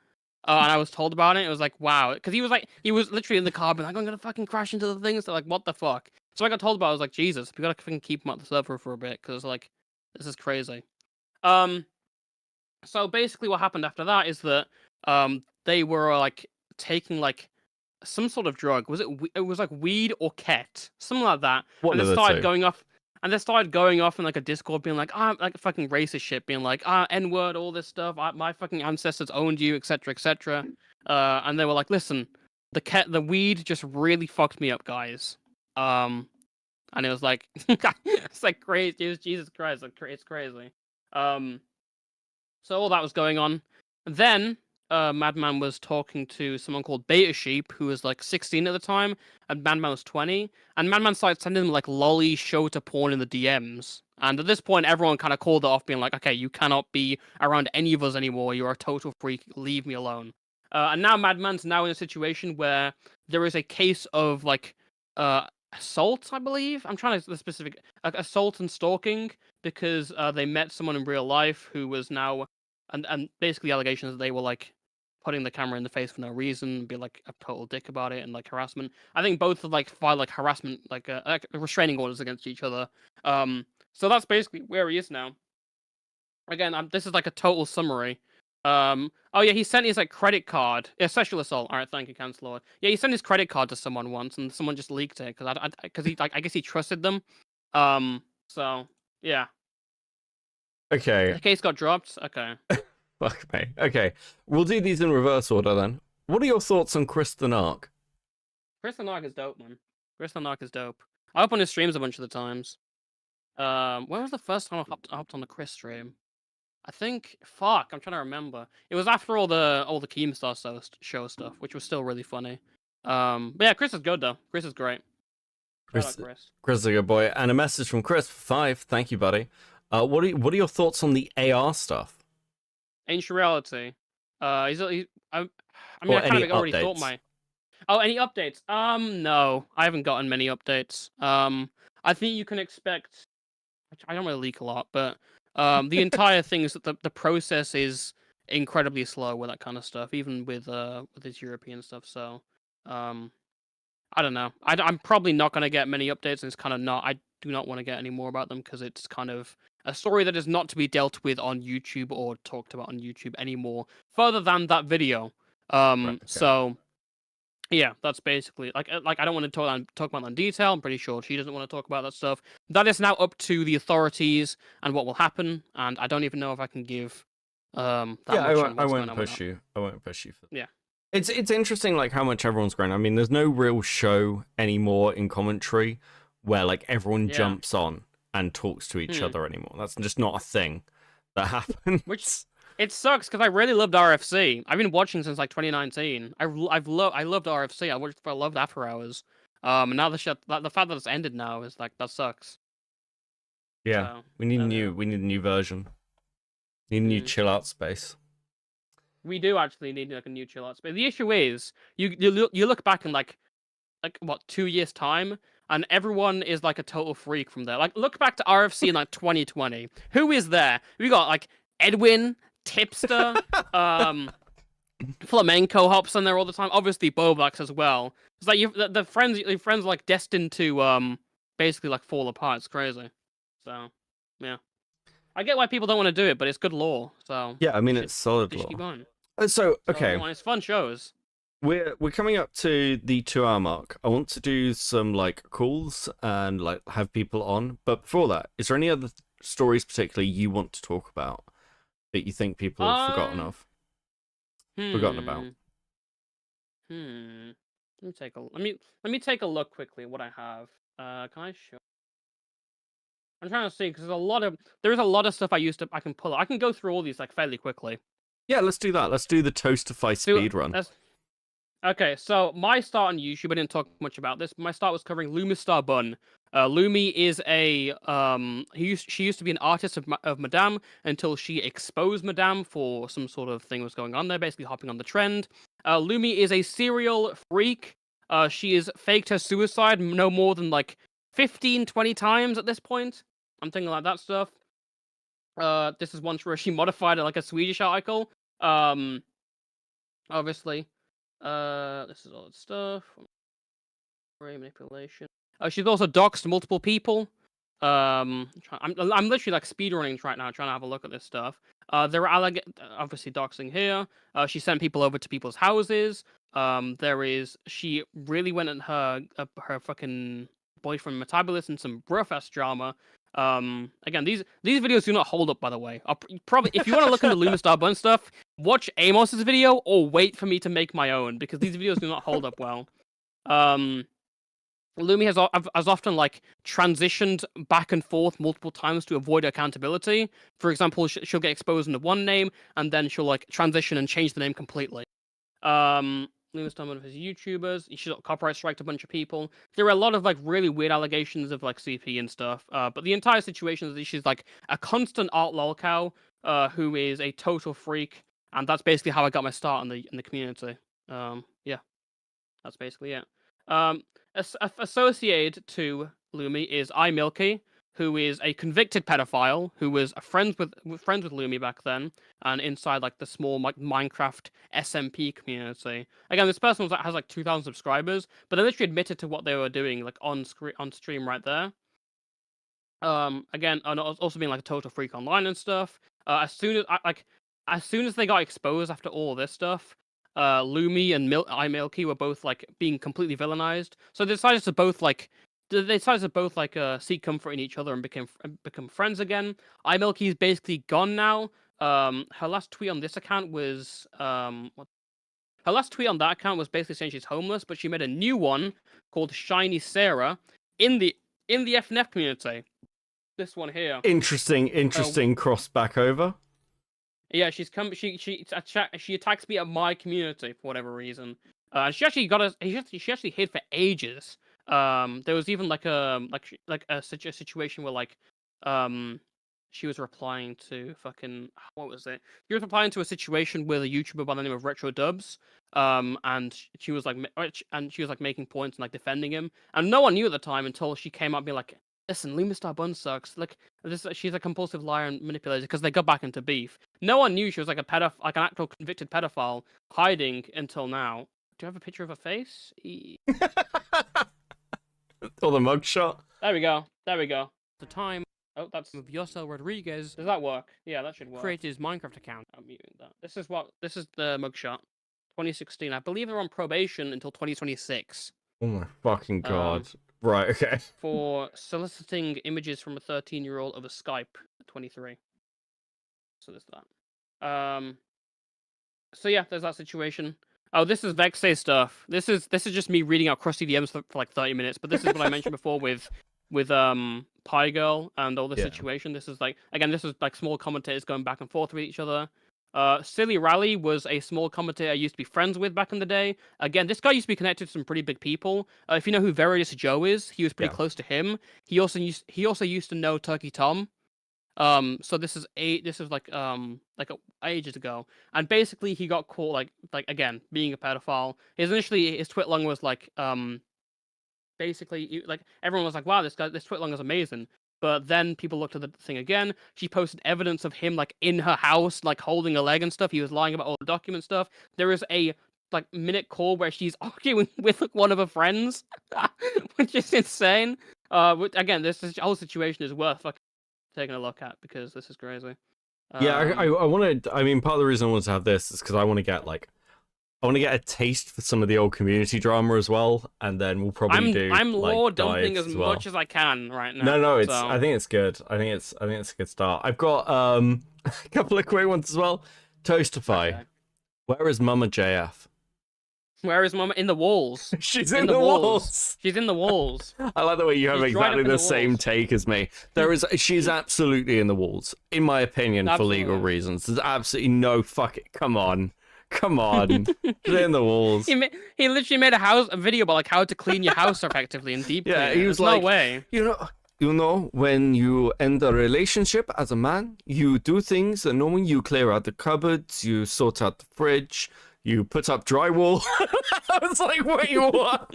And I was told about it. It was like, wow. Because he was literally in the car, being like, I'm going to fucking crash into the things. They're like, what the fuck? So I got told about it. I was like, Jesus, we got to fucking keep him at the server for a bit. Because, like, this is crazy. So basically what happened after that is that they were, like, taking, like, some sort of drug. It was like weed or ket? Something like that. What and it started going off. And they started going off in like a Discord, being like, like fucking racist shit, being like, N-word, all this stuff. My fucking ancestors owned you, etc., etc. And they were like, listen, the weed just really fucked me up, guys. And it was like, it's like crazy. It was Jesus Christ, like it's crazy. So all that was going on. Then Madman was talking to someone called Beta Sheep, who was like 16 at the time, and Madman was 20. And Madman started sending them like lolly show to porn in the DMs. And at this point, everyone kind of called it off, being like, okay, you cannot be around any of us anymore. You're a total freak. Leave me alone. And now Madman's now in a situation where there is a case of like assault, I believe. I'm trying to the specific assault and stalking because they met someone in real life who was now and basically allegations that they were like putting the camera in the face for no reason, be like a total dick about it, and like harassment. I think both of like filed like harassment, like restraining orders against each other. So that's basically where he is now. Again, this is like a total summary. Oh yeah, he sent his like credit card. Yeah, sexual assault. All right, thank you, Councilor. Yeah, he sent his credit card to someone once, and someone just leaked it because he like I guess he trusted them. So yeah. Okay. The case got dropped. Okay. Fuck me. Okay, we'll do these in reverse order then. What are your thoughts on Chris the Narc? Chris the Narc is dope, man. Chris the Narc is dope. I hop on his streams a bunch of the times. When was the first time I hopped on the Chris stream? I think, fuck, I'm trying to remember. It was after all the Keemstar show stuff, which was still really funny. But yeah, Chris is good though. Chris is great. Chris is a good boy. And a message from Chris for 5. Thank you, buddy. What are your thoughts on the AR stuff? Ancient Reality. I mean, I kind of already thought my. Oh, any updates? No, I haven't gotten many updates. I think you can expect. I don't really leak a lot, but the entire thing is that the process is incredibly slow with that kind of stuff, even with this European stuff. So, I don't know. I'm probably not going to get many updates, and it's kind of not. I do not want to get any more about them because it's kind of a story that is not to be dealt with on YouTube or talked about on YouTube anymore, further than that video. Right, okay. So yeah, that's basically like I don't want to talk about that in detail. I'm pretty sure she doesn't want to talk about that stuff. That is now up to the authorities and what will happen, and I don't even know if I can give that much. I won't push you. I won't push you for that. Yeah. It's interesting like how much everyone's grown. I mean, there's no real show anymore in commentary where like everyone jumps on and talks to each other anymore. That's just not a thing that happens. Which it sucks because I really loved RFC. I've been watching since like 2019. I loved RFC. I loved After Hours. And now the fact that it's ended now is like that sucks. Yeah, so, we need a new version. Need a new chill out space. We do actually need like a new chill out space. The issue is you look back in like what 2 years time, and everyone is like a total freak from there. Like look back to RFC in like 2020. Who is there? We got like Edwin, Tipster, Flamenco hops on there all the time. Obviously Boblax as well. It's like the friends are like destined to basically like fall apart. It's crazy. So yeah. I get why people don't want to do it, but it's good lore. So yeah, I mean it's solid lore. Keep going. So okay, it's fun shows. We're coming up to the 2-hour mark. I want to do some like calls and like have people on. But before that, is there any other stories particularly you want to talk about that you think people have forgotten about? Let me take a look quickly at what I have. Can I show? I'm trying to see because there is a lot of stuff I can pull up. I can go through all these like fairly quickly. Yeah, let's do that. Let's do the Toastify speedrun. Okay, so my start on YouTube, I didn't talk much about this. My start was covering Lumar Bun. Lumi is she used to be an artist of Madame until she exposed Madame for some sort of thing that was going on there, basically hopping on the trend. Lumi is a serial freak. She has faked her suicide no more than like 15, 20 times at this point. I'm thinking like that stuff. This is once where she modified it like a Swedish article. Obviously. This is all that stuff. Manipulation. She's also doxed multiple people. I'm literally like speedrunning right now, trying to have a look at this stuff. There are obviously doxing here. She sent people over to people's houses. She really went at her fucking boyfriend metabolist and some rough-ass drama. Again, these videos do not hold up, by the way. I'll probably, if you want to look into Lumar Bun stuff, watch Amos's video or wait for me to make my own, because these videos do not hold up well. Lumi has often like transitioned back and forth multiple times to avoid accountability. For example, she'll get exposed under one name, and then she'll like transition and change the name completely. Luma's done one of his YouTubers. She got copyright striked a bunch of people. There are a lot of like really weird allegations of like CP and stuff. But the entire situation is that she's like a constant art lolcow, who is a total freak, and that's basically how I got my start in the community. Yeah, that's basically it. Associated to Lumi is iMilky, who is a convicted pedophile who was friends with Lumi back then, and inside like the small like Minecraft SMP community. Again, this person has like 2,000 subscribers, but they literally admitted to what they were doing like on stream right there. Again, and also being like a total freak online and stuff. As soon as they got exposed after all this stuff, Lumi and iMilky were both like being completely villainized. So they decided to both seek comfort in each other and become friends again. iMilky is basically gone now. Her last tweet on this account was her last tweet on that account was basically saying she's homeless, but she made a new one called Shiny Sarah in the FNF community. This one here. Interesting cross back over. Yeah, she's come. She attacks me at my community for whatever reason. She actually hid for ages. There was even like a situation where like she was replying to fucking, what was it? She was replying to a situation with a YouTuber by the name of Retro Dubs. And she was like making points and like defending him, and no one knew at the time until she came out and be like, listen, Lumar Bun sucks. Like she's a compulsive liar and manipulator, because they got back into beef. No one knew she was like an actual convicted pedophile hiding until now. Do you have a picture of her face? Or the mugshot? There we go. The time. Oh, that's with Yosel Rodriguez. Does that work? Yeah, that should work. Created his Minecraft account. I'm muting that. This is the mugshot. 2016. I believe they're on probation until 2026. Oh my fucking god. Right, okay. For soliciting images from a 13-year-old over Skype at 23. So there's that. So yeah, there's that situation. Oh, this is Vexay stuff. This is just me reading out crusty DMs for like 30 minutes, but this is what I mentioned before with Pie Girl and all this situation. This is like, again, this is like small commentators going back and forth with each other. Silly Rally was a small commentator I used to be friends with back in the day. Again, this guy used to be connected to some pretty big people. If you know who Veritas Joe is, he was pretty close to him. He also used to know Turkey Tom. So this is ages ago, and basically he got caught like again being a pedophile. His Twitlung was like basically like everyone was like, wow, this Twitlung is amazing. But then people looked at the thing again. She posted evidence of him like in her house, like holding a leg and stuff. He was lying about all the document stuff. There is a like minute call where she's arguing with one of her friends, which is insane. Again, this whole situation is worth like taking a look at, because this is crazy. Yeah, I wanted. I mean, part of the reason I wanted to have this is because I want to get a taste for some of the old community drama as well, and then we'll probably I'm like, lore dumping as well. much as I can right now. No, it's. So. I think it's good. I think it's a good start. I've got a couple of quick ones as well. Toastify. Okay. Where is Mama JF? Where is Mama? In the walls. She's in the walls. She's in the walls. I like the way you have exactly the same take as me. She's absolutely in the walls, in my opinion, for legal reasons. There's absolutely no come on. She's in the walls. He literally made a video about like how to clean your house effectively and deep clean. Yeah, he was like, no way. You know, when you end a relationship as a man, you do things, and knowing you clear out the cupboards, you sort out the fridge, you put up drywall. I was like, wait, what?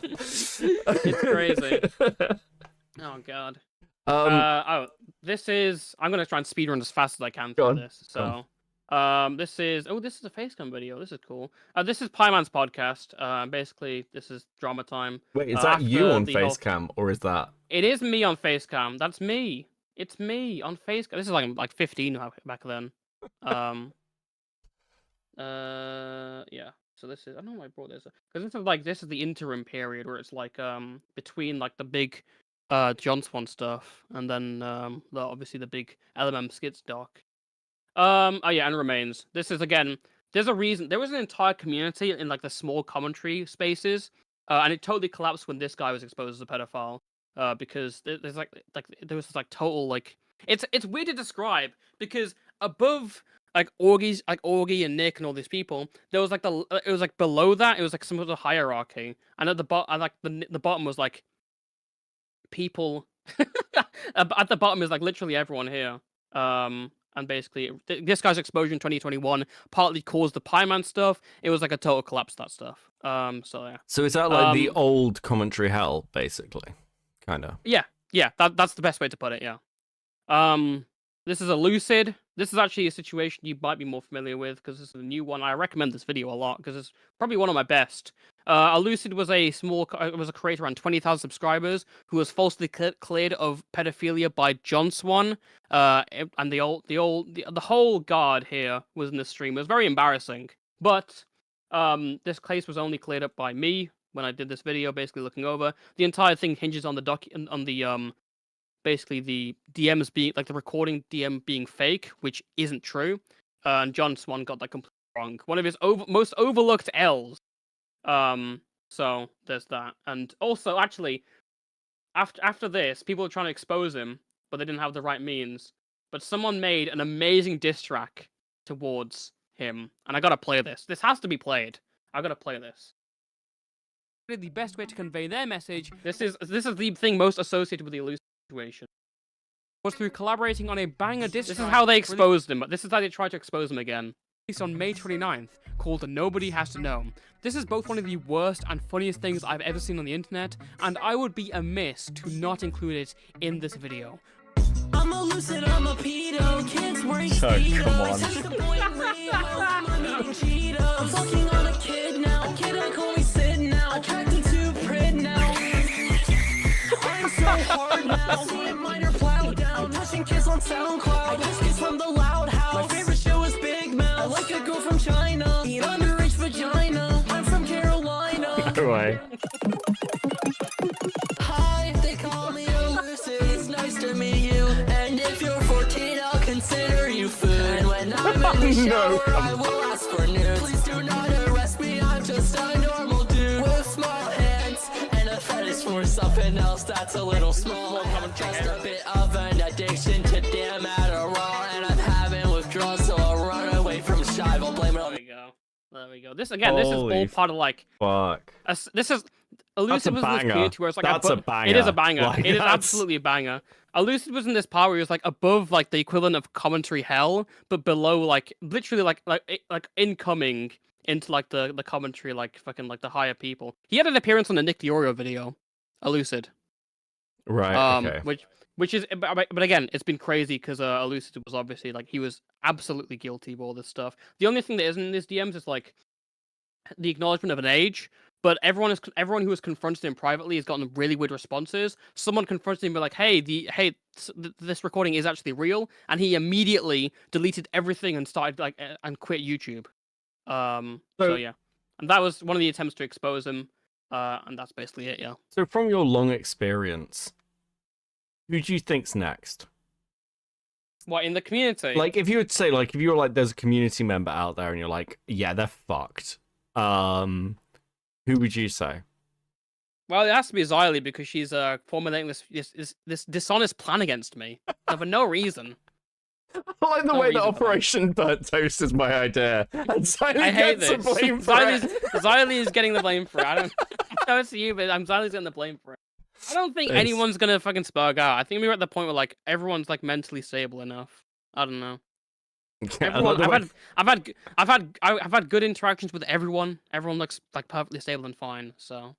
It's crazy. Oh god. This is. I'm gonna try and speedrun as fast as I can through this. So, this is. Oh, this is a facecam video. This is cool. This is Pman's podcast. Basically, this is drama time. Wait, is that you on facecam, or is that? It is me on facecam. That's me. It's me on facecam. This is like 15 back then. Yeah. So this is, I don't know why I brought this up. Because this is the interim period where it's like between like the big John Swan stuff and then obviously the big LMM skits doc. Oh yeah, and remains. This is again. There's a reason. There was an entire community in like the small commentary spaces, and it totally collapsed when this guy was exposed as a pedophile. Because there's like there was this like total like it's weird to describe because above like Augie and Nick and all these people, there was like it was like below that it was like some sort of hierarchy, and at the bottom like the bottom was like people. At the bottom is like literally everyone here. And basically, this guy's exposure in 2021 partly caused the Pman stuff. It was like a total collapse, that stuff. So yeah. So is that like the old commentary hell, basically? Kind of. Yeah. That's the best way to put it. Yeah. This is Elucid. This is actually a situation you might be more familiar with because this is a new one. I recommend this video a lot because it's probably one of my best. Elucid was a creator around 20,000 subscribers who was falsely cleared of pedophilia by John Swan. And the whole guard here was in the stream. It was very embarrassing. But this case was only cleared up by me when I did this video, basically looking over. The entire thing hinges on the basically the DMs being like the recording DM being fake, which isn't true. And John Swan got that completely wrong. One of his most overlooked L's. So there's that. And also, actually, after this, people were trying to expose him, but they didn't have the right means. But someone made an amazing diss track towards him, and I gotta play this. This has to be played. I gotta play this. The best way to convey their message. This is the thing most associated with the Elucid situation. Was through collaborating on a banger diss This track. is how they exposed him, but this is how they tried to expose him again. Released on May 29th, called Nobody Has to Know. This is both one of the worst and funniest things I've ever seen on the internet, and I would be amiss to not include it in this video. I'm a lucid, I'm a pedo, kids wearing I'm fucking on a kid now, kid I call me Sid now, attracted to Prid now. I'm so hard now, see a minor plow down, pushing kids on SoundCloud, I just kids from the loud house. My favorite show is Big Mouth, I like a girl from China, eat underage vagina, I'm from Carolina. No way. Hi, they call me Elucid, it's nice to meet you, and if you're 14 I'll consider you food, and when I'm in the shower I will ask for nudes. Please do not arrest me, I'm just a normal dude with small hands and a fetish for something else that's a little small. I'm just a bit of an addiction to damn Adderall, and I'm having withdrawal, so I'll run away from shy. I'll blame it on There we go. This again. This is all part of like. Fuck. This is Elucid was in this community where it's like that's a banger. It is a banger. Like, it is absolutely a banger. Elucid was in this power where he was like above like the equivalent of commentary hell, but below like literally like incoming into like the commentary like fucking like the higher people. He had an appearance on the Nick Diorio video, Elucid. Right. Okay. Which is, but again, it's been crazy because Elucid was obviously like he was absolutely guilty of all this stuff. The only thing that isn't in his DMs is like the acknowledgement of an age. But everyone who has confronted him privately has gotten really weird responses. Someone confronted him, like, "Hey, this recording is actually real," and he immediately deleted everything and started like and quit YouTube. So yeah, and that was one of the attempts to expose him, and that's basically it. Yeah. So from your long experience, who do you think's next? What, in the community? Like, if you would say, like, if you were like, there's a community member out there, and you're like, yeah, they're fucked. Who would you say? Well, it has to be Xylee because she's formulating this dishonest plan against me for no reason. I like the way that Operation Burnt Toast is my idea, and Xylee gets the blame for it. Xylee is getting the blame for it. I don't know it's you, but Xylee's getting the blame for it. I don't think anyone's gonna fucking spurg out. I think we're at the point where like everyone's like mentally stable enough. I don't know. Yeah, I've had good interactions with everyone. Everyone looks like perfectly stable and fine. So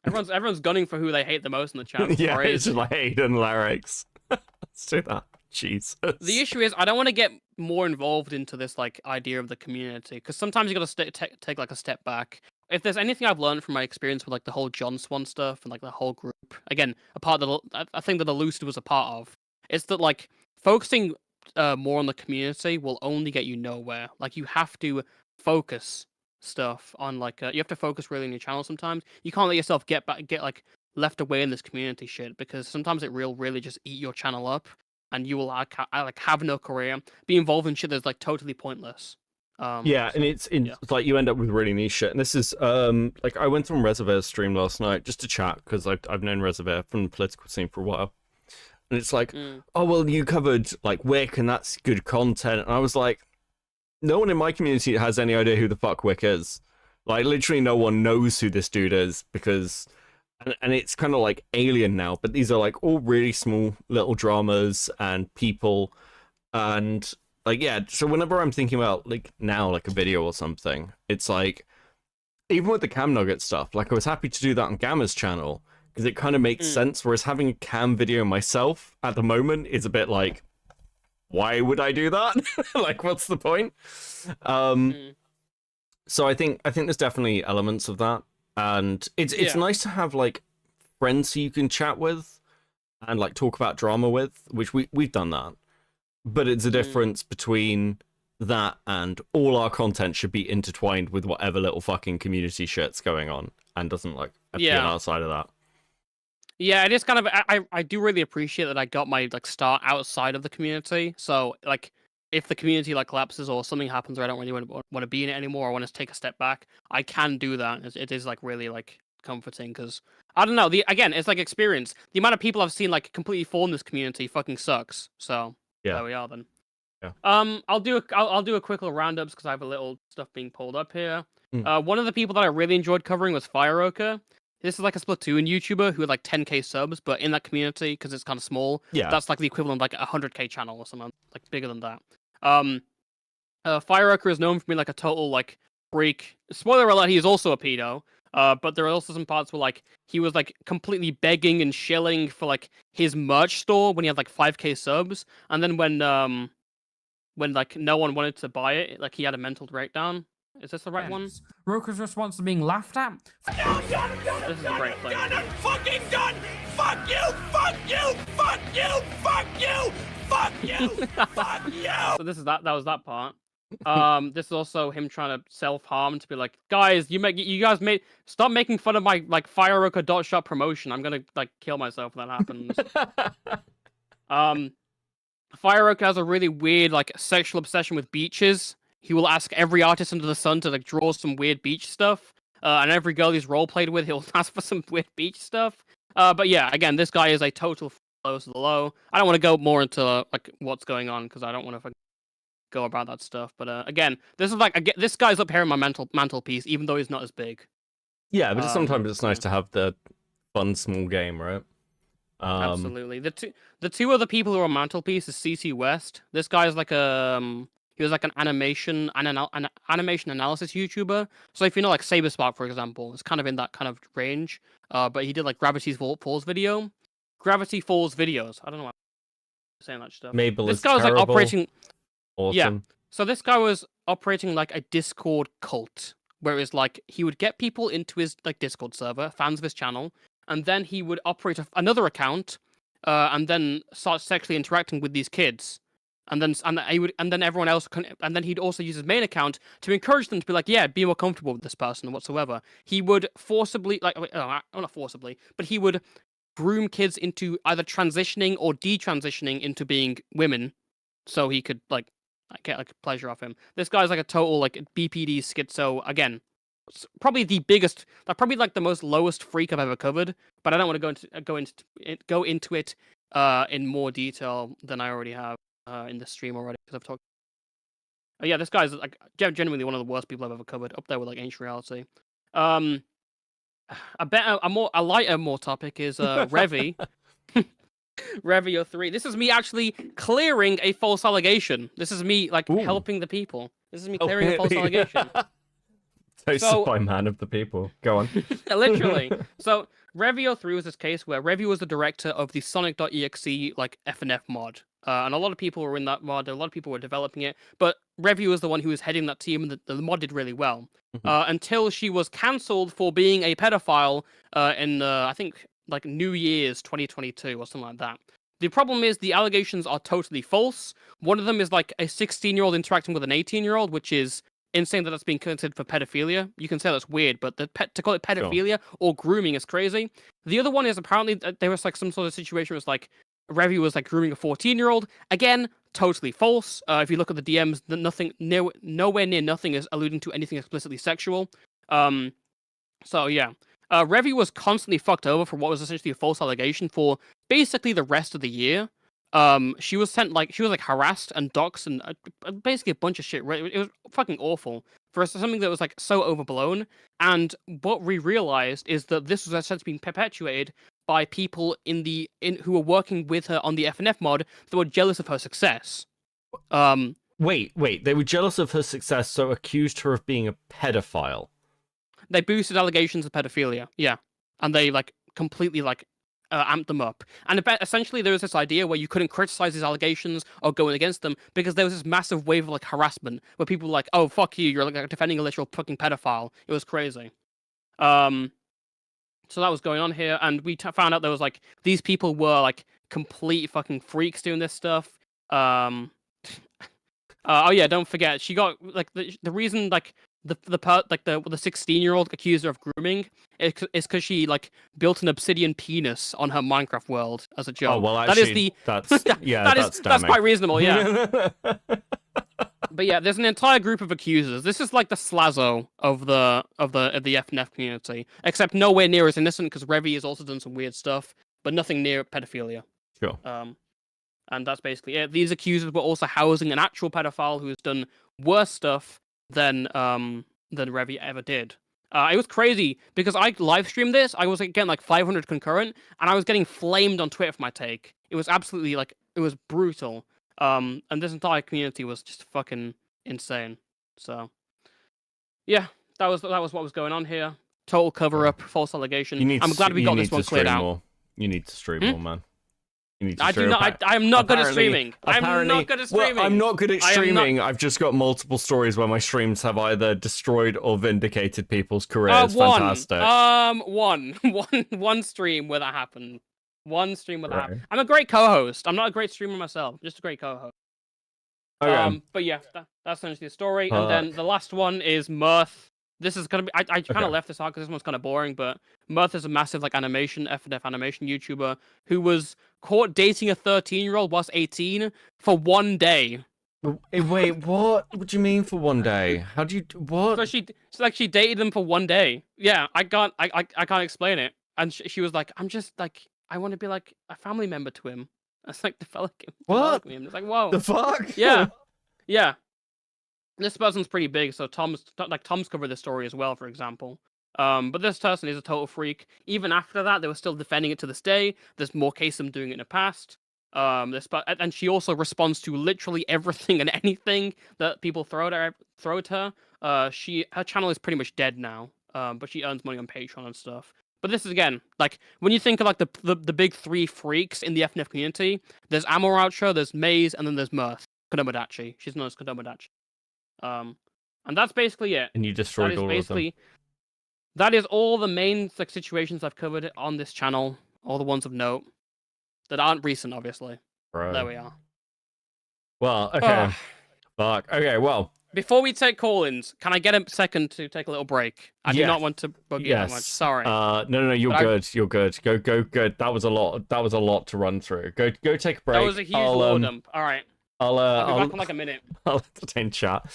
everyone's gunning for who they hate the most in the chat. Yeah, it's just like Hayden lyrics. Let's do that. Jesus. The issue is I don't want to get more involved into this like idea of the community because sometimes you got to take like a step back. If there's anything I've learned from my experience with like the whole John Swan stuff and like the whole group, again, a part that I think that Elucid was a part of, it's that like focusing more on the community will only get you nowhere. Like you have to focus stuff on like you have to focus really on your channel sometimes. You can't let yourself get like left away in this community shit, because sometimes it will really just eat your channel up, and you will like have no career, be involved in shit that's like totally pointless. Yeah, and it's like you end up with really niche shit. And this is like I went on Reservair's stream last night just to chat, because I've known Reservair from the political scene for a while. And it's like, oh well, you covered like Wick, and that's good content. And I was like, no one in my community has any idea who the fuck Wick is. Like literally no one knows who this dude is, because and it's kind of like alien now, but these are like all really small little dramas and people, and like, yeah, so whenever I'm thinking about like now like a video or something, it's like, even with the Cam Nugget stuff, like I was happy to do that on Gamma's channel because it kind of makes sense, whereas having a cam video myself at the moment is a bit like, why would I do that? Like, what's the point? So I think there's definitely elements of that, and it's nice to have like friends who you can chat with and like talk about drama with, which we've done that. But it's a difference between that and all our content should be intertwined with whatever little fucking community shit's going on, and doesn't like appear on our side of that. Yeah, it is kind of. I do really appreciate that I got my like start outside of the community. So like, if the community like collapses or something happens where I don't really want to be in it anymore, or want to take a step back, I can do that. It is like really like comforting, because I don't know. Again, it's like experience. The amount of people I've seen like completely fall in this community fucking sucks. So. Yeah. There we are then. Yeah. I'll do a quick little roundups because I have a little stuff being pulled up here. One of the people that I really enjoyed covering was Fireoka. This is like a Splatoon YouTuber who had like 10k subs, but in that community, because it's kind of small, that's like the equivalent of like a 100k channel or something like bigger than that. Fireoka is known for being like a total like freak. Spoiler alert: he is also a pedo. But there are also some parts where like he was like completely begging and shilling for like his merch store when he had like 5k subs, and then when like no one wanted to buy it, like he had a mental breakdown. Is this the right one? Roka's response to being laughed at. No, this is a great place. Fucking done! Fuck you! Fuck you! Fuck you! Fuck you! Fuck you! Fuck you! So this is that was that part. This is also him trying to self-harm, to be like, guys, you guys stop making fun of my like Fireoka.shop promotion. I'm gonna like kill myself when that happens. Fireoka has a really weird like sexual obsession with beaches. He will ask every artist under the sun to like draw some weird beach stuff. And every girl he's role-played with, he'll ask for some weird beach stuff. But yeah, again, this guy is a total low to the low. I don't want to go more into like what's going on, because I don't want to go about that stuff. But again, this is like this guy's up here in my mantelpiece, even though he's not as big. Yeah, but sometimes it's nice to have the fun small game, right? Absolutely. The two other people who are on mantelpiece is CC West. This guy's like he was like an animation analysis YouTuber. So if you know like Saberspark, for example, it's kind of in that kind of range. But he did like Gravity Falls videos. I don't know why I'm saying that stuff. This guy was like operating. Awesome. Yeah. So this guy was operating like a Discord cult, where it was like he would get people into his like Discord server, fans of his channel, and then he would operate another account, and then start sexually interacting with these kids, and then everyone else and then he'd also use his main account to encourage them to be like, yeah, be more comfortable with this person whatsoever. He would forcibly not forcibly, but he would groom kids into either transitioning or detransitioning into being women, so he could like get like pleasure off him. This guy's like a total like BPD schizo. Again, probably the biggest, probably like the most lowest freak I've ever covered. But I don't want to go into it in more detail than I already have in the stream already, because I've talked. Yeah, this guy's like genuinely one of the worst people I've ever covered, up there with like Ancient Reality. A lighter more topic is Revy. Revy 03. This is me actually clearing a false allegation. This is me like helping the people. This is me clearing a false allegation. Toastify man of the people. Go on. Literally. So Revy 03 was this case where Revy was the director of the Sonic.exe like FNF mod. And a lot of people were in that mod. A lot of people were developing it. But Revy was the one who was heading that team, and the mod did really well. Until she was cancelled for being a pedophile in, I think, like New Year's 2022 or something like that. The problem is the allegations are totally false. One of them is like a 16-year-old interacting with an 18-year-old, which is in saying that that's being considered for pedophilia. You can say that's weird, but to call it pedophilia or grooming is crazy. The other one is apparently there was like some sort of situation where it's like Revy was like grooming a 14-year-old. Again, totally false. If you look at the DMs, nowhere near nothing is alluding to anything explicitly sexual. So yeah, Revy was constantly fucked over for what was essentially a false allegation for basically the rest of the year. She was harassed and doxxed and basically a bunch of shit. It was fucking awful for something that was like so overblown. And what we realized is that this was essentially being perpetuated by people who were working with her on the FNF mod that were jealous of her success. Wait, they were jealous of her success, so accused her of being a pedophile. They boosted allegations of pedophilia, yeah, and they like completely like amped them up. And essentially, there was this idea where you couldn't criticize these allegations or go in against them because there was this massive wave of like harassment where people were like, "Oh fuck you, you're like defending a literal fucking pedophile." It was crazy. So that was going on here, and we found out there was like these people were like complete fucking freaks doing this stuff. Oh yeah, don't forget she got like the reason like the 16-year-old accused her of grooming is because she like built an obsidian penis on her Minecraft world as a joke. Oh well, actually, that's quite reasonable, yeah. But yeah, there's an entire group of accusers. This is like the Slazo of the FNF community, except nowhere near as innocent because Revy has also done some weird stuff, but nothing near pedophilia. Sure. And that's basically it. These accusers were also housing an actual pedophile who has done worse stuff than Revy ever did. It was crazy because I live streamed this. I was getting like 500 concurrent, and I was getting flamed on Twitter for my take. It was absolutely like it was brutal. And this entire community was just fucking insane. So, yeah, that was what was going on here. Total cover up, false allegation. I'm glad we got this one cleared out. More. You need to stream more, man. You need to I'm not good at streaming. I'm not good at streaming. Well, I'm not good at streaming. I've just got multiple stories where my streams have either destroyed or vindicated people's careers. Fantastic. One stream where that happened. One stream where that happened. I'm a great co-host. I'm not a great streamer myself. I'm just a great co-host. Okay. But yeah, that's essentially the story. And then the last one is Mirth. This is gonna be. I kind of left this out because this one's kind of boring. But Mirth is a massive like FNF animation YouTuber who was caught dating a 13-year-old whilst 18 for 1 day. Wait, what? What do you mean for 1 day? How do you what? So she dated them for 1 day. Yeah, I can't explain it. And she was like, I'm just like I want to be like a family member to him. That's like developing him. It's like whoa. The fuck? Yeah, yeah. This person's pretty big, so Tom's covered this story as well, for example. But this person is a total freak. Even after that, they were still defending it to this day. There's more cases of them doing it in the past. And she also responds to literally everything and anything that people throw at her. Her channel is pretty much dead now. But she earns money on Patreon and stuff. But this is again like when you think of like the big three freaks in the FNF community. There's AmorAltra, there's Maize, and then there's Mirth. Kodomodachi. She's known as Kodomodachi. And that's basically it. And you destroyed all of them. That is all the main like situations I've covered on this channel. All the ones of note that aren't recent, obviously. Right. There we are. Well, okay. Fuck. Okay, well. Before we take call-ins, can I get a second to take a little break? I do not want to bug you that much. Sorry. No, you're good. You're good. Go. That was a lot. That was a lot to run through. Go take a break. That was a huge lore dump. All right. I'll be back in like a minute. I'll entertain chat.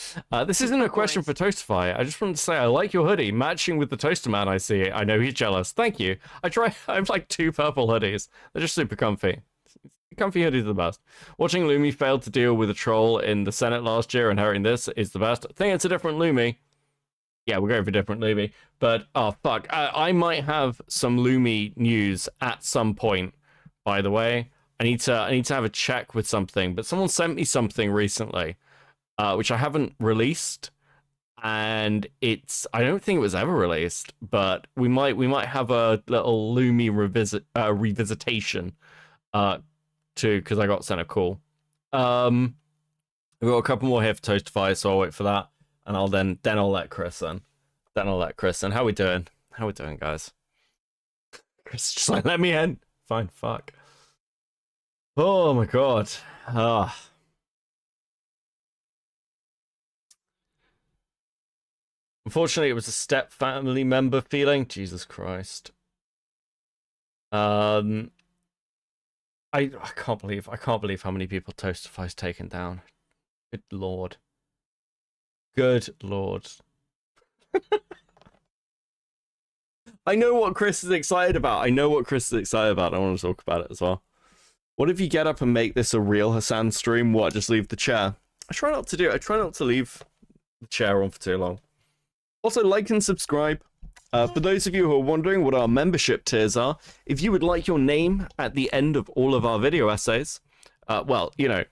This isn't a question for Toastify. I just wanted to say I like your hoodie, matching with the Toaster Man I see. I know he's jealous. Thank you. I have like 2 purple hoodies. They're just super comfy. Comfy hoodies are the best. Watching Lumi fail to deal with a troll in the Senate last year and inheriting this is the best. I think it's a different Lumi. Yeah, we're going for different Lumi. But, oh, fuck. I might have some Lumi news at some point, by the way. I need to have a check with something, but someone sent me something recently, which I haven't released, and I don't think it was ever released, but we might have a little Lumi revisitation, because I got sent a call. We've got a couple more here for Toastify, so I'll wait for that, and I'll let Chris in. How we doing? How we doing, guys? Chris, just like let me in. Fine, fuck. Oh my god. Unfortunately, it was a step family member feeling. Jesus Christ. I can't believe how many people Toastify's taken down. Good lord. Good lord. I know what Chris is excited about. I want to talk about it as well. What if you get up and make this a real Hassan stream? What, just leave the chair? I try not to do it. I try not to leave the chair on for too long. Also, like and subscribe. For those of you who are wondering what our membership tiers are, if you would like your name at the end of all of our video essays, well, you know,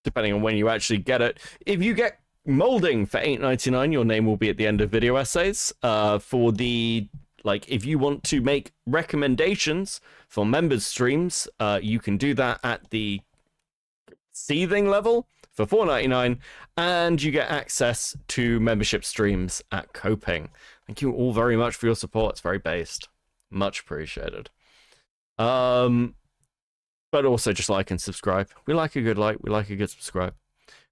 depending on when you actually get it, if you get molding for $8.99, your name will be at the end of video essays. For the, like, if you want to make recommendations for members streams, you can do that at the seething level for $4.99, and you get access to membership streams at Coping. Thank you all very much for your support. It's very based. Much appreciated. But also just like and subscribe. We like a good like, we like a good subscribe.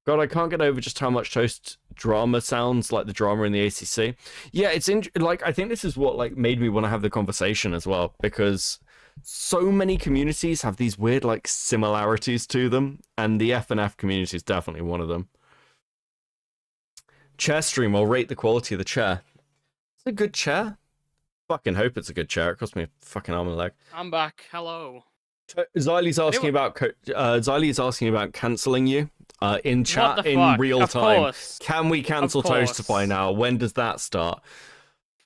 God, I can't get over just how much Toast drama sounds like the drama in the ACC. Yeah, it's like, I think this is what like made me want to have the conversation as well, because so many communities have these weird like similarities to them, and the FNF community is definitely one of them. Chair stream, I'll rate the quality of the chair. It's a good chair. Fucking hope it's a good chair. It cost me a fucking arm and a leg. I'm back. Hello. Xylee's asking about cancelling you in chat in fuck? real Of time. course. Can we cancel Of course. Toastify now? When does that start?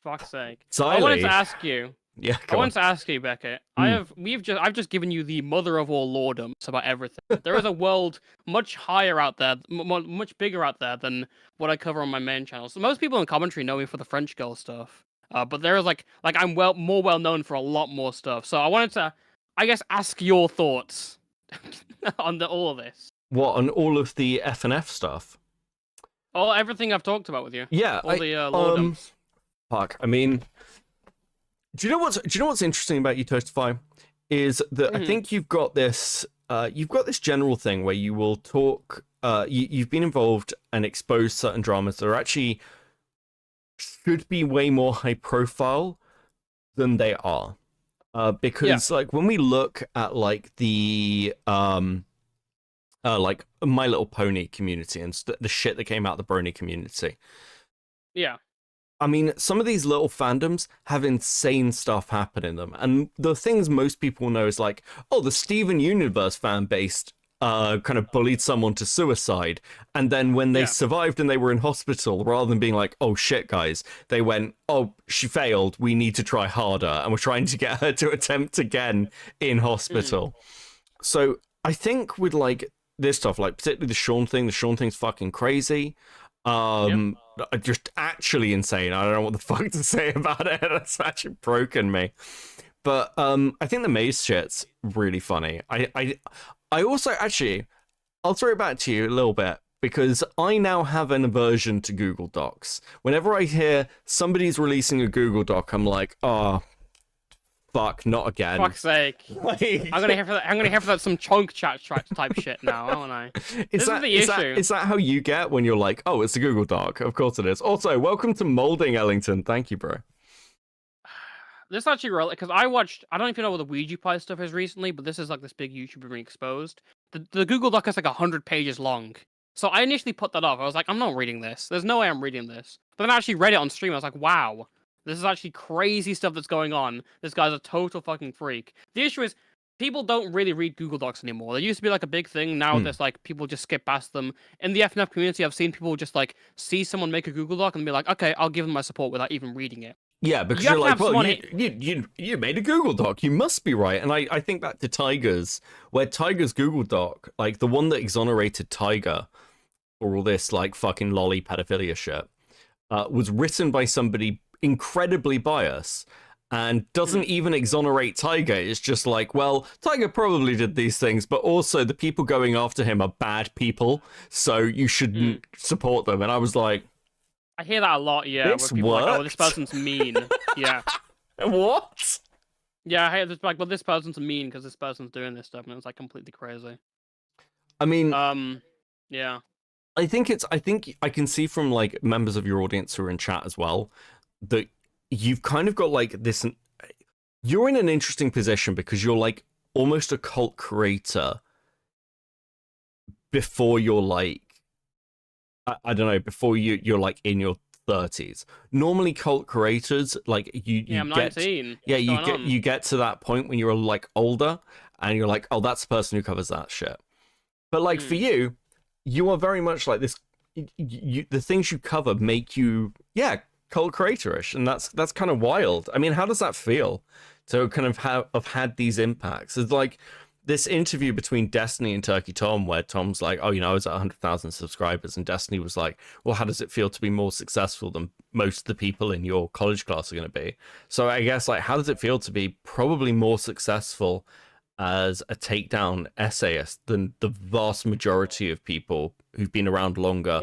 Fuck's sake. Xylee. I wanted to ask you. Yeah, I wanted to ask you, Beckett. I've just given you the mother of all lordoms about everything. There is a world much higher out there, much bigger out there than what I cover on my main channel. So most people in commentary know me for the French girl stuff, but there is like I'm more well known for a lot more stuff. So I wanted to, I guess, ask your thoughts on all of this. What, on all of the FNF stuff? Everything I've talked about with you. Yeah, all the lordoms. Fuck. I mean, do you know what's interesting about you, Toastify? Is that I think you've got this general thing where you will talk. You've been involved and exposed certain dramas that are actually should be way more high profile than they are. Because like when we look at like the like My Little Pony community and the shit that came out of the Brony community. Yeah. I mean, some of these little fandoms have insane stuff happen in them. And the things most people know is like, oh, the Steven Universe fan base kind of bullied someone to suicide. And then when they survived and they were in hospital, rather than being like, oh shit, guys, they went, oh, she failed. We need to try harder. And we're trying to get her to attempt again in hospital. So I think with like this stuff, like particularly the Sean thing's fucking crazy. Just actually insane. I don't know what the fuck to say about it. That's actually broken me. But I think the Maize shit's really funny. I also actually, I'll throw it back to you a little bit, because I now have an aversion to Google Docs. Whenever I hear somebody's releasing a Google Doc, I'm like, oh, fuck, not again. Fuck's sake. Like, I'm gonna hear for that some chunk chat type shit now, aren't I? This is the issue. Is that how you get when you're like, oh, it's a Google Doc? Of course it is. Also, welcome to Molding, Ellington. Thank you, bro. This is actually relevant, because I don't know if you know what the Ouija Pie stuff is recently, but this is like this big YouTuber being exposed. The Google Doc is like 100 pages long. So I initially put that off. I was like, I'm not reading this. There's no way I'm reading this. But then I actually read it on stream. I was like, wow. This is actually crazy stuff that's going on. This guy's a total fucking freak. The issue is, people don't really read Google Docs anymore. They used to be like a big thing. Now there's like, people just skip past them. In the FNF community, I've seen people just like see someone make a Google Doc and be like, okay, I'll give them my support without even reading it. Yeah, because you're like, well, you made a Google Doc. You must be right. And I think back to Tiger's, where Tiger's Google Doc, like the one that exonerated Tiger for all this like fucking lolly pedophilia shit, was written by somebody incredibly biased and doesn't even exonerate Tiger. It's just like, well, Tiger probably did these things, but also the people going after him are bad people, so you shouldn't support them. And I was like, I hear that a lot, yeah. This where people are like, oh, this worked? person's mean. Yeah. What? Yeah, I hear this like, well, this person's mean because this person's doing this stuff, and it's like completely crazy. I mean, Yeah. I think I can see from like members of your audience who are in chat as well that you've kind of got like this. You're in an interesting position because you're like almost a cult creator before you're like, I don't know, before you're like in your 30s. Normally cult creators, like I'm get 19. you get to that point when you're like older and you're like, oh, that's the person who covers that shit. But like for you are very much like this. The things you cover make you cult creatorish, and that's kind of wild. I mean, how does that feel to kind of have had these impacts? It's like this interview between Destiny and Turkey Tom, where Tom's like, oh, I was at 100,000 subscribers, and Destiny was like, well, how does it feel to be more successful than most of the people in your college class are going to be? So I guess, like, how does it feel to be probably more successful as a takedown essayist than the vast majority of people who've been around longer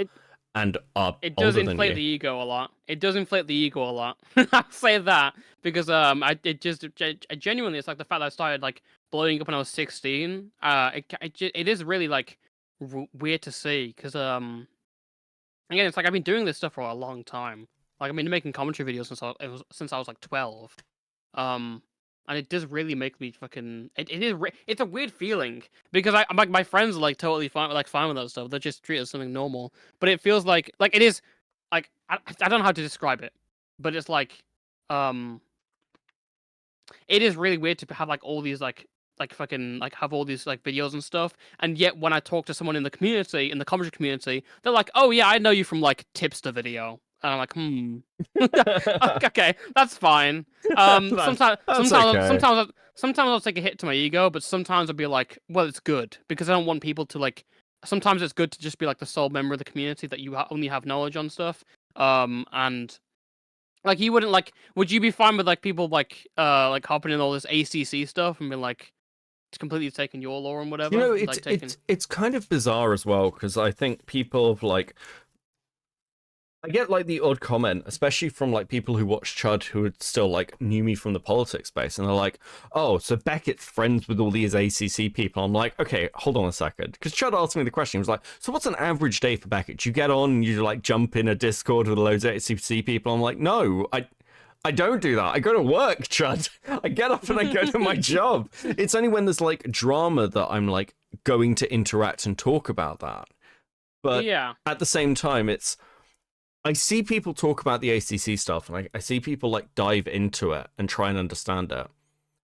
and are It does older inflate than the you? ego a lot. It does inflate the ego a lot. I'll say that because I genuinely, it's like the fact that I started like blowing up when I was 16. It is really like weird to see because again, it's like I've been doing this stuff for a long time. Like I've been making commentary videos since I was like 12. And it does really make me fucking. It's a weird feeling because I'm like my friends are like totally fine with that stuff. They just treat it as something normal. But it feels like it is like I don't know how to describe it, but it's like it is really weird to have like all these like fucking like have all these like videos and stuff, and yet when I talk to someone in the community, in the commentary community, they're like, oh yeah, I know you from like Tipster video. And I'm like, okay, that's fine. Sometimes I'll take a hit to my ego, but sometimes I'll be like, well, it's good because I don't want people to like. Sometimes it's good to just be like the sole member of the community that you only have knowledge on stuff. And like you wouldn't like. Would you be fine with like people like hopping in all this ACC stuff and being like, it's completely taking your lore and whatever? It's kind of bizarre as well because I think people have like. I get like the odd comment, especially from like people who watch Chud who would still like knew me from the politics space, and they're like, "Oh, so Beckett's friends with all these ACC people." I'm like, "Okay, hold on a second," because Chud asked me the question. He was like, "So what's an average day for Beckett? Do you get on and you like jump in a Discord with loads of ACC people?" I'm like, "No, I don't do that. I go to work, Chud. I get up and I go to my job. It's only when there's like drama that I'm like going to interact and talk about that." But at the same time, I see people talk about the ACC stuff, and I see people like dive into it and try and understand it,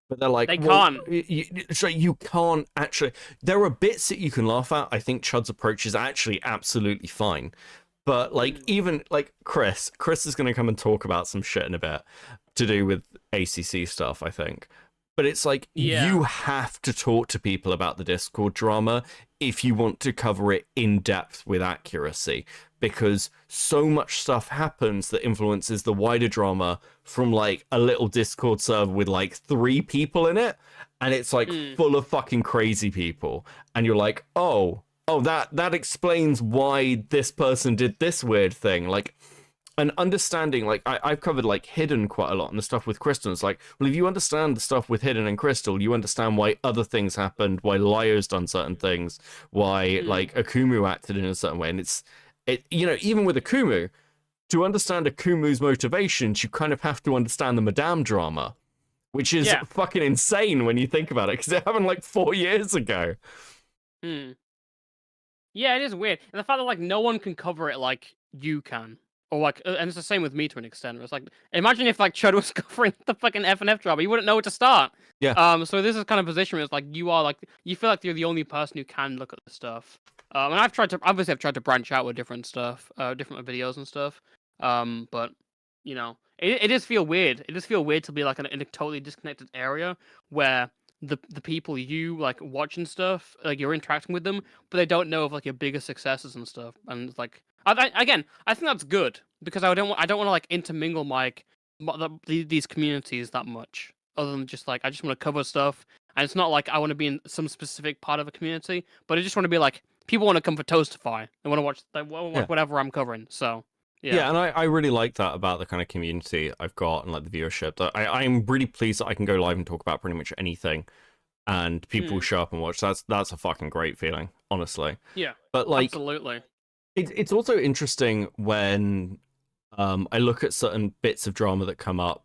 but they're like, you can't actually. There are bits that you can laugh at. I think Chud's approach is actually absolutely fine, but like even like Chris is going to come and talk about some shit in a bit to do with ACC stuff, I think. But it's like you have to talk to people about the Discord drama if you want to cover it in depth with accuracy, because so much stuff happens that influences the wider drama from like a little Discord server with like 3 people in it, and it's like full of fucking crazy people, and you're like, oh, that explains why this person did this weird thing. Like, and understanding, like I've covered like Hidden quite a lot, and the stuff with Crystal. It's like, well, if you understand the stuff with Hidden and Crystal, you understand why other things happened, why Lyo's done certain things, why like Akumu acted in a certain way. And even with Akumu, to understand Akumu's motivations, you kind of have to understand the Madame drama, which is fucking insane when you think about it, because it happened like 4 years ago. Yeah, it is weird, and the fact that like no one can cover it like you can. Or like, and it's the same with me to an extent. It's like, imagine if like Chud was covering the fucking FNF drama, you wouldn't know where to start. Yeah. So this is kind of position where it's like you feel like you're the only person who can look at the stuff. And I've tried to branch out with different stuff, different videos and stuff. But it does feel weird. It does feel weird to be like in a totally disconnected area where the people you like watching stuff, like you're interacting with them, but they don't know of like your biggest successes and stuff. And it's like, I think that's good because I don't want to like intermingle these communities that much. Other than just like I just want to cover stuff, and it's not like I want to be in some specific part of a community, but I just want to be like people want to come for Toastify. They want to watch whatever I'm covering. So yeah, and I really like that about the kind of community I've got and like the viewership. That I'm really pleased that I can go live and talk about pretty much anything, and people show up and watch. That's a fucking great feeling, honestly. Yeah, but like absolutely. It's also interesting when I look at certain bits of drama that come up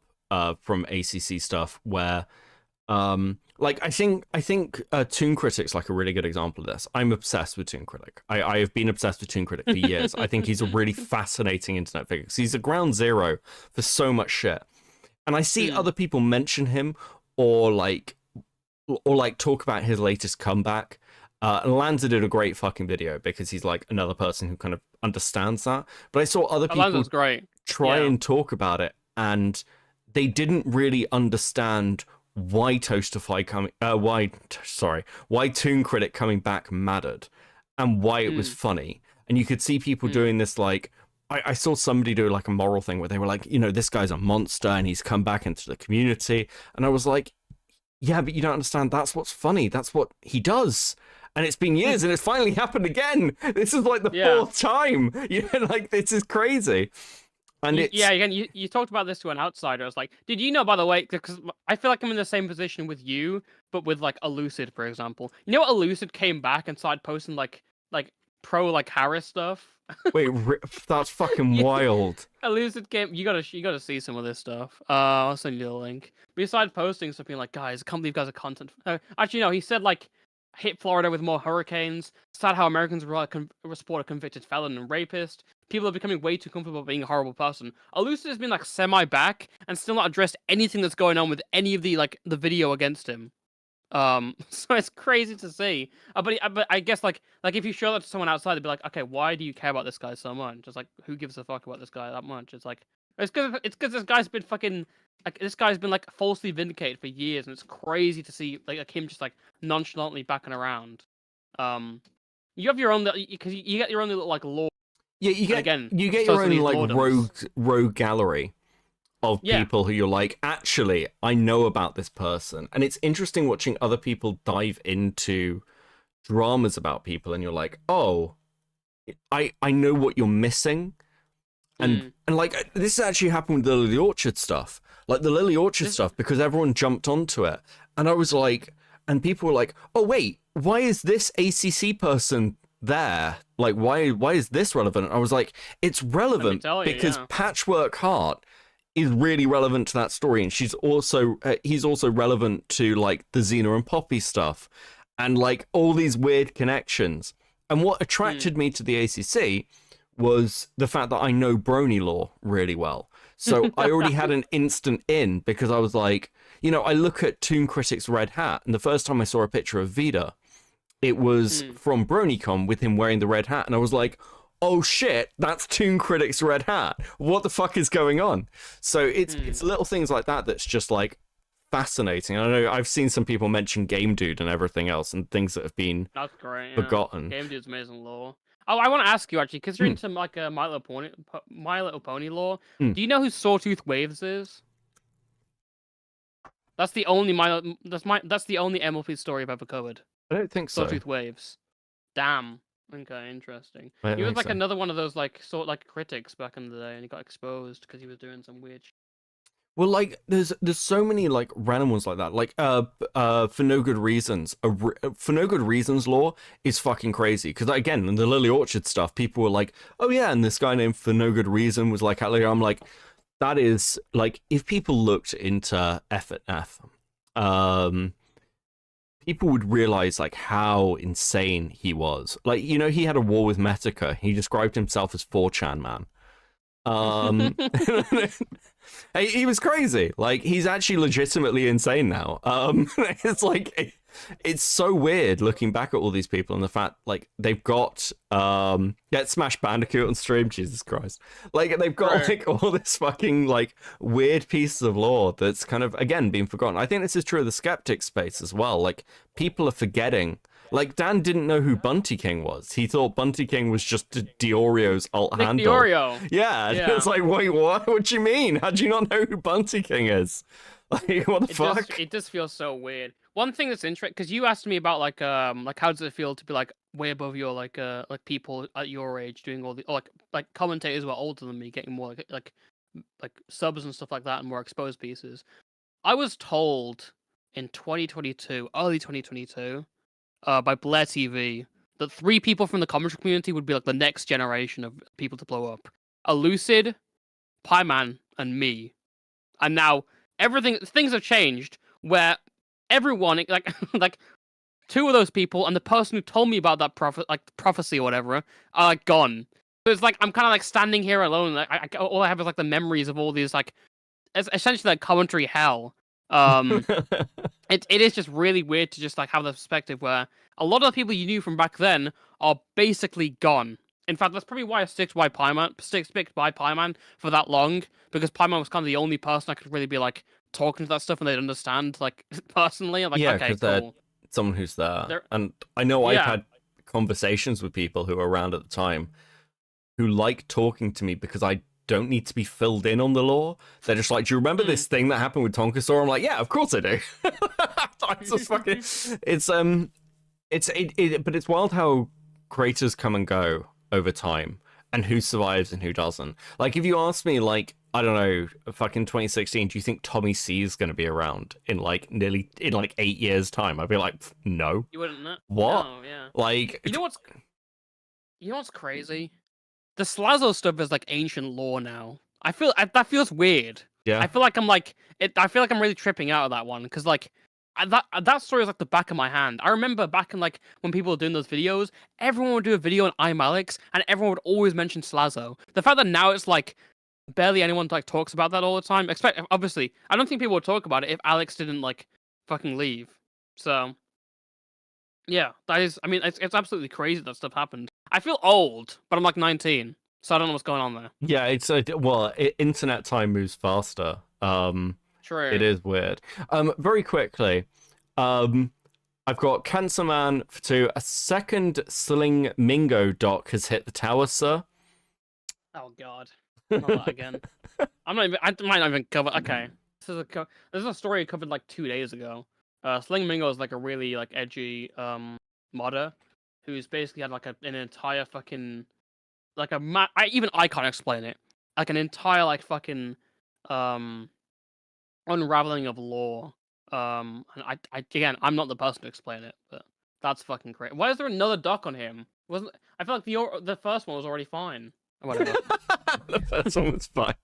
from ACC stuff where like I think Toon Critic's like a really good example of this. I'm obsessed with Toon Critic. I have been obsessed with Toon Critic for years. I think he's a really fascinating internet figure because he's a ground zero for so much shit. And I see other people mention him or talk about his latest comeback. Lanza did a great fucking video because he's like another person who kind of understands that. But I saw other people try and talk about it, and they didn't really understand why Toastify why Toon Critic coming back mattered, and why it was funny. And you could see people doing this like. I saw somebody do like a moral thing where they were like, this guy's a monster and he's come back into the community. And I was like, yeah, but you don't understand. That's what's funny. That's what he does. And it's been years and it's finally happened again. This is like the fourth time. Like this is crazy. And again, you talked about this to an outsider. I was like, did you know, by the way, because I feel like I'm in the same position with you, but with like Elucid, for example. You know what, Elucid came back and started posting like pro like Harris stuff. Wait, that's fucking wild. Elucid came. You gotta see some of this stuff. I'll send you the link. But he started posting something like, guys, I can't believe you guys are content. Actually, no, he said like, hit Florida with more hurricanes. Sad how Americans support a convicted felon and rapist. People are becoming way too comfortable being a horrible person. Elucid has been like semi back and still not addressed anything that's going on with any of the video against him. So it's crazy to see. But I guess like if you show that to someone outside, they'd be like, okay, why do you care about this guy so much? Just like, who gives a fuck about this guy that much? It's like, it's because this guy's been fucking like falsely vindicated for years, and it's crazy to see like him just like nonchalantly backing around. You have your own because you get your own little like lore. Yeah, you get your own like rogue gallery of people who you're like, actually, I know about this person. And it's interesting watching other people dive into dramas about people, and you're like, oh, I know what you're missing. And like, this actually happened with the Lily Orchard stuff. Like, the Lily Orchard stuff, because everyone jumped onto it. And I was like, and people were like, oh, wait, why is this ACC person there? Like, why is this relevant? And I was like, it's relevant because Patchwork Heart is really relevant to that story, and he's also relevant to like the Xena and Poppy stuff, and like all these weird connections. And what attracted me to the ACC was the fact that I know Brony lore really well. So I already had an instant in, because I was like, I look at Toon Critic's Red Hat, and the first time I saw a picture of Vida, it was from BronyCon with him wearing the red hat, and I was like, oh shit, that's Toon Critic's Red Hat. What the fuck is going on? So it's little things like that that's just like fascinating. I know I've seen some people mention Game Dude and everything else, and things that have been forgotten. Game Dude's amazing lore. Oh, I want to ask you actually, because you're into like My Little Pony lore. Do you know who Sawtooth Waves is? That's the only that's the only MLP story I've ever covered. I don't think so. Sawtooth Waves. Damn. Okay, interesting. He was like another one of those like critics back in the day, and he got exposed because he was doing some weird shit. Well, like there's so many like random ones like that. Like For No Good Reasons. For No Good Reasons lore is fucking crazy, because again, in the Lily Orchard stuff, people were like, oh yeah, and this guy named For No Good Reason was like, I'm like, that is like, if people looked into F, people would realize like how insane he was. Like, he had a war with Metica. He described himself as 4chan man. He was crazy. Like, he's actually legitimately insane now. It's like, it's so weird looking back at all these people, and the fact like they've got Smash Bandicoot on stream. Jesus Christ. Like, they've got like all this fucking like weird pieces of lore that's kind of again being forgotten. I think this is true of the skeptic space as well. Like, people are forgetting. Like, Dan didn't know who Bunty King was. He thought Bunty King was just Diorio's alt Nick handle. Diorio. Yeah. It's like, wait, what? What do you mean? How do you not know who Bunty King is? Like, what the fuck? It does feel so weird. One thing that's interesting, because you asked me about like how does it feel to be like way above your like people at your age doing all the like commentators who are older than me getting more like subs and stuff like that and more exposed pieces. I was told in 2022, early 2022. By Blair TV, that 3 people from the commentary community would be like the next generation of people to blow up: Elucid, Pman, and me. And now things have changed where everyone like like 2 of those people and the person who told me about that prophecy or whatever are like gone. So it's like I'm kind of like standing here alone. Like all I have is like the memories of all these like it's essentially like commentary hell. It is just really weird to just like have the perspective where a lot of the people you knew from back then are basically gone. In fact, that's probably why I stick by Pman for that long, because Pman was kind of the only person I could really be like talking to that stuff and they'd understand like personally. I'm like, yeah, okay, because they're cool. someone who's there. And I know I've had conversations with people who were around at the time who like talking to me because I don't need to be filled in on the lore. They're just like, do you remember this thing that happened with Tonkasaur? I'm like, yeah, of course I do. It's just fucking, but it's wild how creators come and go over time and who survives and who doesn't. Like, if you ask me, like, I don't know, fucking 2016, do you think Tommy C is going to be around in like 8 years time? I'd be like, no. You wouldn't know. What? No, yeah. Like, you know what's crazy? The Slazo stuff is like ancient lore now. That feels weird. Yeah. I feel like I'm really tripping out of that one because like that story is like the back of my hand. I remember back in like when people were doing those videos, everyone would do a video on I'm Alex, and everyone would always mention Slazo. The fact that now it's like barely anyone like talks about that all the time. Obviously, I don't think people would talk about it if Alex didn't like fucking leave. So yeah, that is. I mean, it's absolutely crazy that stuff happened. I feel old, but I'm like 19, so I don't know what's going on there. Yeah, internet time moves faster. True. It is weird. Very quickly, I've got Cancer Man for 2. A second Sling Mingo doc has hit the tower, sir. Oh god, not that again. I might not even cover. Okay, this is a story I covered like 2 days ago. Sling Mingo is like a really like edgy modder who's basically had like an entire fucking like I can't explain it. Like an entire like fucking unraveling of lore. And again, I'm not the person to explain it, but that's fucking great. Why is there another doc on him? I feel like the first one was already fine. Or whatever. The first one was fine.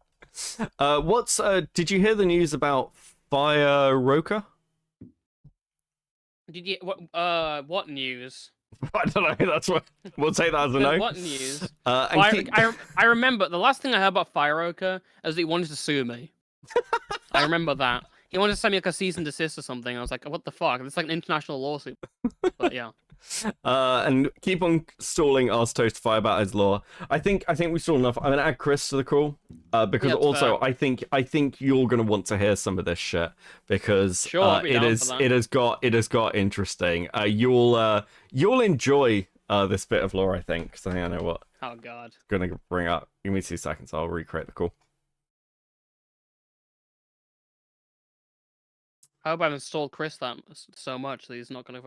Did you hear the news about Fire Roka? Did you what news? I don't know. We'll take that as a no. What news? I remember the last thing I heard about Fireoka is that he wanted to sue me. I remember that. He wanted to send me like a cease and desist or something. I was like, what the fuck? It's like an international lawsuit. But yeah. And keep on stalling Ask Toastify about his lore. I think we stalled enough. I'm gonna add Chris to the call because also fair. I think you're gonna want to hear some of this shit because it has got interesting. You'll enjoy this bit of lore. I think because I think I know what. Oh god. Gonna bring up. Give me 2 seconds. I'll recreate the call. I hope I've installed Chris that so much that he's not gonna.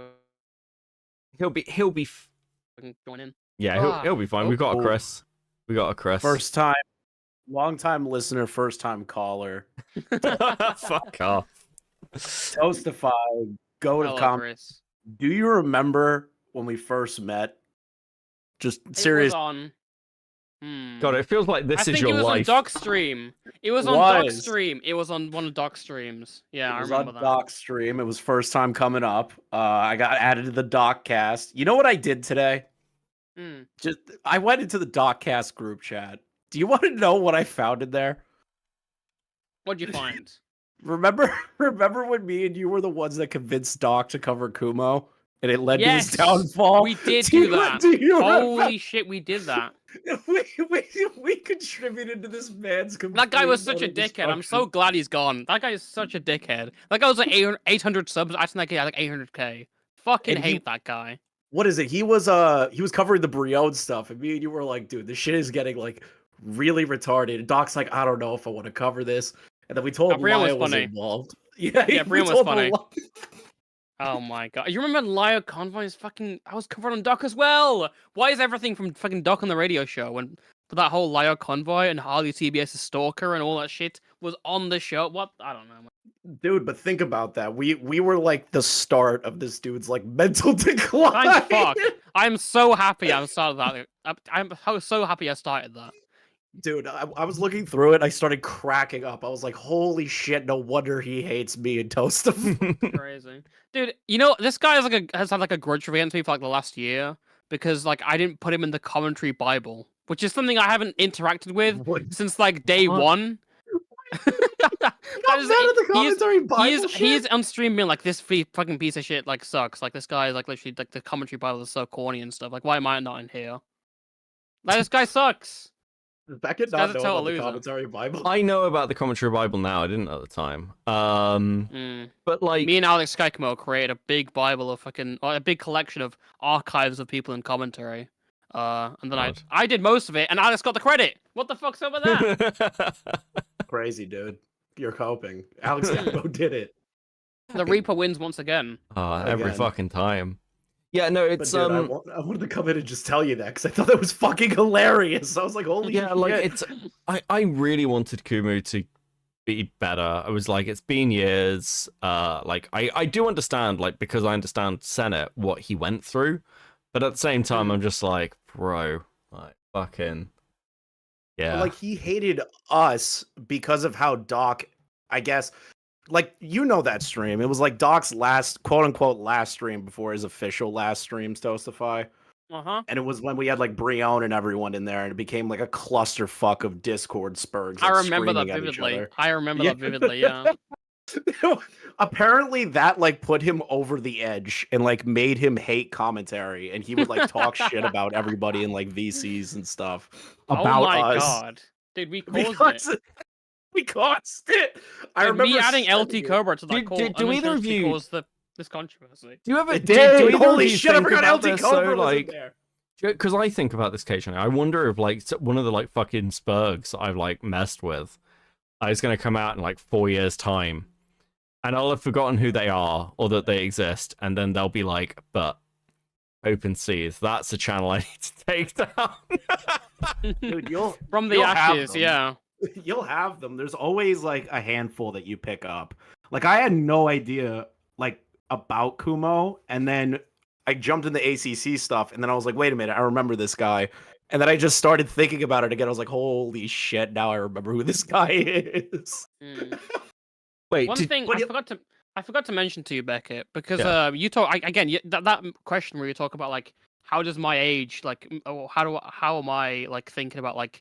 He'll be fucking join in. Yeah, he'll be fine. We got a Chris. First time, long time listener, first time caller. Fuck off. Toastify, go to comments. Do you remember when we first met? Just serious. God, it feels like this is your life. I think it was on Doc Stream. It was on Doc Stream. It was on one of Doc Streams. Yeah, I remember that. It was on Doc Stream. It was first time coming up. I got added to the Doccast. You know what I did today? I went into the Doccast group chat. Do you want to know what I found in there? What'd you find? Remember when me and you were the ones that convinced Doc to cover Kumu? And it led to his downfall. We did do that. Holy shit, we did that. We contributed to this man's complete. That guy was such a dickhead. I'm so glad he's gone. That guy is such a dickhead. That guy was like 800 subs. I think that guy had like 800k. Fucking hate that guy. What is it? He was covering the Brion stuff, and me and you were like, dude, this shit is getting like really retarded. And Doc's like, I don't know if I want to cover this. And then we told him Lyle was involved. Yeah, Brion was funny. Oh my god. You remember Lyle Convoy's fucking... I was covered on Doc as well! Why is everything from fucking Doc on the radio show when that whole Lyle Convoy and Harley TBS's Stalker and all that shit was on the show? What? I don't know. Dude, but think about that. We were like the start of this dude's like mental decline. Thank fuck. I'm so happy I started that. I'm so happy I started that. Dude, I was looking through it. I started cracking up. I was like, "Holy shit! No wonder he hates me and Toastify." Crazy, dude. You know this guy has had like a grudge against me for like the last year because like I didn't put him in the commentary Bible, which is something I haven't interacted with since like day one. He's on stream being like this fucking piece of shit like sucks. Like this guy is like literally like the commentary Bible is so corny and stuff. Like why am I not in here? Like this guy sucks. Beckett not know about the commentary Bible. I know about the commentary Bible now. I didn't at the time. But like me and Alex Skykmo created a big Bible of fucking a big collection of archives of people in commentary. And then I did most of it, and Alex got the credit. What the fuck's up with that? Crazy, dude. You're coping. Alex Skykmo did it. The Reaper wins once again. Every fucking time. Yeah, no, it's dude, I wanted to come in and just tell you that because I thought that was fucking hilarious. I was like, holy shit. Like it's I really wanted Kumu to be better. I was like, it's been years. Like I do understand, like, because I understand Senate what he went through, but at the same time I'm just like, bro, like fucking yeah. But, like he hated us because of how Doc, I guess. Like, you know that stream. It was like Doc's last, quote-unquote, last stream before his official last stream, Toastify. And it was when we had, like, Brion and everyone in there, and it became, like, a clusterfuck of Discord spurgs. Like, I remember that vividly. That vividly, yeah. Apparently, that, like, put him over the edge and, like, made him hate commentary, and he would, like, talk shit about everybody in, like, VCs and stuff. About oh my us. God. Dude, we caused it. We caused it. I remember me adding LT Cobra to that call. Do either of you cause this controversy? Do you ever? Holy shit! I forgot LT Cobra was in there. Because I think about this occasionally. I wonder if like one of the like fucking spurgs I've like messed with is going to come out in like 4 years' time, and I'll have forgotten who they are or that they exist, and then they'll be like, "But Open Seas, that's a channel I need to take down." Dude, you'll from the ashes, yeah. You'll have them. There's always like a handful that you pick up. Like I had no idea like about Kumu, and then I jumped in the ACC stuff, and then I was like, wait a minute, I remember this guy. And then I just started thinking about it again. I was like, holy shit, now I remember who this guy is. Wait, one thing I forgot to mention to you, Beckett, because you talk again that question where you talk about like how does my age like how am I like thinking about like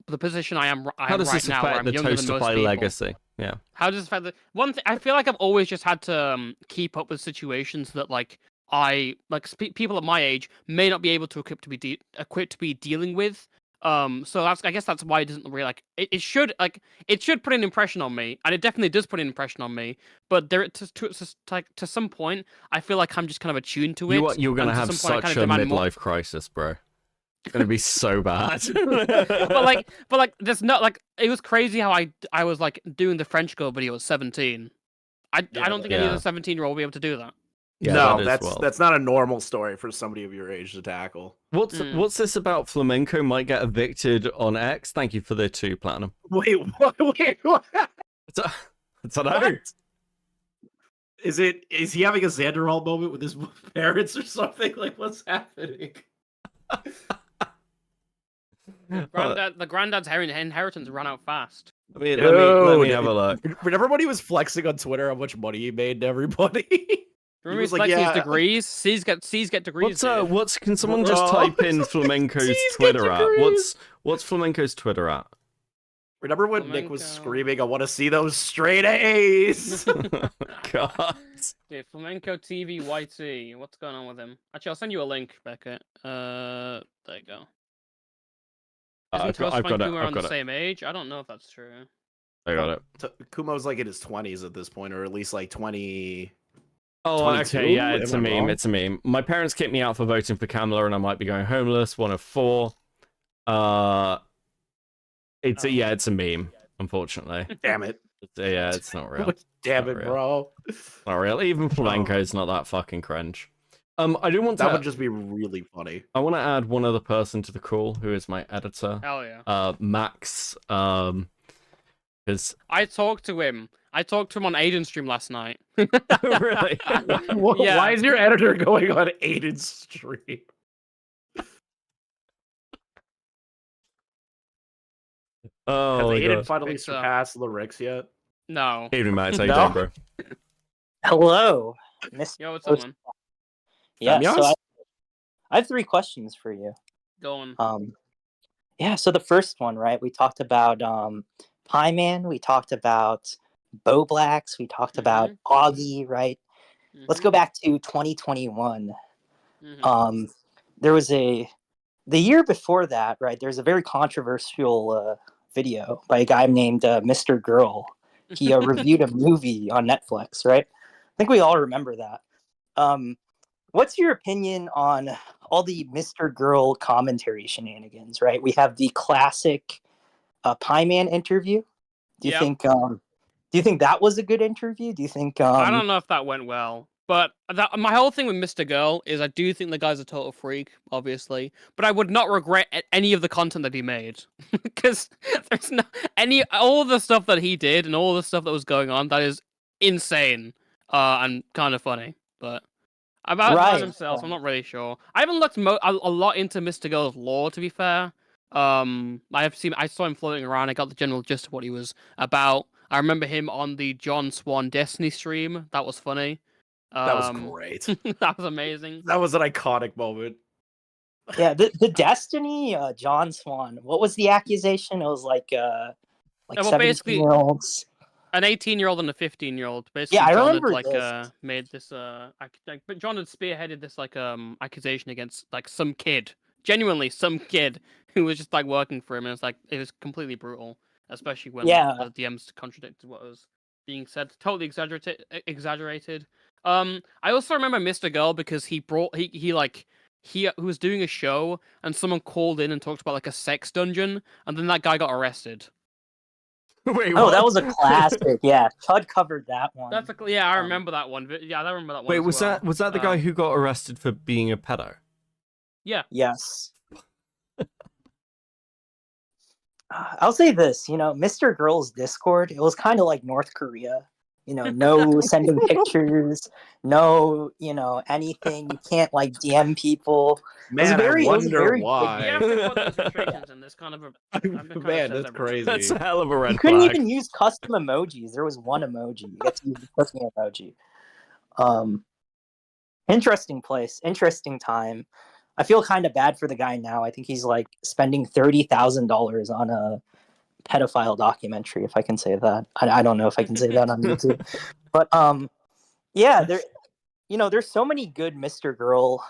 the position I am right now, where I'm younger than most people. Legacy? Yeah. How does this affect the one thing? I feel like I've always just had to keep up with situations that like people at my age may not be able to equip to be dealing with. So I guess that's why it doesn't really like it should put an impression on me, and it definitely does put an impression on me. But there to some point, I feel like I'm just kind of attuned to it. You're gonna have such a midlife crisis, bro. It's gonna be so bad. but like there's not like it was crazy how I was like doing the French girl video at 17. I don't think any other 17-year-old will be able to do that. Yeah, no, that's not a normal story for somebody of your age to tackle. What's this about? Flamenco might get evicted on X. Thank you for the 2 platinum. Wait, what? It's an out. Is he having a Xanderall moment with his parents or something? Like, what's happening? The granddad's inheritance ran out fast. I mean, let me have a look. Remember when he was flexing on Twitter how much money he made to everybody? Remember he's like, his degrees? C's get degrees. Can someone just type in Flamenco's Twitter at? What's Flamenco's Twitter at? Remember when Nick was screaming, I want to see those straight A's? God. Dude, Flamenco TV YT. What's going on with him? Actually, I'll send you a link, Beckett. There you go. I've got it. On the same age? I don't know if that's true. I got it. Kumo's like in his 20s at this point, or at least like 20. Oh, okay, yeah, it's a meme. It's a meme. My parents kicked me out for voting for Kamala, and I might be going homeless. 1 of 4. It's a meme, unfortunately. Damn it. It's not real. Damn it, bro. Not real. Even Flamenco's not that fucking cringe. I do want that would just be really funny. I want to add one other person to the call, who is my editor. Hell yeah. Max. Because I talked to him on Aiden's stream last night. Really? Why is your editor going on Aiden's stream? Oh Has my Aiden god. finally Think so. surpassed Lyrics yet? No. Evening, Matt. How you No? doing, bro? Hello, Miss. Yo, what's up, man? Yeah, so Femios? I have 3 questions for you. Go on. Yeah, so the first one, right? We talked about Pman, we talked about Bo Blacks, we talked about Augie, right? Let's go back to 2021. There was the year before that, right? There's a very controversial video by a guy named Mr. Girl. He reviewed a movie on Netflix, right? I think we all remember that. What's your opinion on all the Mr. Girl commentary shenanigans, right? We have the classic Pieman interview. Do you think that was a good interview? Do you think I don't know if that went well. But my whole thing with Mr. Girl is I do think the guy's a total freak, obviously. But I would not regret any of the content that he made. Because there's no all the stuff that he did and all the stuff that was going on, that is insane and kind of funny. But about himself, I'm not really sure. I haven't looked a lot into Mr. Girl's lore, to be fair. I saw him floating around. I got the general gist of what he was about. I remember him on the John Swan Destiny stream. That was funny. That was great. That was amazing. That was an iconic moment. Yeah, the Destiny John Swan. What was the accusation? It was like 17-year-olds. An 18-year-old and a 15-year-old. Basically, yeah, I John remember had, this. made this but John had spearheaded this accusation against some kid, genuinely some kid who was just working for him, and it was completely brutal, especially when the DMs contradicted what was being said. Totally exaggerated. I also remember Mr. Girl because he was doing a show and someone called in and talked about a sex dungeon, and then that guy got arrested. Wait, oh, what? that was a classic. Yeah, Chud covered that one. I remember that one. Yeah, I remember that one. Wait, as well. was that the guy who got arrested for being a pedo? Yeah. Yes. I'll say this, Mr. Girl's Discord, it was kind of like North Korea. No sending pictures, no, anything. You can't DM people. Man, I wonder why. You have to put those restrictions in this kind of a... Man, that's crazy. That's a hell of a red You couldn't flag. even use custom emojis. There was one emoji. You get to use the cooking emoji. Interesting place, interesting time. I feel kind of bad for the guy now. I think he's spending $30,000 on a pedophile documentary, if I can say that. I don't know if I can say that on YouTube. But yeah, there's so many good Mr. Girl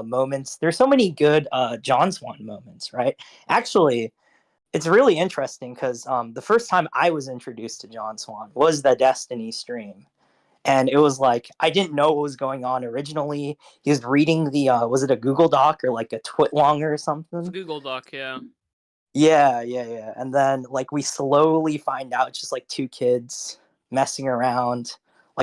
moments. There's so many good John Swan moments, right? Actually, it's really interesting because the first time I was introduced to John Swan was the Destiny stream. And it was I didn't know what was going on originally. He was reading the, was it a Google Doc or a Twitlonger or something? It's a Google Doc, yeah. Yeah. And then we slowly find out it's just 2 kids messing around.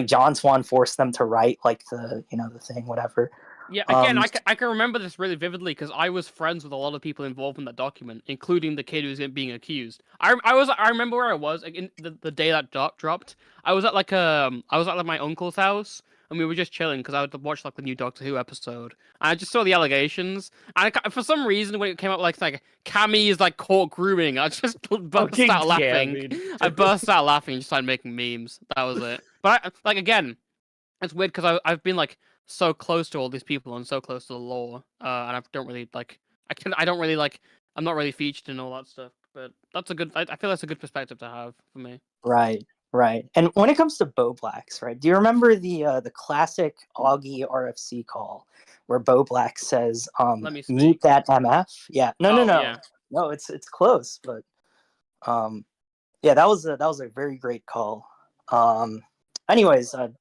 John Swan forced them to write the thing, whatever. Yeah, again, I can remember this really vividly because I was friends with a lot of people involved in that document, including the kid who was being accused. I remember where I was in the day that doc dropped. I was at my uncle's house and we were just chilling because I would watch the new Doctor Who episode. And I just saw the allegations, and for some reason when it came up Cammy is caught grooming, I just burst out laughing. I burst out laughing and just started making memes. That was it. But again, it's weird because I've been so close to all these people and so close to the lore, and I don't really I'm not really featured in all that stuff. But that's a good. I feel that's a good perspective to have for me. Right. And when it comes to Bo Blacks, right? Do you remember the classic Augie RFC call where Bo Black says, "Meet that MF"? Yeah. No. Yeah. No, it's close, but yeah, that was a very great call. Anyways, do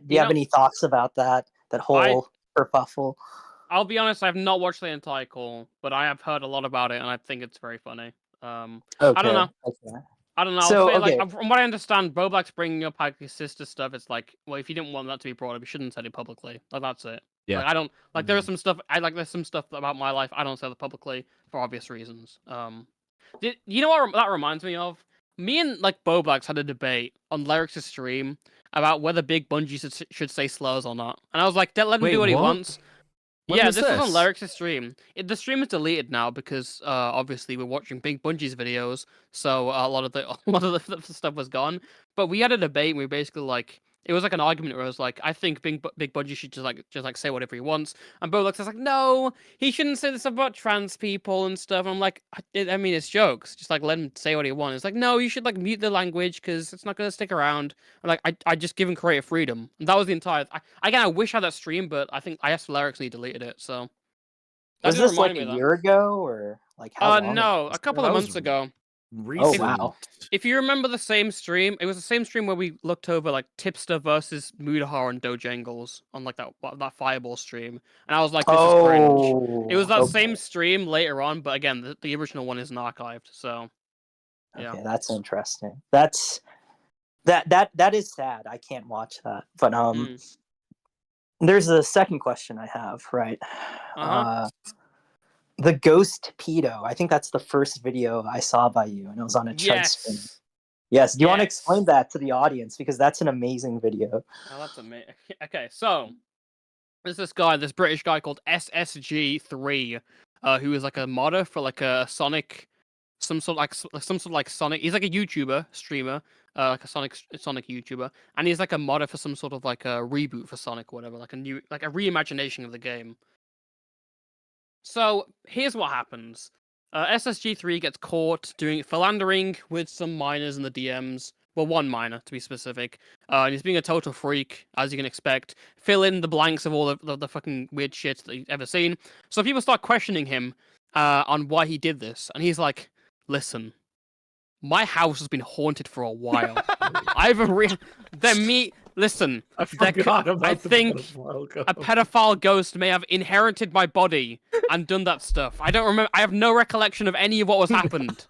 you have any thoughts about that whole kerfuffle? I'll be honest, I have not watched the entire call, but I have heard a lot about it, and I think it's very funny. I don't know. Okay. I don't know. So, from what I understand, Bo Black's bringing up his sister stuff. It's well, if you didn't want that to be brought up, you shouldn't say it publicly. That's it. Yeah. I don't there's some stuff. There's some stuff about my life I don't say that publicly for obvious reasons. You know what that reminds me of? Me and Bo Blacks had a debate on Lyric's stream about whether Big Bungie should say slurs or not, and I was let him do what he wants. Yeah, this was on Lyric's stream. The stream is deleted now because obviously we're watching Big Bungie's videos, so a lot of the stuff was gone. But we had a debate. And we basically like it was like an argument where it was like, I think Big Bungie should just like say whatever he wants, and Bolux is like, no, he shouldn't say this about trans people and stuff. And I'm like, I mean, it's jokes. Just like let him say what he wants. It's like, no, you should like mute the language because it's not gonna stick around. And like I just give him creative freedom. And that was the entire. I wish I had that stream, but I think I asked Lyrics and he deleted it. So was this like a year ago or like how long? No, a couple of months ago. Recent. Oh wow! If you remember the same stream, it was the same stream where we looked over like Tipster versus Mudahar and Dojangles on like that Fireball stream, and I was like, "This is cringe." It was that same stream later on, but again, the original one isn't archived, so yeah. Okay, that's interesting. That is sad. I can't watch that, but there's a second question I have. Right. The Ghost Pedo. I think that's the first video I saw by you, and it was on a chud stream. Yes. Do you want to explain that to the audience because that's an amazing video? Oh, that's amazing. Okay, so there's this British guy called SSG3, who is like a modder for like a Sonic, some sort of like Sonic. He's like a YouTuber streamer, like a Sonic YouTuber, and he's like a modder for some sort of like a reboot for Sonic, or whatever, like a reimagination of the game. So here's what happens. SSG3 gets caught doing philandering with some minors in the DMs. Well, one minor, to be specific. And he's being a total freak, as you can expect. Fill in the blanks of all the fucking weird shit that you've ever seen. So people start questioning him on why he did this. And he's like, listen, my house has been haunted for a while. Listen, I think a pedophile ghost may have inherited my body and done that stuff. I don't remember. I have no recollection of any of what was happened.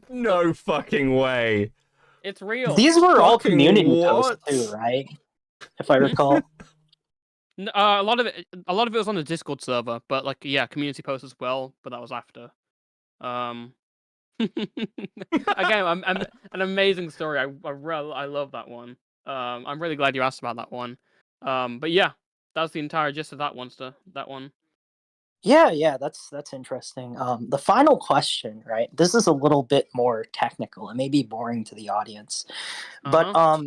No fucking way. It's real. These were all community posts too, right? If I recall. A lot of it was on the Discord server, but like community posts as well. But that was after. Again, an amazing story. I love that one. I'm really glad you asked about that one. But yeah, that's the entire gist of that one. Yeah, that's interesting. The final question, right? This is a little bit more technical. It may be boring to the audience, but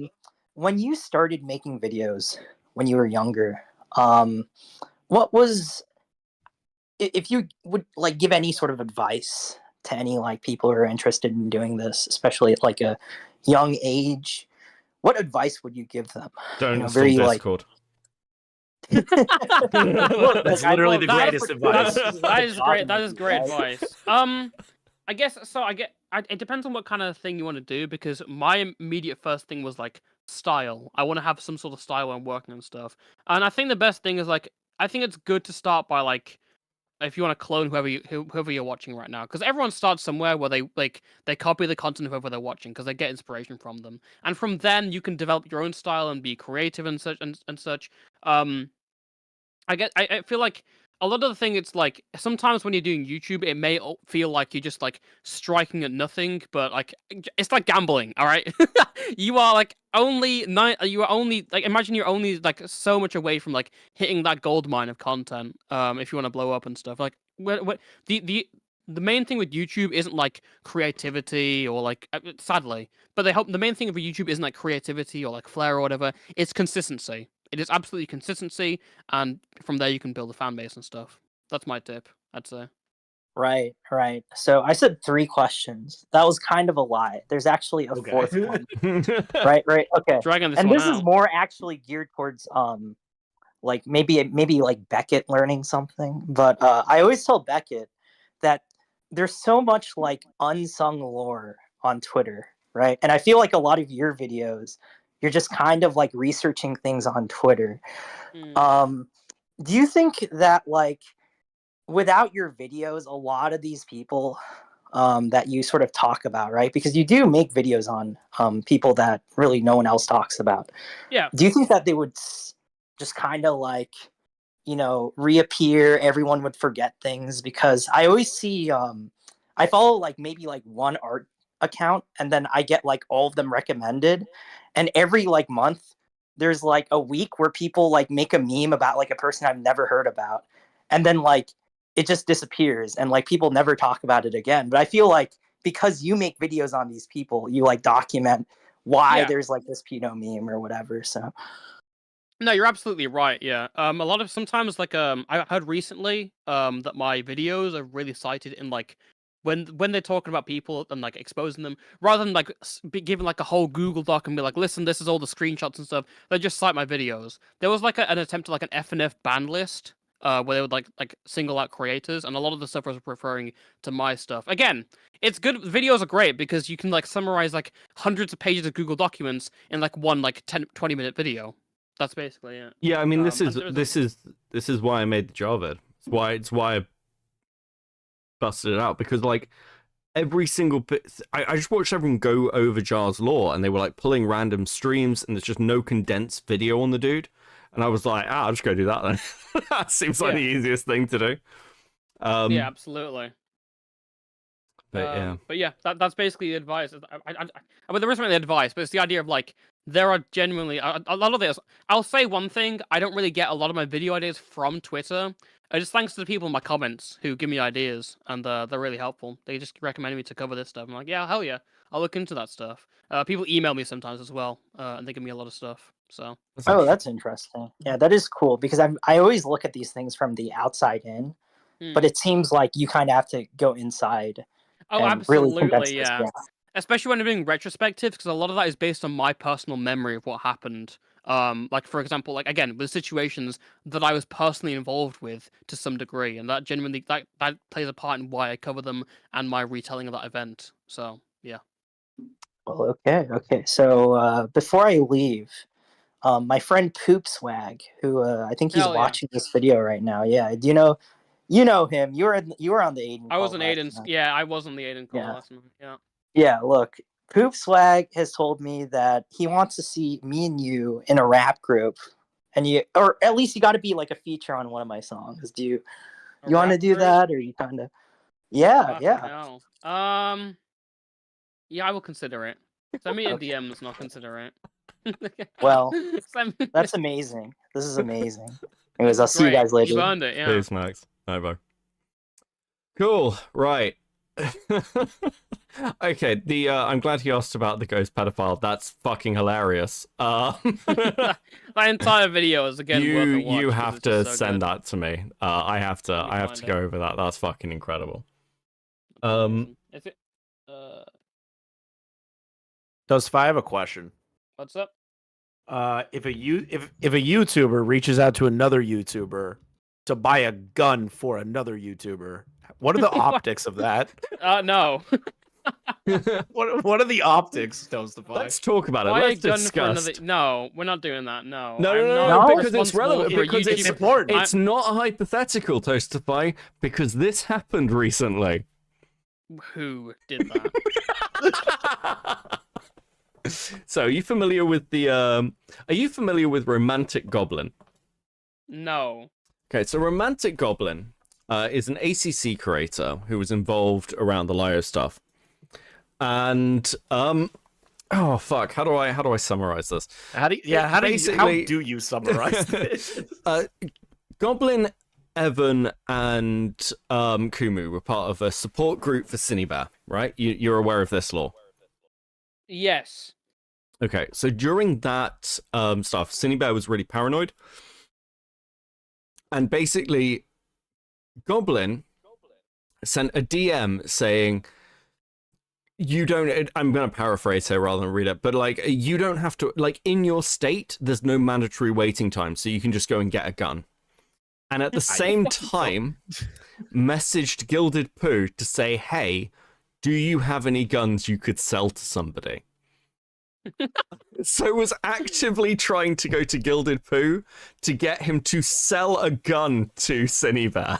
when you started making videos when you were younger, what was, if you would like give any sort of advice to any like people who are interested in doing this, especially at like a young age, what advice would you give them? Don't install Discord. That's literally the greatest advice. That is great. That is great advice. I guess so. It depends on what kind of thing you want to do, because my immediate first thing was like style. I want to have some sort of style when I'm working on stuff, and I think the best thing is like, I think it's good to start by like, if you want to clone whoever you're watching right now, because everyone starts somewhere where they copy the content of whoever they're watching because they get inspiration from them, and from then you can develop your own style and be creative and such and such. I feel like a lot of the thing, it's like sometimes when you're doing YouTube, it may feel like you're just like striking at nothing, but like it's like gambling. All right, you are like imagine you're only like so much away from like hitting that gold mine of content. If you want to blow up and stuff, like the main thing with YouTube isn't like creativity or like, sadly, but the main thing with YouTube isn't like creativity or like flair or whatever. It's consistency. It is absolutely consistency, and from there you can build a fan base and stuff. That's my tip, I'd say. Right. So I said 3 questions. That was kind of a lie. There's actually a 4th one. Right. Okay. And this is more actually geared towards like maybe like Beckett learning something. But I always tell Beckett that there's so much like unsung lore on Twitter, right? And I feel like a lot of your videos, you're just kind of like researching things on Twitter. Do you think that like without your videos, a lot of these people that you sort of talk about, right? Because you do make videos on people that really no one else talks about. Yeah. Do you think that they would just kind of like, reappear? Everyone would forget things? Because I always see, I follow like maybe like one art account, and then I get like all of them recommended, and every like month there's like a week where people like make a meme about like a person I've never heard about, and then like it just disappears and like people never talk about it again. But I feel like because you make videos on these people, you like document why there's like this pedo meme or whatever. So no, you're absolutely right. Yeah. A lot of sometimes like I heard recently that my videos are really cited in like when they're talking about people and like exposing them, rather than like be given like a whole Google Doc and be like, listen, this is all the screenshots and stuff. They just cite my videos. There was like an attempt to like an FNF ban list where they would like single out creators, and a lot of the stuff was referring to my stuff. Again, it's good. Videos are great because you can like summarize like hundreds of pages of Google documents in like one like 20-minute video. That's basically it. Yeah, I mean, this is why I made the Java. It's why I busted it out, because like every single bit, I just watched everyone go over Jar's lore, and they were like pulling random streams, and there's just no condensed video on the dude, and I was like, I'll just go do that then. That seems like the easiest thing to do. Yeah, absolutely. But yeah, that's basically the advice. I mean, there isn't really advice, but it's the idea of like there are genuinely a lot of this. I'll say one thing: I don't really get a lot of my video ideas from Twitter. Just thanks to the people in my comments who give me ideas, and they're really helpful. They just recommend me to cover this stuff. I'm like, yeah, hell yeah, I'll look into that stuff. People email me sometimes as well, and they give me a lot of stuff. So. Oh, that's interesting. Yeah, that is cool because I always look at these things from the outside in, but it seems like you kind of have to go inside. Oh, absolutely, really yeah. Especially when I'm doing retrospectives, because a lot of that is based on my personal memory of what happened. Like for example, like again, with situations that I was personally involved with to some degree, and that genuinely that plays a part in why I cover them and my retelling of that event. So yeah. Well, okay. So before I leave, my friend Poop Swag, who I think he's watching this video right now. Yeah, do you know? You know him. You were on the Aiden. I was on Aiden's. Yeah, I was on the Aiden call last night. Yeah. Yeah. Look, Poop Swag has told me that he wants to see me and you in a rap group, and or at least you got to be like a feature on one of my songs. Do you want to do that, or you kind of? Yeah. Yeah, I will consider it. Send me a DM. Let's not consider it. Well, that's amazing. This is amazing. Anyways, I'll see you guys later. You earned it, yeah. Peace, Max. Bye bye. Cool. Right. Okay. I'm glad he asked about the Ghost Pedophile. That's fucking hilarious. That entire video is again worth a watch. You have to send that to me. I have to go over that. That's fucking incredible. Is it? Toastify, I have a question. What's up? If a YouTuber reaches out to another YouTuber to buy a gun for another YouTuber, what are the optics of that? No. What are the optics, Toastify? Let's talk about it. Let's discuss. No, we're not doing that. No. No, because it's relevant. Because it's important. It's not a hypothetical, Toastify, because this happened recently. Who did that? So, are you familiar with Romantic Goblin? No. Okay, so Romantic Goblin is an ACC creator who was involved around the Lyo stuff. And oh fuck, how do I summarize this? How do you summarize this? Goblin, Evan, and Kumu were part of a support group for Cinebear, right? You're aware of this lore? Yes. Okay, so during that stuff, Cinebear was really paranoid. And basically, Goblin sent a DM saying, you don't, I'm going to paraphrase here rather than read it, but like, you don't have to, like, in your state, there's no mandatory waiting time, so you can just go and get a gun. And at the same time, messaged Gilded Poo to say, hey, do you have any guns you could sell to somebody? So was actively trying to go to Gilded Poo to get him to sell a gun to Cinebear.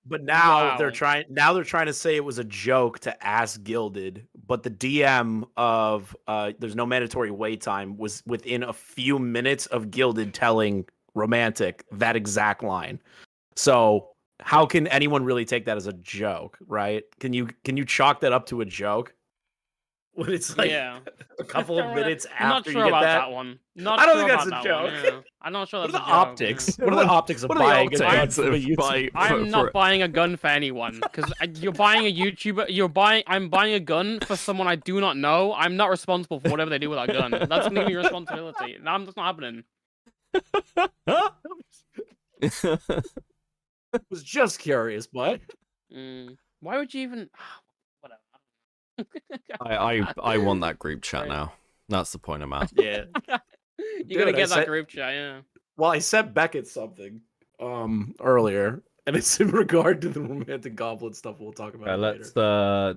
But now they're trying to say it was a joke to ask Gilded, but the DM of there's no mandatory wait time was within a few minutes of Gilded telling Romantic that exact line. So how can anyone really take that as a joke, right? Can you chalk that up to a joke? when it's like Yeah. a couple of minutes I'm not after sure you get about that. that one. Not I don't sure think that's about a that one, joke. yeah. I'm not sure What that's are the a joke. optics? Yeah. What are the optics of What are the buying a gun optics from a of YouTuber? I'm not buying a gun for anyone because you're buying a YouTuber. I'm buying a gun for someone I do not know. I'm not responsible for whatever they do with that gun. That's gonna be responsibility. That's not happening. Was just curious, but Why would you even? I want that group chat now. That's the point I'm at. yeah. You're gonna Dude, get that group chat, yeah. Well, I sent Beckett something earlier, and it's in regard to the romantic goblin stuff we'll talk about later. Let's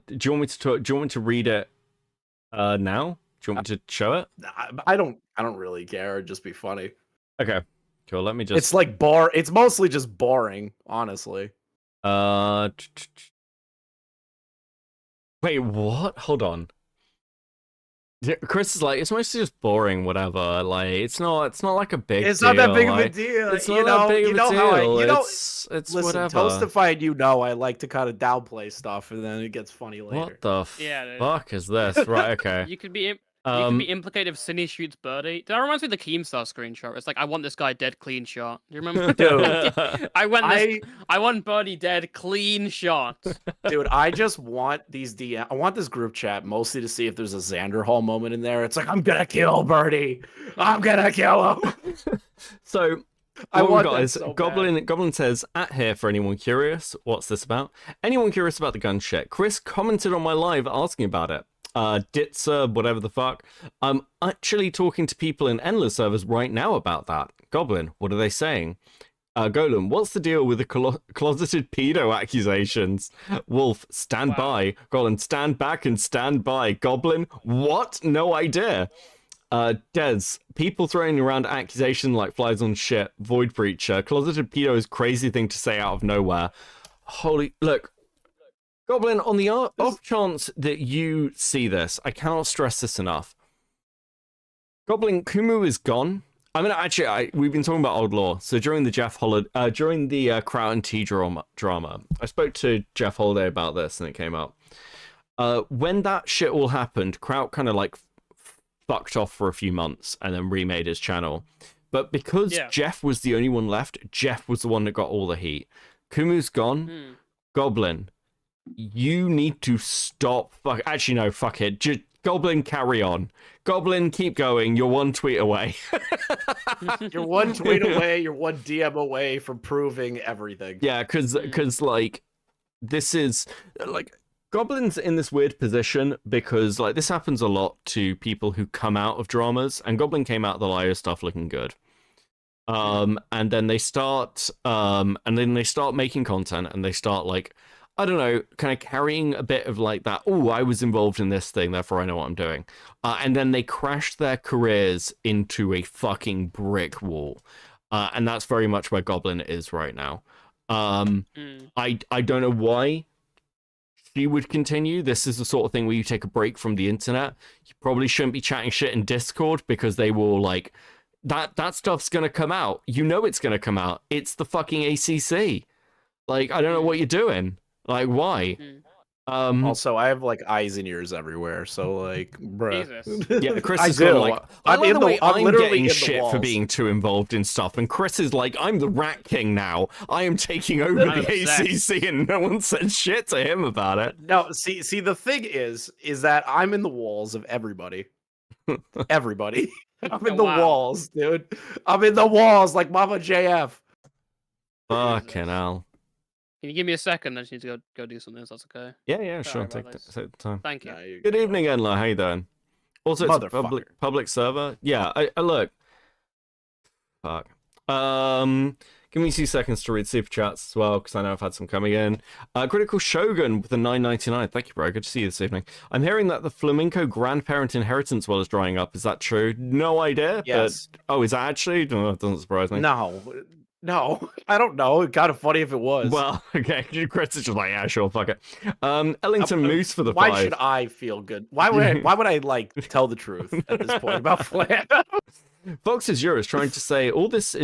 do you want me to talk, do you want me to read it now? Do you want me to show it? I don't really care. It'd just be funny. Okay. Cool. Let me just It's like it's mostly just boring, honestly. Wait, what? Hold on. Chris is like, it's mostly just boring, whatever. Like, it's not like a big. It's deal. not that big of a like, deal. It's you not know, that big you of know a deal. how It's listen, whatever. Toastify, you know, I like to kind of downplay stuff, and then it gets funny later. What the Yeah, fuck is this? Right. Okay. You could be implicated if Cindy shoots Birdie. That reminds me of the Keemstar screenshot. It's like, I want this guy dead, clean shot. Do you remember? Dude, I want Birdie dead, clean shot. Dude, I just want these DM. I want this group chat mostly to see if there's a Xander Hall moment in there. It's like, I'm gonna kill Birdie. I'm gonna kill him. So I what we want got that is so Goblin says, at here for anyone curious. What's this about? Anyone curious about the gun shit? Chris commented on my live asking about it. Ditzer, whatever the fuck. I'm actually talking to people in endless servers right now about that. Goblin, what are they saying? Golem, what's the deal with the closeted pedo accusations? Wolf, stand by. Goblin, stand back and stand by. Goblin, what? No idea. Des, people throwing around accusation like flies on shit. Void Breacher, closeted pedo is crazy thing to say out of nowhere. Look, Goblin, on the off chance that you see this, I cannot stress this enough. Goblin, Kumu is gone. I mean, actually, we've been talking about old lore. So during the during the Kraut and T drama, I spoke to Jeff Holiday about this, and it came up. When that shit all happened, Kraut kind of like fucked off for a few months and then remade his channel. But because Jeff was the only one left, Jeff was the one that got all the heat. Kumu's gone. Goblin, you need to stop. Actually, no, fuck it. Just Goblin, carry on. Goblin, keep going. You're one tweet away. You're one tweet away. You're one DM away from proving everything. Yeah, because like this is like Goblin's in this weird position because like this happens a lot to people who come out of dramas, and Goblin came out of the Liar stuff looking good. And then they start making content, and they start like, I don't know, kind of carrying a bit of like that, oh, I was involved in this thing, therefore I know what I'm doing. And then they crash their careers into a fucking brick wall. And that's very much where Goblin is right now. I don't know why she would continue. This is the sort of thing where you take a break from the internet. You probably shouldn't be chatting shit in Discord because they will like, that stuff's gonna come out. You know it's gonna come out. It's the fucking ACC. Like, I don't know what you're doing. Like, why? Also, I have like eyes and ears everywhere, so like, bruh. Jesus. Yeah, Chris I is do. like, I like the way I'm literally getting in the shit for walls. being too involved in stuff, and Chris is like, I'm the Rat King now. I am taking over I'm the obsessed. ACC, and no one said shit to him about it. No, see, the thing is that I'm in the walls of everybody. Everybody. I'm in the wow. walls, dude. I'm in the walls like Mama JF. Fucking hell. Can you give me a second? I just need to go do something. If that's okay. Yeah, Sorry sure. Take about this. the time. Thank you. Nah, you're Good evening, Enla. How you doing? Also, it's a Motherfucker. public server. Yeah, I look. Fuck. Give me 2 seconds to read super chats as well, because I know I've had some coming in. Critical Shogun with the 9.99. Thank you, bro. Good to see you this evening. I'm hearing that the flamenco grandparent inheritance well is drying up. Is that true? No idea. Yes. But, is that actually? Oh, it doesn't surprise me. No, I don't know. It's kind of funny if it was. Well, okay. Chris is just like, yeah, sure, fuck it. Ellington Moose for the Why 5. should I feel good? Why would I like tell the truth at this point about Flan? Fox is yours, trying to say all this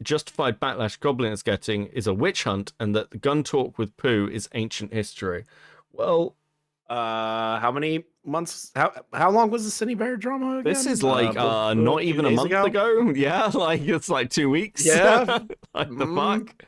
justified backlash Goblin is getting is a witch hunt, and that the gun talk with Pooh is ancient history. Well, How many months? How long was the Cindy Bear drama again? This is like not even a month ago. Yeah, like it's like 2 weeks. Yeah. Like the fuck.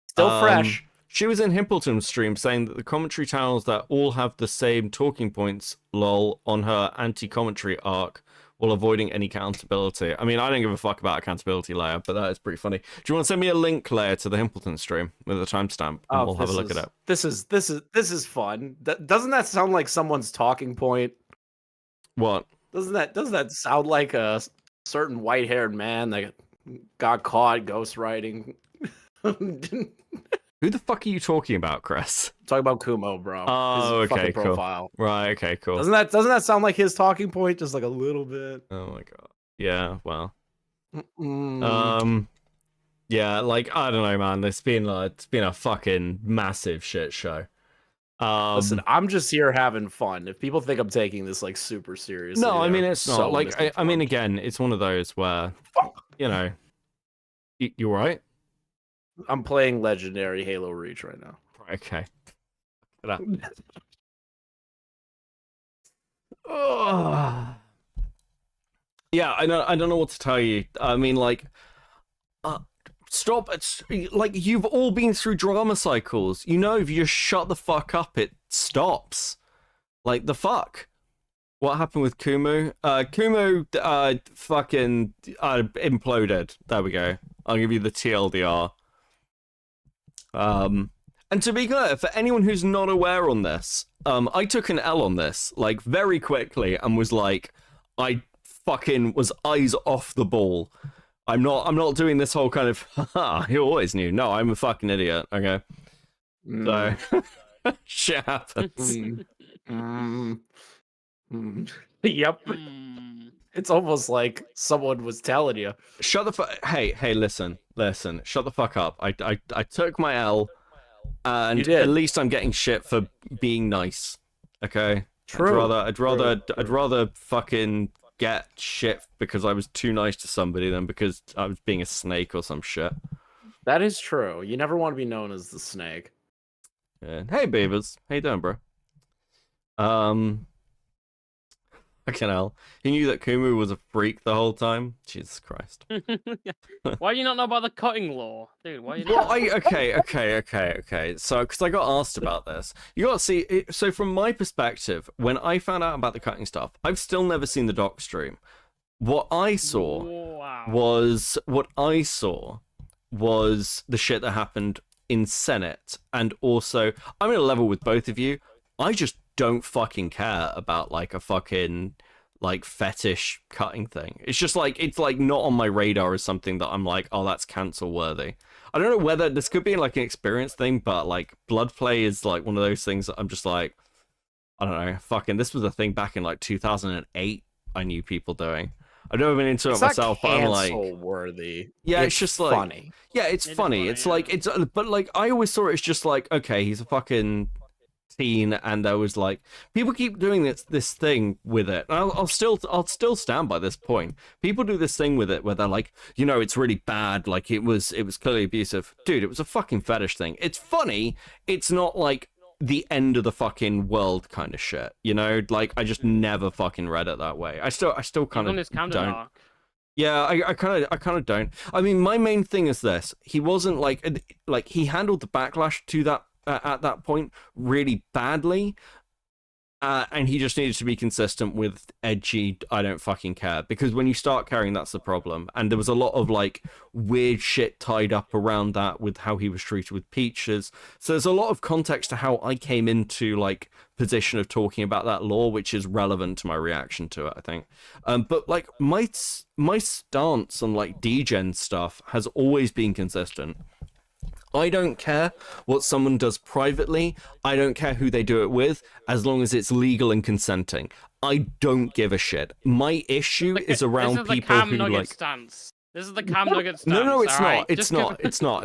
Still fresh. She was in Himpleton's stream saying that the commentary channels that all have the same talking points, lol, on her anti-commentary arc while avoiding any accountability. I mean, I don't give a fuck about accountability, Leia, but that is pretty funny. Do you want to send me a link, Leia, to the Himpleton stream with a timestamp, and we'll have a look at it? This is fun. Doesn't that sound like someone's talking point? What? Doesn't that sound like a certain white-haired man that got caught ghostwriting? Who the fuck are you talking about, Chris? Talking about Kumu, bro. Oh, his okay, fucking profile. Cool. Right, okay, cool. Doesn't that sound like his talking point, just like a little bit? Oh my god. Yeah, well. Mm. Yeah, like I don't know, man. It's been a fucking massive shit show. Listen, I'm just here having fun. If people think I'm taking this like super seriously, no, I mean it's so not. Like I mean, again, it's one of those where, you know, you right? I'm playing Legendary Halo Reach right now. Okay. Oh. Yeah, I don't know what to tell you. I mean, like, stop. Like, you've all been through drama cycles. You know, if you just shut the fuck up, it stops. Like, the fuck? What happened with Kumu? Kumu, fucking imploded. There we go. I'll give you the TLDR. And to be clear, for anyone who's not aware on this, I took an L on this, like, very quickly, and was like, I fucking was eyes off the ball. I'm not doing this whole kind of, haha, you always knew. No, I'm a fucking idiot, okay? So, shit happens. Yep. It's almost like someone was telling you. Shut the fuck. Hey, listen. Shut the fuck up. I took my L, and at least I'm getting shit for being nice. Okay. True. I'd rather fucking get shit because I was too nice to somebody than because I was being a snake or some shit. That is true. You never want to be known as the snake. Yeah. Hey, Beavers. How you doing, bro? Fucking hell. He knew that Kumu was a freak the whole time? Jesus Christ. Why do you not know about the cutting law? Dude, why are you not... Okay. So, because I got asked about this. You gotta see, so from my perspective, when I found out about the cutting stuff, I've still never seen the doc stream. What I saw was the shit that happened in Senate, and also, I'm in a level with both of you, I just don't fucking care about like a fucking like fetish cutting thing. It's just like it's like not on my radar as something that I'm like, oh, that's cancel worthy. I don't know whether this could be like an experience thing, but like blood play is like one of those things that I'm just like, I don't know, fucking this was a thing back in like 2008 I knew people doing. I've never been into it myself, but I'm like, worthy. Yeah, it's just like funny. Yeah, it's funny. It's like it's but like I always saw it as just like, okay, he's a fucking teen, and there was like people keep doing this thing with it. And I'll still stand by this point. People do this thing with it where they're like, you know, it's really bad, like it was clearly abusive. Dude, it was a fucking fetish thing. It's funny. It's not like the end of the fucking world kind of shit, you know? Like I just never fucking read it that way. I still kind of don't. Yeah, I kind of don't. I mean, my main thing is this: he wasn't like he handled the backlash to that at that point really badly, and he just needed to be consistent with edgy I don't fucking care, because when you start caring, that's the problem. And there was a lot of like weird shit tied up around that with how he was treated with Peaches, so there's a lot of context to how I came into like position of talking about that law, which is relevant to my reaction to it, I think. But like my stance on like degen stuff has always been consistent. I don't care what someone does privately. I don't care who they do it with, as long as it's legal and consenting. I don't give a shit. My issue is around people who like. Stance. This is the Cam Nugget stance. No, it's not. Right? It's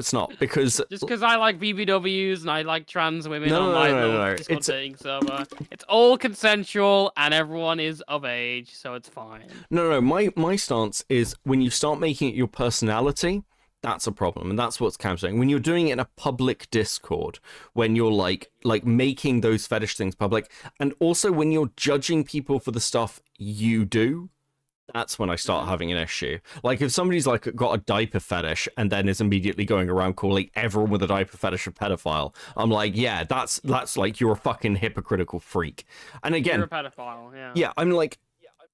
not. Because just because I like BBWs and I like trans women on my little Discord dating server, it's all consensual and everyone is of age, so it's fine. No. My stance is when you start making it your personality, That's a problem, and that's what's countering. When you're doing it in a public Discord, when you're like making those fetish things public, and also when you're judging people for the stuff you do, that's when I start having an issue. Like if somebody's like got a diaper fetish and then is immediately going around calling everyone with a diaper fetish a pedophile, I'm like, yeah, that's like you're a fucking hypocritical freak. And again, you're a pedophile. Yeah. Yeah, I'm like,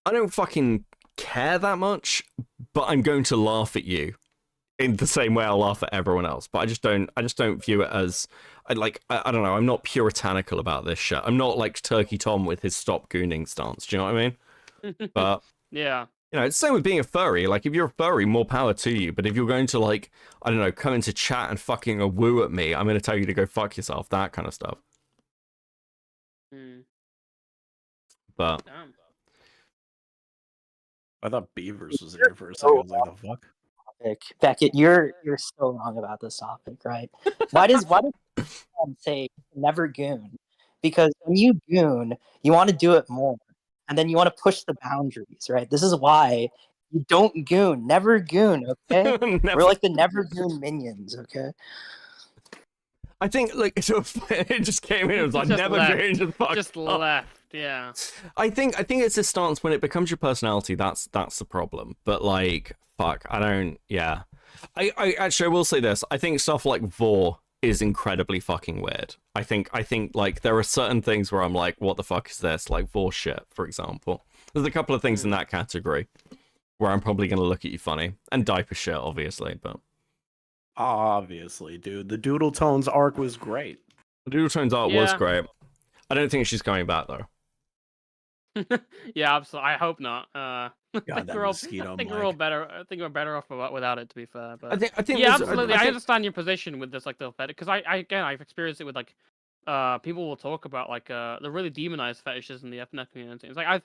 I don't fucking care that much, but I'm going to laugh at you in the same way I'll laugh at everyone else. But I just don't view it as I don't know, I'm not puritanical about this shit. I'm not like Turkey Tom with his stop gooning stance. Do you know what I mean? But yeah. You know, it's the same with being a furry. Like if you're a furry, more power to you. But if you're going to like, I don't know, come into chat and fucking a woo at me, I'm gonna tell you to go fuck yourself, that kind of stuff. But Damn. I thought Beavers was in here for a second. I was like, the fuck? Beckett, you're so wrong about this topic, right? Why does say never goon? Because when you goon, you want to do it more, and then you want to push the boundaries, right? This is why you don't goon. Never goon, okay? We're like the never goon minions, okay? I think like it just came in. It was like never goon. Just left. Yeah. I think it's a stance when it becomes your personality. That's the problem. But like, fuck, I don't. Yeah, I actually I will say this. I think stuff like Vor is incredibly fucking weird. I think like there are certain things where I'm like, what the fuck is this? Like Vor shit, for example. There's a couple of things in that category where I'm probably gonna look at you funny, and diaper shit, obviously. But obviously, dude, the Doodle Tones arc was great. The Doodle Tones arc was great. I don't think she's coming back though. Yeah, absolutely. I hope not. I think we're all better. I think we're better off without it. To be fair, but I think yeah, absolutely. I understand your position with this, like the fetish, because I've experienced it with like, people will talk about like the really demonized fetishes in the ethnic community. It's like I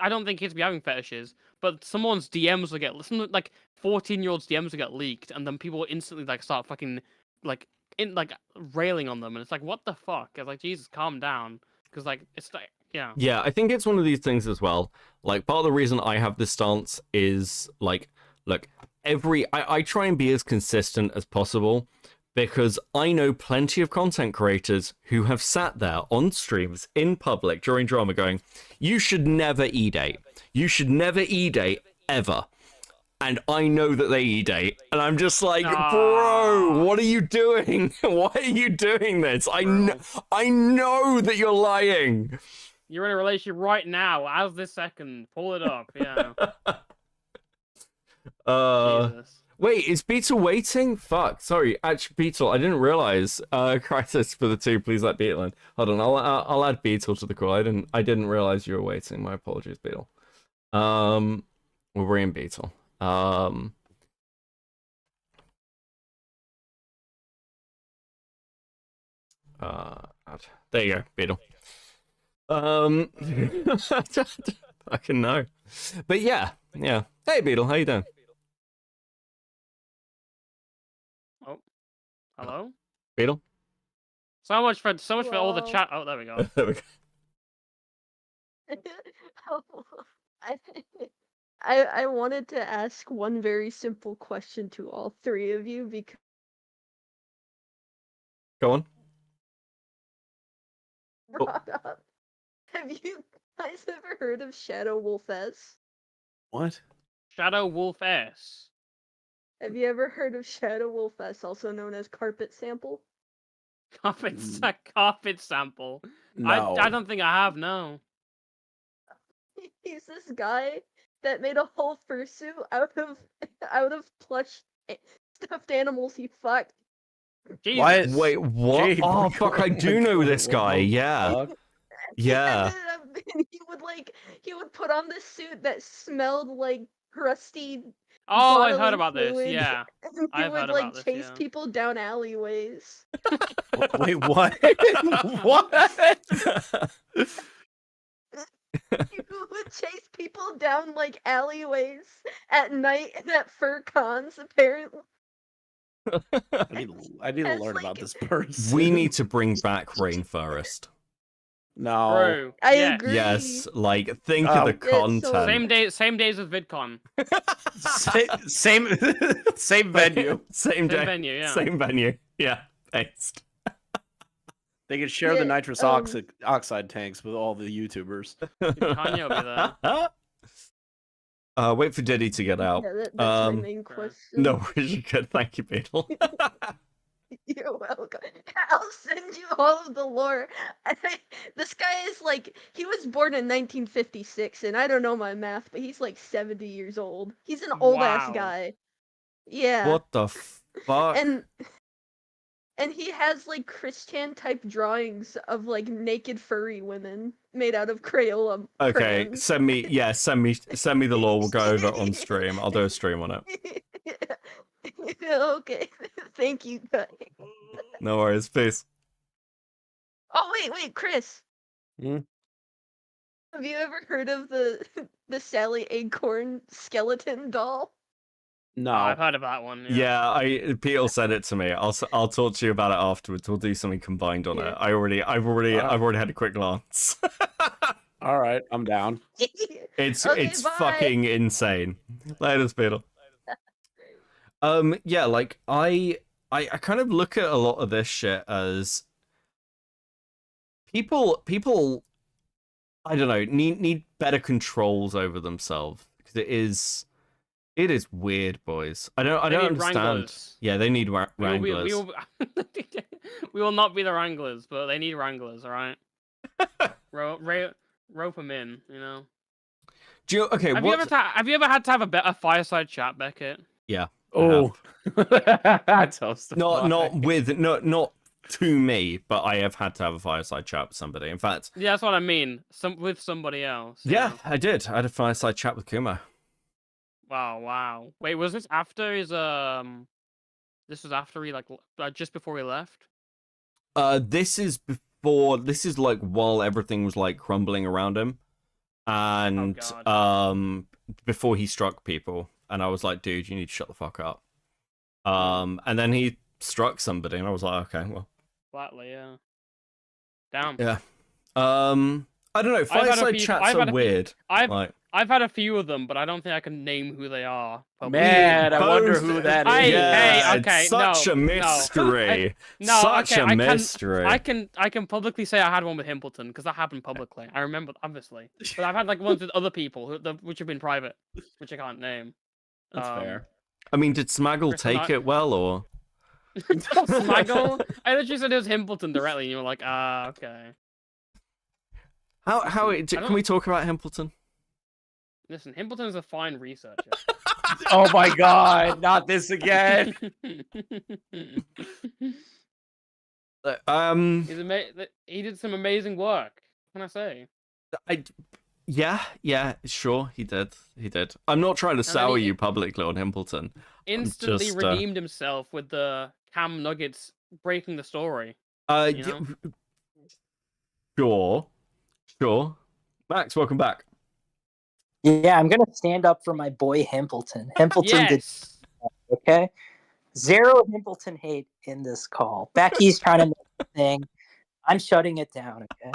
don't think kids be having fetishes, but someone's DMs will get like 14-year-olds DMs will get leaked, and then people will instantly like start fucking like railing on them, and it's like what the fuck? It's like Jesus, calm down, because like it's like. Yeah. Yeah, I think it's one of these things as well. Like, part of the reason I have this stance is, like, look, I try and be as consistent as possible because I know plenty of content creators who have sat there on streams in public during drama going, you should never e-date. You should never e-date ever. And I know that they e-date, and I'm just like, bro, what are you doing? Why are you doing this? I know that you're lying. You're in a relationship right now, as this second. Pull it up, yeah. Jesus. Wait, is Beetle waiting? Fuck, sorry, actually, Beetle, I didn't realize. Crisis for the 2, please let Beetle in. Hold on, I'll add Beetle to the call. I didn't realize you were waiting. My apologies, Beetle. We'll bring in Beetle. There you go, Beetle. I can know. But yeah. Hey Beetle, how you doing? Oh. Hello? Beetle? So much for all the chat. Oh, there we go. There we go. I wanted to ask one very simple question to all three of you because Go on. brought up. Have you guys ever heard of Shadow Wolf S? What? Shadow Wolf S. Have you ever heard of Shadow Wolf S, also known as Carpet Sample? Carpet sample. No. I don't think I have, no. He's this guy that made a whole fursuit out of plush stuffed animals he fucked. Jesus. Wait, what? Jade, oh fuck, I do know this guy. Yeah. Yeah. He would put on this suit that smelled like crusty. Oh, I've heard about this. Yeah, And he I've would heard like about this, chase yeah. people down alleyways. Wait, what? What? He would chase people down like alleyways at night and at fur cons. Apparently, I need to learn about this person. We need to bring back Rainforest. No. Bro, I yes. agree. Yes, like think of the It's so- content. Same days as VidCon. Same venue. Same day. venue, yeah. Same venue. Yeah. Based. They could share the nitrous oxide tanks with all the YouTubers. Kanye will be there. Wait for Diddy to get out. Yeah, that's my main question. No, you good. Thank you, Beetle. You're welcome. I'll send you all of the lore. This guy is like, he was born in 1956, and I don't know my math, but he's like 70 years old. He's an old ass Wow. guy. Yeah. What the fuck? And he has like Christian type drawings of like naked furry women made out of Crayola. Okay, crayons. send me the lore. We'll go over it on stream. I'll do a stream on it. Okay. Thank you, guys. No worries. Peace. Oh wait, Chris. Hmm? Have you ever heard of the Sally Acorn skeleton doll? No. I've heard of that one. Yeah, Peter sent it to me. I'll talk to you about it afterwards. We'll do something combined on it. I've already had a quick glance. All right, I'm down. It's Okay, it's bye. fucking insane. Later, Peter. Yeah, like I kind of look at a lot of this shit as people I don't know, need better controls over themselves, because it is weird, boys. I don't understand. Wranglers. Yeah, they need wranglers. We will not be the wranglers, but they need wranglers, all right? Rope them in, you know. Do you, okay, Have you ever had to have a fireside chat, Beckett? Yeah. Oh, Toastify. Not to me, but I have had to have a fireside chat with somebody. In fact, Yeah, that's what I mean. With somebody else. you yeah, know? I did. I had a fireside chat with Kumu. Wow. Wait, was this after his This was after he just before he left? This is before. This is like while everything was like crumbling around him, and God. before he struck people. And I was like, dude, you need to shut the fuck up. And then he struck somebody, and I was like, okay, well. Flatly, yeah. Damn. Yeah. I don't know. Fireside chats are weird. I've had a few of them, but I don't think I can name who they are. Man, I wonder who that is. Hey, okay, such a mystery. Such a mystery. I can publicly say I had one with Himpleton because that happened publicly. I remember, obviously, but I've had like ones with other people which have been private, which I can't name. That's fair. I mean, did Smaggle take it well, or? Smaggle? I literally said it was Himpleton directly, and you were like, okay. Can we talk about Himpleton? Listen, Himpleton is a fine researcher. Oh my god, not this again. He did some amazing work. What can I say? Yeah, sure, he did. I'm not trying to sour you publicly on Himpleton. Instantly redeemed himself with the Cam Nuggets breaking the story. Sure. Max, welcome back. Yeah, I'm gonna stand up for my boy Himpleton. Himpleton did okay. Zero Himpleton hate in this call. Becky's trying to make a thing. I'm shutting it down. Okay.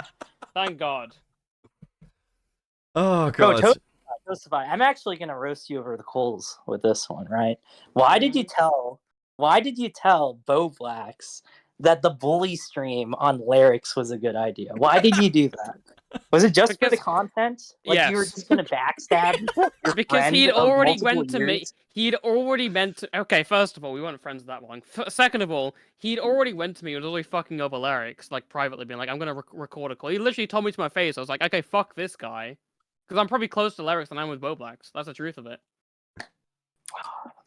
Thank God. Oh God. Toastify, I'm actually gonna roast you over the coals with this one, right? Why did you tell Bo Blacks that the bully stream on Lyrics was a good idea? Why did you do that? Was it just for the content? Like you were just gonna backstab your because friend he'd of already multiple went to me. years? He'd already meant to. Okay, first of all, we weren't friends that long. Second of all, he'd already went to me and was always fucking over Lyrics, like privately being like, "I'm gonna record a call." He literally told me to my face. I was like, "Okay, fuck this guy," because I'm probably closer to Lyrics than I am with Bo Blacks. That's the truth of it.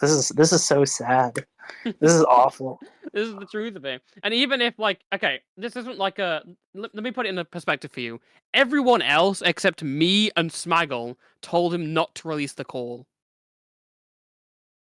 This is so sad. This is awful. This is the truth of it. And even if, like, okay, this isn't like a... Let me put it in a perspective for you. Everyone else, except me and Smaggle, told him not to release the call.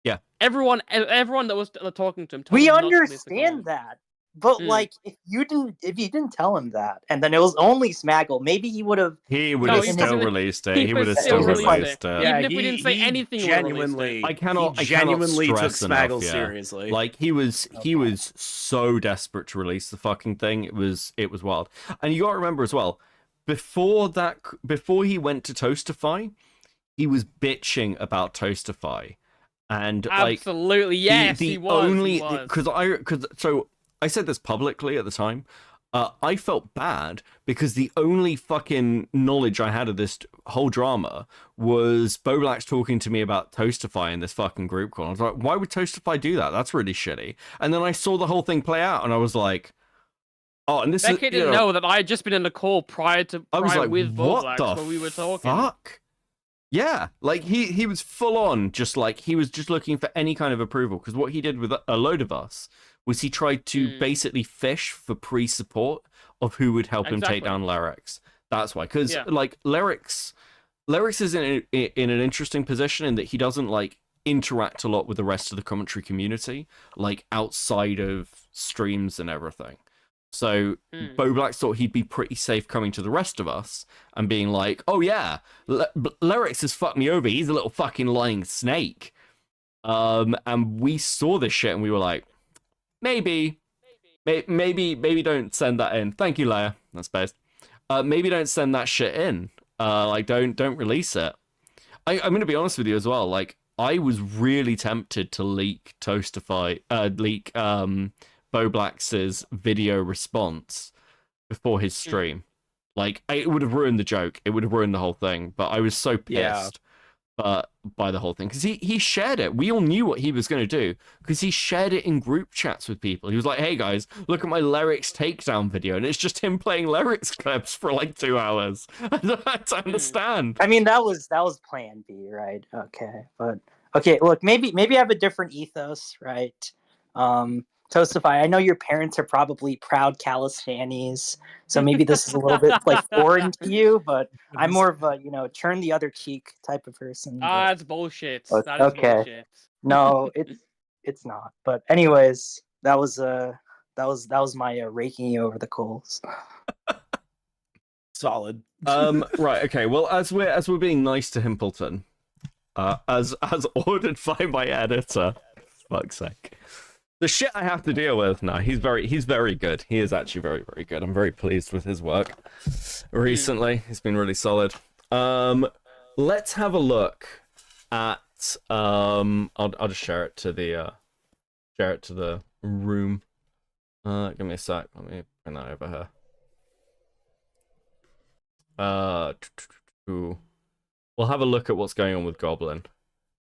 Yeah. Everyone that was talking to him told We him not to release the call. understand that. But like, if you didn't tell him that, and then it was only Smaggle, maybe he would have. He would have still released it. He would have still released it. Even if we didn't say anything, I cannot genuinely took stress enough, Smaggle yeah. seriously. Like he was so desperate to release the fucking thing. It was wild. And you got to remember as well, before he went to Toastify, he was bitching about Toastify. And absolutely, yes, he was. So I said this publicly at the time. I felt bad because the only fucking knowledge I had of this whole drama was Boblax talking to me about Toastify in this fucking group call. I was like, why would Toastify do that? That's really shitty. And then I saw the whole thing play out, and I was like, oh, and this Becky didn't know that I had just been in the call prior with what Boblax the when we were talking. Fuck? Yeah, like he was full on, just like he was just looking for any kind of approval, because what he did with a load of us was he tried to basically fish for pre-support of who would help him take down Lyrics. That's why, because like Lyrics is in an interesting position in that he doesn't like interact a lot with the rest of the commentary community, like outside of streams and everything. So Boblax thought he'd be pretty safe coming to the rest of us and being like, oh yeah, Lyrics has fucked me over. He's a little fucking lying snake. And we saw this shit and we were like, maybe don't send that in. Thank you, Leia. That's best. Maybe don't send that shit in. Like don't release it. I'm gonna be honest with you as well. Like I was really tempted to leak Boblax's video response before his stream. Like it would have ruined the joke. It would have ruined the whole thing. But I was so pissed by the whole thing because he shared it. We all knew what he was going to do because he shared it in group chats with people. He was like, "Hey guys, look at my Lyrics takedown video," and it's just him playing Lyrics clips for like 2 hours. I don't understand. I mean, that was Plan B, right? Okay, but okay, look, maybe I have a different ethos, right? Toastify, I know your parents are probably proud Calistanis, so maybe this is a little bit like foreign to you, but I'm more of a, turn the other cheek type of person. That's bullshit. But, that is bullshit. No, it's not. But anyways, that was my raking you over the coals. Solid. Right, okay. Well, as we're being nice to Himpleton, as ordered by my editor, for fuck's sake. The shit I have to deal with. No, he's very good. He is actually very, very good. I'm very pleased with his work recently. He's been really solid. Let's have a look at I'll just share it to the room. Give me a sec. Let me bring that over here. We'll have a look at what's going on with Goblin.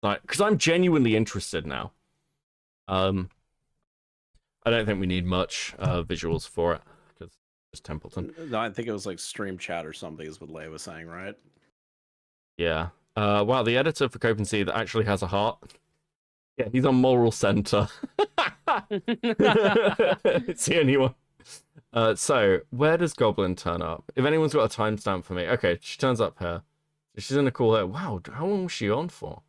Like, because I'm genuinely interested now. I don't think we need much visuals for it because it's Templeton. No, I think it was like stream chat or something is what Leia was saying, right? Yeah. Wow, the editor for Copenhagen that actually has a heart. Yeah, he's on Moral Center. It's the only one. So, where does Goblin turn up? If anyone's got a timestamp for me. Okay, she turns up here. She's in a call here. Wow, how long was she on for?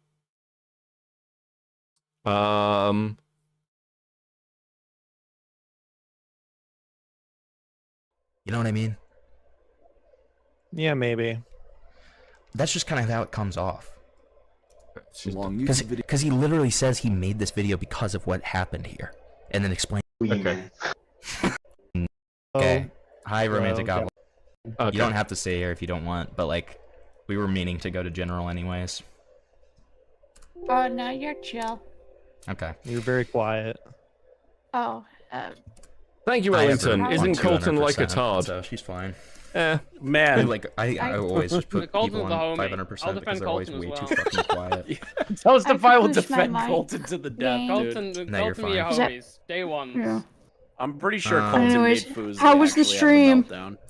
You know what I mean? Yeah, maybe. That's just kind of how it comes off. Because he literally says he made this video because of what happened here, and then explain. Okay. Okay. Hi, Romantic Goblin. Okay. You don't have to stay here if you don't want, but like, we were meaning to go to General anyways. Oh no, you're chill. Okay. You're very quiet. Oh. Thank you, Wellington. Isn't Colton like a tard? So she's fine. Man. Like I always just put people on 500% because they're always way too fucking quiet. Toastify will defend Colton to the death, dude. No, you're fine. Your homies. Day one. Yeah. I'm pretty sure Colton made Foos. How was the stream?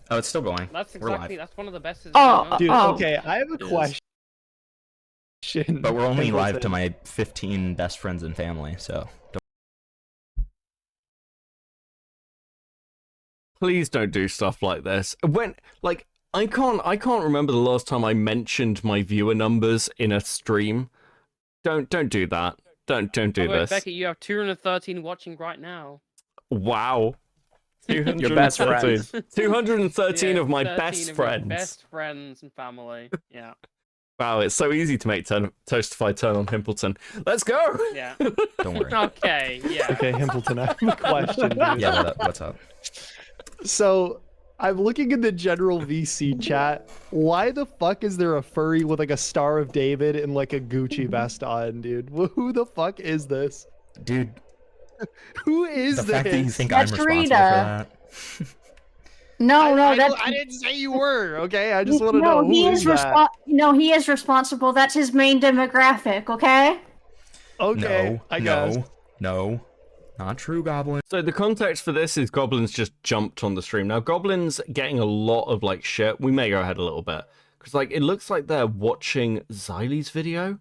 Oh, it's still going. That's that's one of the best. Dude, okay, I have a question. But we're only live to my 15 best friends and family, so don't. Please don't do stuff like this. When I can't remember the last time I mentioned my viewer numbers in a stream. Don't do that. Don't do this. Becky, you have 213 watching right now. Wow. Your best friends. 213 of my 13 best of friends. your best friends and family. Yeah. Wow, it's so easy to make Toastify turn on Himpleton. Let's go! Yeah. Don't worry. Okay, yeah. Okay, Himpleton, I have a question, dude. Yeah, what's up? So, I'm looking in the general VC chat. Why the fuck is there a furry with like a Star of David and like a Gucci vest on, dude? Who the fuck is this? Dude. Who is the this? fact that you think That's I'm responsible Rita. for that. No, I didn't say you were, okay? I just want to know he who is is that? No, he is responsible. That's his main demographic, okay? Okay, I guess. No. Not true, Goblin. So the context for this is Goblin's just jumped on the stream. Now, Goblin's getting a lot of, like, shit. We may go ahead a little bit. Because, like, it looks like they're watching Xylee's video.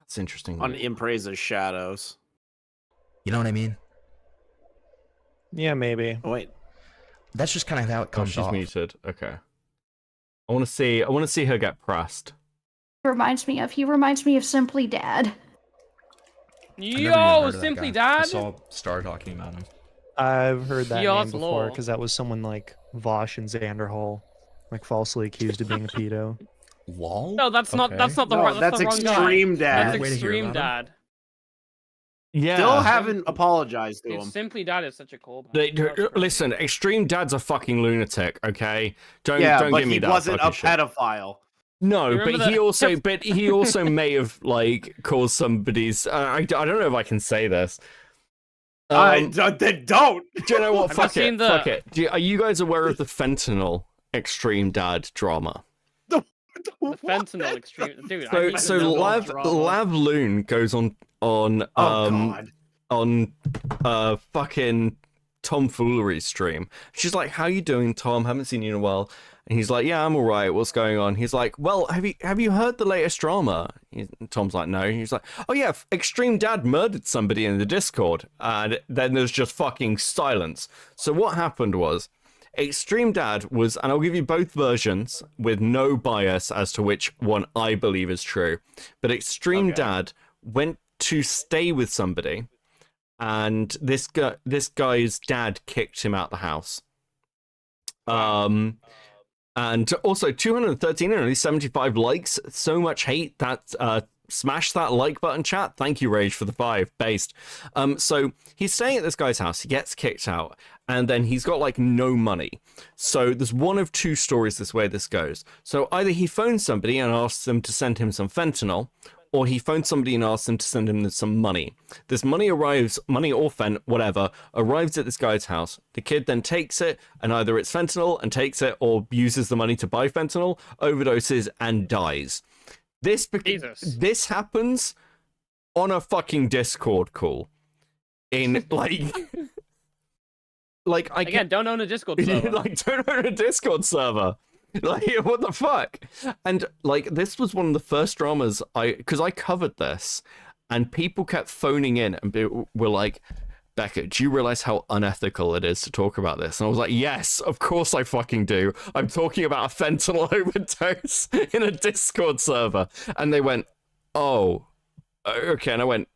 That's interesting. On Impresa's Shadows. You know what I mean? Yeah, maybe. Oh, wait. That's just kind of how it comes she's off. muted. Okay. I want to see her get pressed. He reminds me of Simply Dad. Yo, Simply Dad? I saw Star talking about him. I've heard that Yo, name that's before lol. because that was someone like Vosh and Xanderhall, like falsely accused of being a pedo. Lol? No, that's not. That's not the No, right. That's the wrong Extreme guy. Dad. That's Way to hear Extreme about Dad. Yeah. Still haven't apologized to Dude, him. Simply Dad is such a callback. Listen, Extreme Dad's a fucking lunatic, okay? Don't but give me he that wasn't a fucking shit. pedophile. No, You but remember he also may have like caused somebody's. I don't know if I can say this. Then don't. Do you know what? Have Fuck you it. seen the- Fuck it. Are you guys aware of the fentanyl Extreme Dad drama? The fentanyl extreme, dude. I So didn't so know Lav drama. Lav Loon goes on fucking tomfoolery stream. She's like, "How you doing, Tom? Haven't seen you in a while." And he's like, "Yeah, I'm all right. What's going on?" He's like, "Well, have you heard the latest drama?" Tom's like, "No." He's like, "Oh yeah, Extreme Dad murdered somebody in the Discord." And then there's just fucking silence. So what happened was, Extreme Dad was, and I'll give you both versions with no bias as to which one I believe is true. But Extreme Dad went to stay with somebody, and this guy's dad kicked him out the house. And also 213 and only 75 likes. So much hate that smash that like button, chat. Thank you, Rage, for the 5 based. So he's staying at this guy's house. He gets kicked out, and then he's got like no money. So there's one of two stories this way this goes. So either he phones somebody and asks them to send him some fentanyl, or he phones somebody and asks them to send him some money. This money arrives, money or whatever, arrives at this guy's house. The kid then takes it, and either it's fentanyl and takes it, or uses the money to buy fentanyl, overdoses, and dies. This happens on a fucking Discord call. In, Don't own a Discord server. Don't own a Discord server. Like, what the fuck? And like, this was one of the first dramas because I covered this, and people kept phoning in and were like, "Becca, do you realize how unethical it is to talk about this?" And I was like, "Yes, of course I fucking do. I'm talking about a fentanyl overdose in a Discord server." And they went, "Oh, okay." And I went,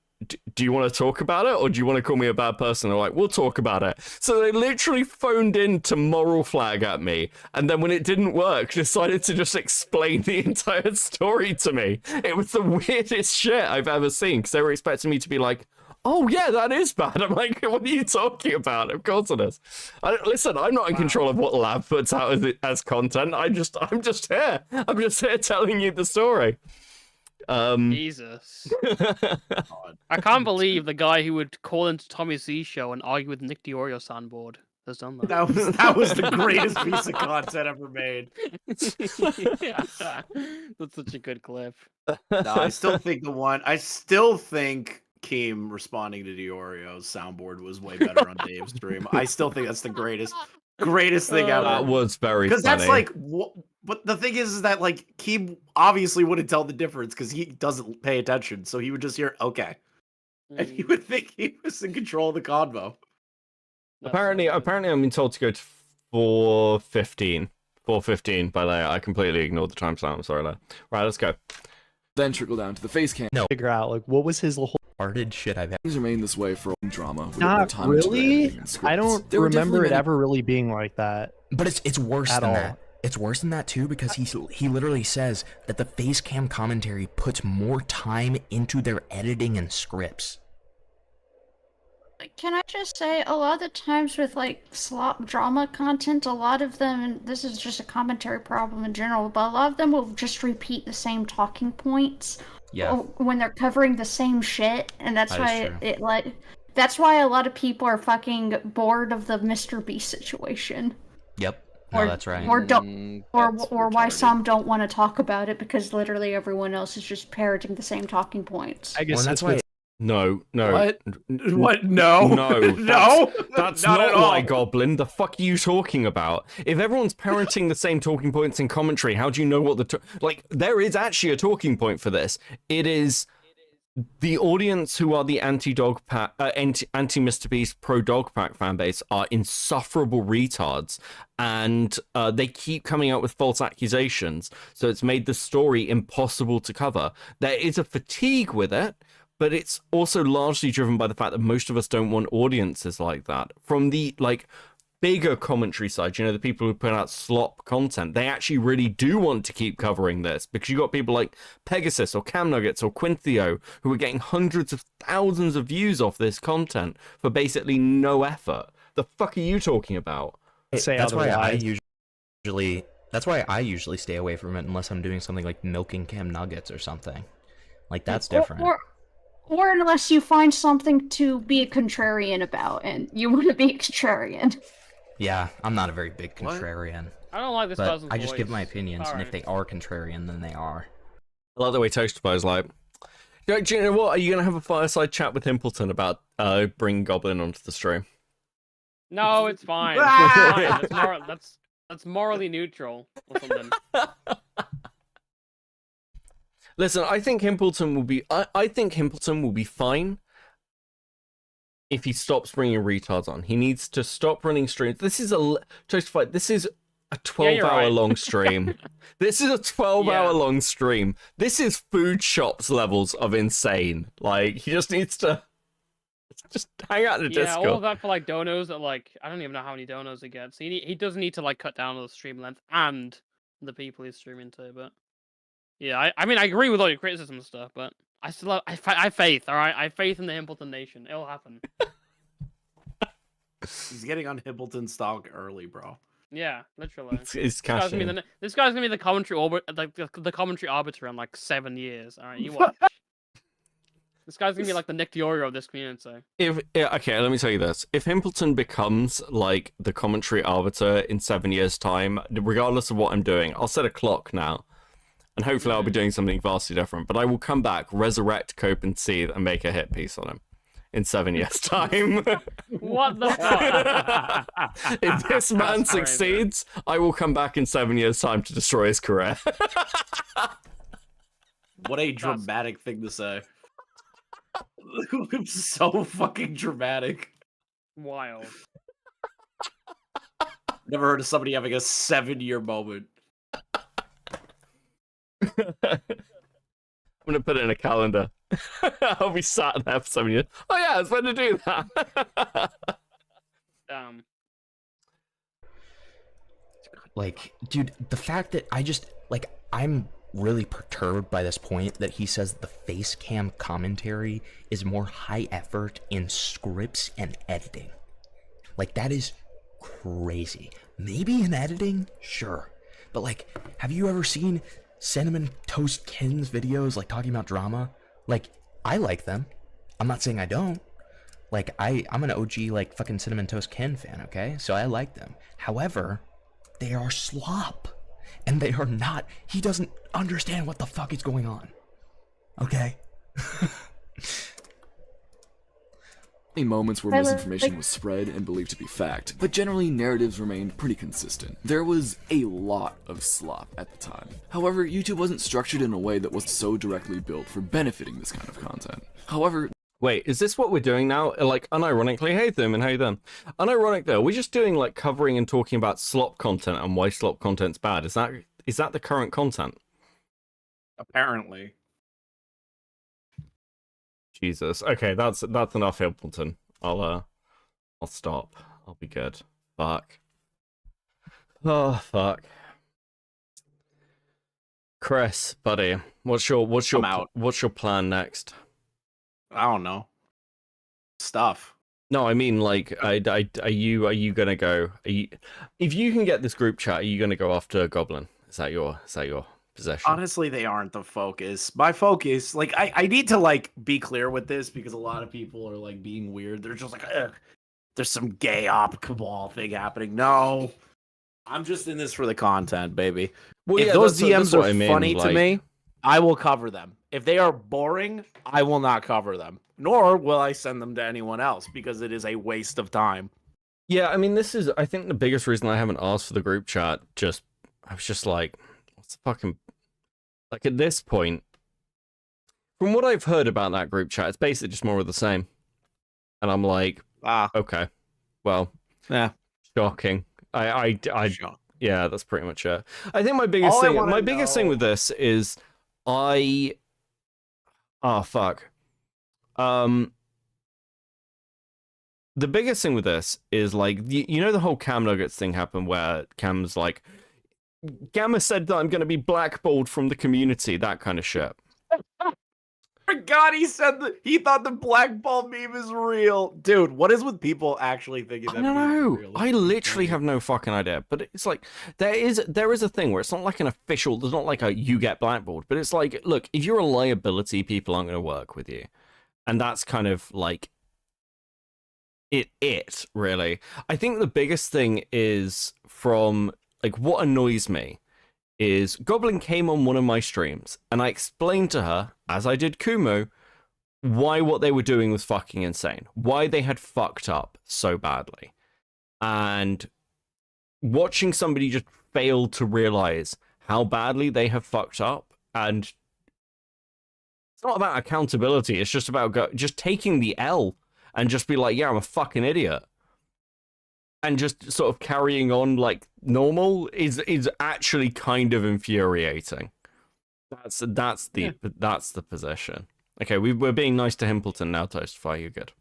"Do you want to talk about it, or do you want to call me a bad person?" They're like, "We'll talk about it." So they literally phoned in to moral flag at me, and then when it didn't work, decided to just explain the entire story to me. It was the weirdest shit I've ever seen, because they were expecting me to be like, "Oh yeah, that is bad." I'm like, "What are you talking about? Of course it is." Listen, I'm not in control of what Lab puts out as content. I'm just here. I'm just here telling you the story. Jesus. I can't believe the guy who would call into Tommy C's show and argue with Nick Diorio soundboard has done that. That was the greatest piece of content ever made. That's such a good clip. No, I still think Keem responding to Diorio's soundboard was way better on Dave's stream. I still think that's the greatest thing ever. That was very funny. Because that's like, but the thing is that like Keem obviously wouldn't tell the difference because he doesn't pay attention, so he would just hear "okay," and he would think he was in control of the convo. Apparently, I'm being told to go to 4:15. 4:15 by Leia. I completely ignored the timestamp. I'm sorry, Leia. Right, let's go. Then trickle down to the face cam. Figure out like what was his whole. retarded shit I've ever. Things remain this way for drama. Not really. I don't remember it ever really being like that. But it's worse at than all. that. It's worse than that too, because he literally says that the face cam commentary puts more time into their editing and scripts. Can I just say, a lot of the times with like slop drama content, a lot of them, and this is just a commentary problem in general, but a lot of them will just repeat the same talking points. Yeah. When they're covering the same shit, and that's That is why that's why a lot of people are fucking bored of the Mr. Beast situation. Yep. No, that's right. Or don't, or why some don't want to talk about it because literally everyone else is just parroting the same talking points. I guess Well, that's why. No. What? What? No. No. No. That's Not not at all. why, Goblin. The fuck are you talking about? If everyone's parenting the same talking points in commentary, how do you know what the... there is actually a talking point for this. It is the audience who are the anti-Dog Pack, anti-Mr. Beast pro-Dog Pack fan base are insufferable retards, and they keep coming out with false accusations, so it's made the story impossible to cover. There is a fatigue with it, but it's also largely driven by the fact that most of us don't want audiences like that. From the, bigger commentary side, the people who put out slop content, they actually really do want to keep covering this, because you got people like Pegasus or Cam Nuggets or Quinthio who are getting hundreds of thousands of views off this content for basically no effort. The fuck are you talking about? That's why I usually stay away from it unless I'm doing something like milking Cam Nuggets or something. Like, that's different. Or unless you find something to be a contrarian about, and you want to be a contrarian. Yeah, I'm not a very big contrarian. I don't like this but person's I just give voice. my opinions, and if Alright. they are contrarian, then they are. I like the way Toastify is like, do you know what? Are you going to have a fireside chat with Himpleton about bringing Goblin onto the stream? No, it's fine. It's fine. That's morally neutral or something. Listen, I think Himpleton will be. I think Himpleton will be fine if he stops bringing retards on. He needs to stop running streams. This is a Toastify. This is a 12-hour long stream. This is a 12-hour long stream. This is food shops levels of insane. Like, he just needs to just hang out in the Discord. Yeah, all of that for donos that I don't even know how many donos he gets. He does need to cut down on the stream length and the people he's streaming to, but. Yeah, I mean, I agree with all your criticism and stuff, but I still I have faith, alright? I have faith in the Himpleton Nation. It'll happen. He's getting on Himpleton stock early, bro. Yeah, literally. It's this guy's gonna be the commentary the commentary arbiter in 7 years. Alright, you watch. This guy's gonna be the Nick Diorio of this community. Okay, let me tell you this. If Himpleton becomes the commentary arbiter in 7 years' time, regardless of what I'm doing, I'll set a clock now. And hopefully I'll be doing something vastly different. But I will come back, resurrect Cope and Seethe, and make a hit piece on him in 7 years' time. What the fuck? If this man succeeds, I will come back in 7 years' time to destroy his career. What a dramatic thing to say. It's so fucking dramatic. Wild. Never heard of somebody having a 7-year moment. I'm gonna put it in a calendar. I'll be sat there for 7 years. Oh yeah, it's fun to do that. Dude, the fact that I'm really perturbed by this point that he says the face cam commentary is more high effort in scripts and editing. That is crazy. Maybe in editing, sure. But have you ever seen Cinnamon Toast Ken's videos talking about drama? I like them. I'm not saying I don't. I'm an OG fucking Cinnamon Toast Ken fan, okay? So I like them. However, they are slop. And they are not. He doesn't understand what the fuck is going on. Okay? Moments where misinformation was spread and believed to be fact, but generally narratives remained pretty consistent. There was a lot of slop at the time. However, YouTube wasn't structured in a way that was so directly built for benefiting this kind of content. However, wait, is this what we're doing now? Unironically, hey Thurman, how you doing? Unironic though, we're just doing covering and talking about slop content and why slop content's bad. Is that the current content? Apparently. Jesus. Okay, that's enough, Hilton. I'll stop. I'll be good. Fuck. Oh fuck. Chris, buddy, what's your plan next? I don't know. Stuff. No, I mean, like, are you gonna go? If you can get this group chat, are you gonna go after Goblin? Is that your possession? Honestly, they aren't the focus. My focus, like, I need to like be clear with this because a lot of people are like being weird. They're just like, ugh, there's some gay op cabal thing happening. No, I'm just in this for the content, baby. Well, if yeah, those that's DMs what are I mean, funny to like... me, I will cover them. If they are boring, I will not cover them. Nor will I send them to anyone else because it is a waste of time. Yeah, I mean, this is, I think, the biggest reason I haven't asked for the group chat. I was just like, what's the fucking... Like, at this point, from what I've heard about that group chat, it's basically just more of the same. And I'm like, okay, well, yeah, shocking. Shock. Yeah, that's pretty much it. I think my biggest thing with this is oh fuck. The biggest thing with this is like you know the whole Cam Nuggets thing happened where Cam's like, Gamma said that I'm going to be blackballed from the community, that kind of shit. God, he said that he thought the blackball meme is real. Dude, what is with people actually thinking that? I don't know. I literally have no fucking idea. But it's like there is a thing where it's not like an official. There's not like a you get blackballed, but it's like, look, if you're a liability, people aren't going to work with you, and that's kind of like it really. I think the biggest thing is from like what annoys me is Goblin came on one of my streams and I explained to her, as I did Kumu, why what they were doing was fucking insane. Why they had fucked up so badly. And watching somebody just fail to realize how badly they have fucked up, and it's not about accountability, it's just about just taking the L and just be like, yeah, I'm a fucking idiot. And just sort of carrying on like normal is actually kind of infuriating. That's the position. Okay, we're being nice to Himpleton now, Toastify. You're good.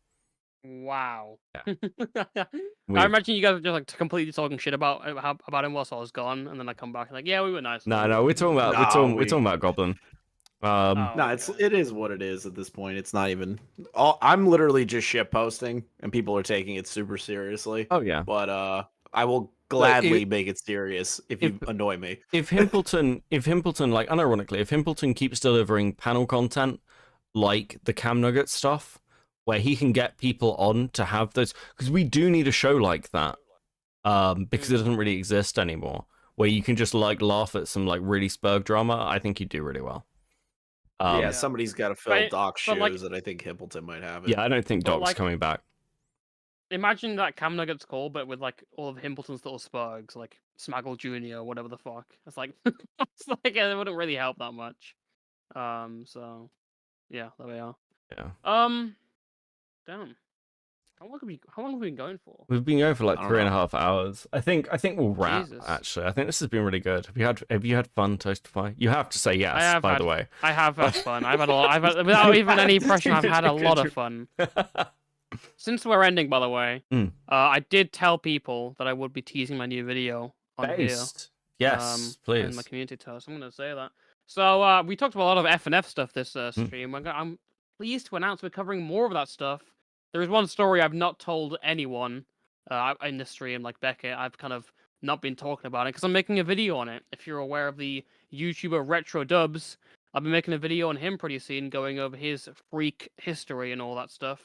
Wow. Yeah. I imagine you guys are just like completely talking shit about him whilst I was gone, and then I come back and like, yeah, we were nice. No, we're talking about Goblin. No, it is what it is at this point. It's not even. I'm literally just shit posting, and people are taking it super seriously. Oh yeah, but I will gladly make it serious if you annoy me. If Himpleton, like unironically, if Himpleton keeps delivering panel content like the Cam Nugget stuff, where he can get people on to have those, because we do need a show like that, because it doesn't really exist anymore, where you can just like laugh at some like really spurg drama. I think he'd do really well. Yeah, somebody's got to fill Doc's shoes, and I think Himpleton might have it. Yeah, I don't think Doc's coming back. Imagine that Cam Nuggets call, but with like all of Himpleton's little sparks, like Smaggle Jr. or whatever the fuck. It's like, it wouldn't really help that much. So yeah, there we are. Yeah. Damn. How long have we been going for? We've been going for like 3.5 hours. I think we'll wrap. Jesus. Actually, I think this has been really good. Have you had fun, Toastify? You have to say yes. By the way, I have had fun. I've had a lot. Without even any pressure, I've had a lot of fun. Since we're ending, by the way, I did tell people that I would be teasing my new video on here. Yes, please. In my community toast. I'm going to say that. So we talked about a lot of F&F stuff this stream. I'm pleased to announce we're covering more of that stuff. There is one story I've not told anyone in the stream, like Beckett. I've kind of not been talking about it because I'm making a video on it. If you're aware of the YouTuber Retro Dubs, I'll be making a video on him pretty soon, going over his freak history and all that stuff.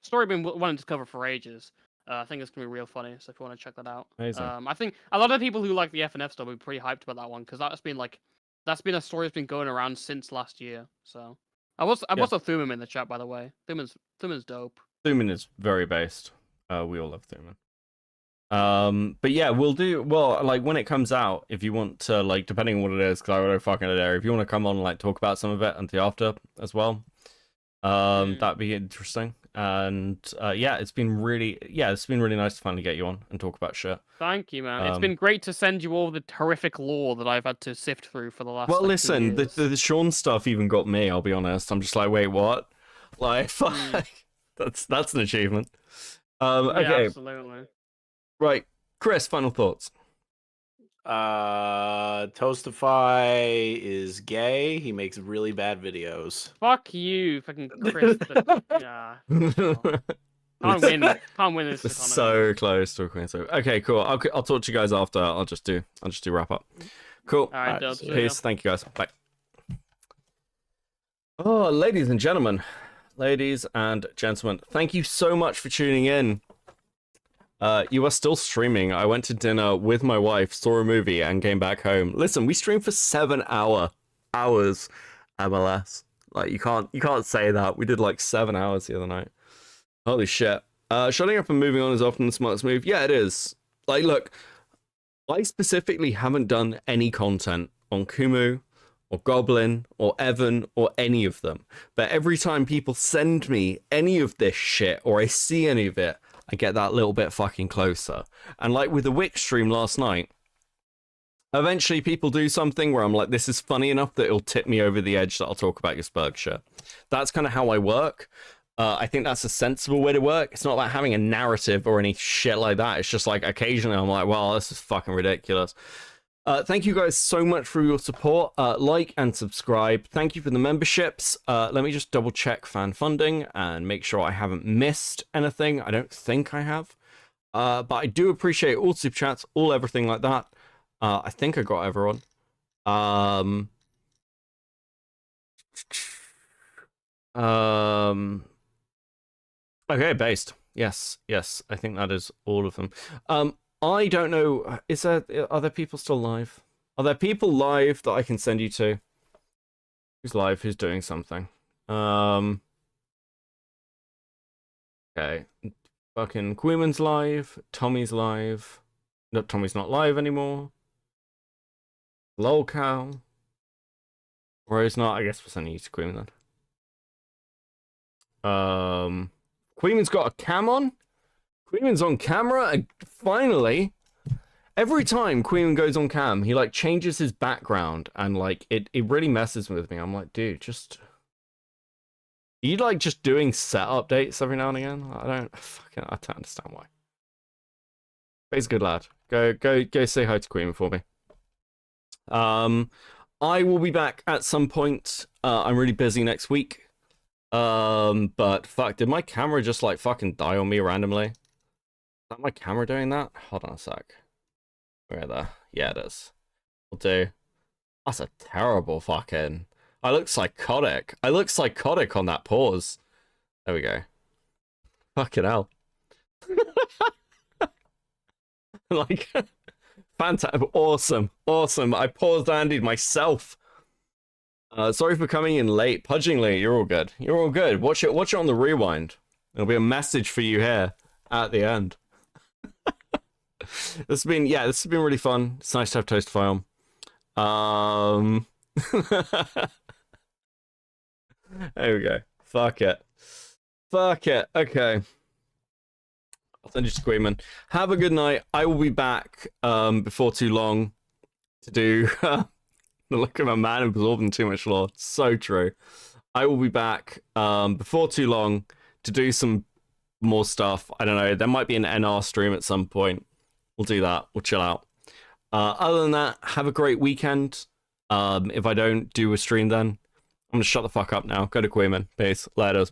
Story I've been wanting to cover for ages. I think it's gonna be real funny. So if you want to check that out, amazing. I think a lot of people who like the F&F stuff will be pretty hyped about that one because that's been a story that's been going around since last year. So I was a Thuman in the chat, by the way. Thuman's dope. Thuman is very based. We all love Thuman. But yeah, we'll do like when it comes out. If you want to, like, depending on what it is, because I don't fucking know. If you want to come on and like talk about some of it and the after as well, that'd be interesting. And it's been really nice to finally get you on and talk about shit. Thank you, man. It's been great to send you all the horrific lore that I've had to sift through for the last. Well, listen, the Sean stuff even got me. I'll be honest. I'm just like, wait, what? Like, fuck, that's an achievement. Okay, Yeah, absolutely. right, Chris. Final thoughts. Toastify is gay. He makes really bad videos. Fuck you, fucking Chris. Yeah. Can't win this We're economy. so close to a queen. So okay, cool. I'll talk to you guys after. I'll just do wrap up. Cool. All right, Dubs, Peace. Thank you guys. Bye. Oh, ladies and gentlemen, thank you so much for tuning in. You are still streaming. I went to dinner with my wife, saw a movie, and came back home. Listen, we streamed for 7 hours MLS. Like, you can't say that. We did like 7 hours the other night. Holy shit. Shutting up and moving on is often the smartest move. Yeah, it is. Like, look, I specifically haven't done any content on Kumu or Goblin or Evan or any of them. But every time people send me any of this shit or I see any of it, I get that little bit fucking closer. And like with the Wick stream last night, eventually people do something where I'm like, this is funny enough that it'll tip me over the edge that I'll talk about your Spurg shit. That's kind of how I work. I think that's a sensible way to work. It's not about having a narrative or any shit like that. It's just like occasionally I'm like, well, this is fucking ridiculous. Thank you guys so much for your support. Like and subscribe. Thank you for the memberships. Let me just double check fan funding and make sure I haven't missed anything. I don't think I have. But I do appreciate all super chats, all everything like that. I think I got everyone. Okay, based. Yes, I think that is all of them. I don't know. Are there people still live? Are there people live that I can send you to? Who's live? Who's doing something? Okay. Fucking Queeman's live. Tommy's live. No, Tommy's not live anymore. Lolcow. Or he's not. I guess we're sending you to Queeman then. Queeman's got a cam on. Queeman's on camera, and finally. Every time Queeman goes on cam, he like changes his background, and like it really messes with me. I'm like, dude, just are you like just doing set updates every now and again? I don't understand why. But he's a good lad. Go say hi to Queeman for me. I will be back at some point. I'm really busy next week. But fuck, did my camera just like fucking die on me randomly? Is that my camera doing that? Hold on a sec. Where the? Yeah, it is. Will do. That's a terrible fucking. I look psychotic. I look psychotic on that pause. There we go. Fucking hell. Like, fantastic. Awesome. I paused Andy'd myself. Sorry for coming in late. Pudgingly, you're all good. Watch it on the rewind. There'll be a message for you here at the end. This has been really fun. It's nice to have Toastify on. There we go. Fuck it. Okay. I'll send you to Queeman. Have a good night. I will be back before too long to do the look of a man absorbing too much lore. So true. I will be back before too long to do some more stuff. I don't know. There might be an NR stream at some point. We'll do that. We'll chill out. Other than that, have a great weekend. If I don't do a stream then, I'm going to shut the fuck up now. Go to Queeman. Peace. Later.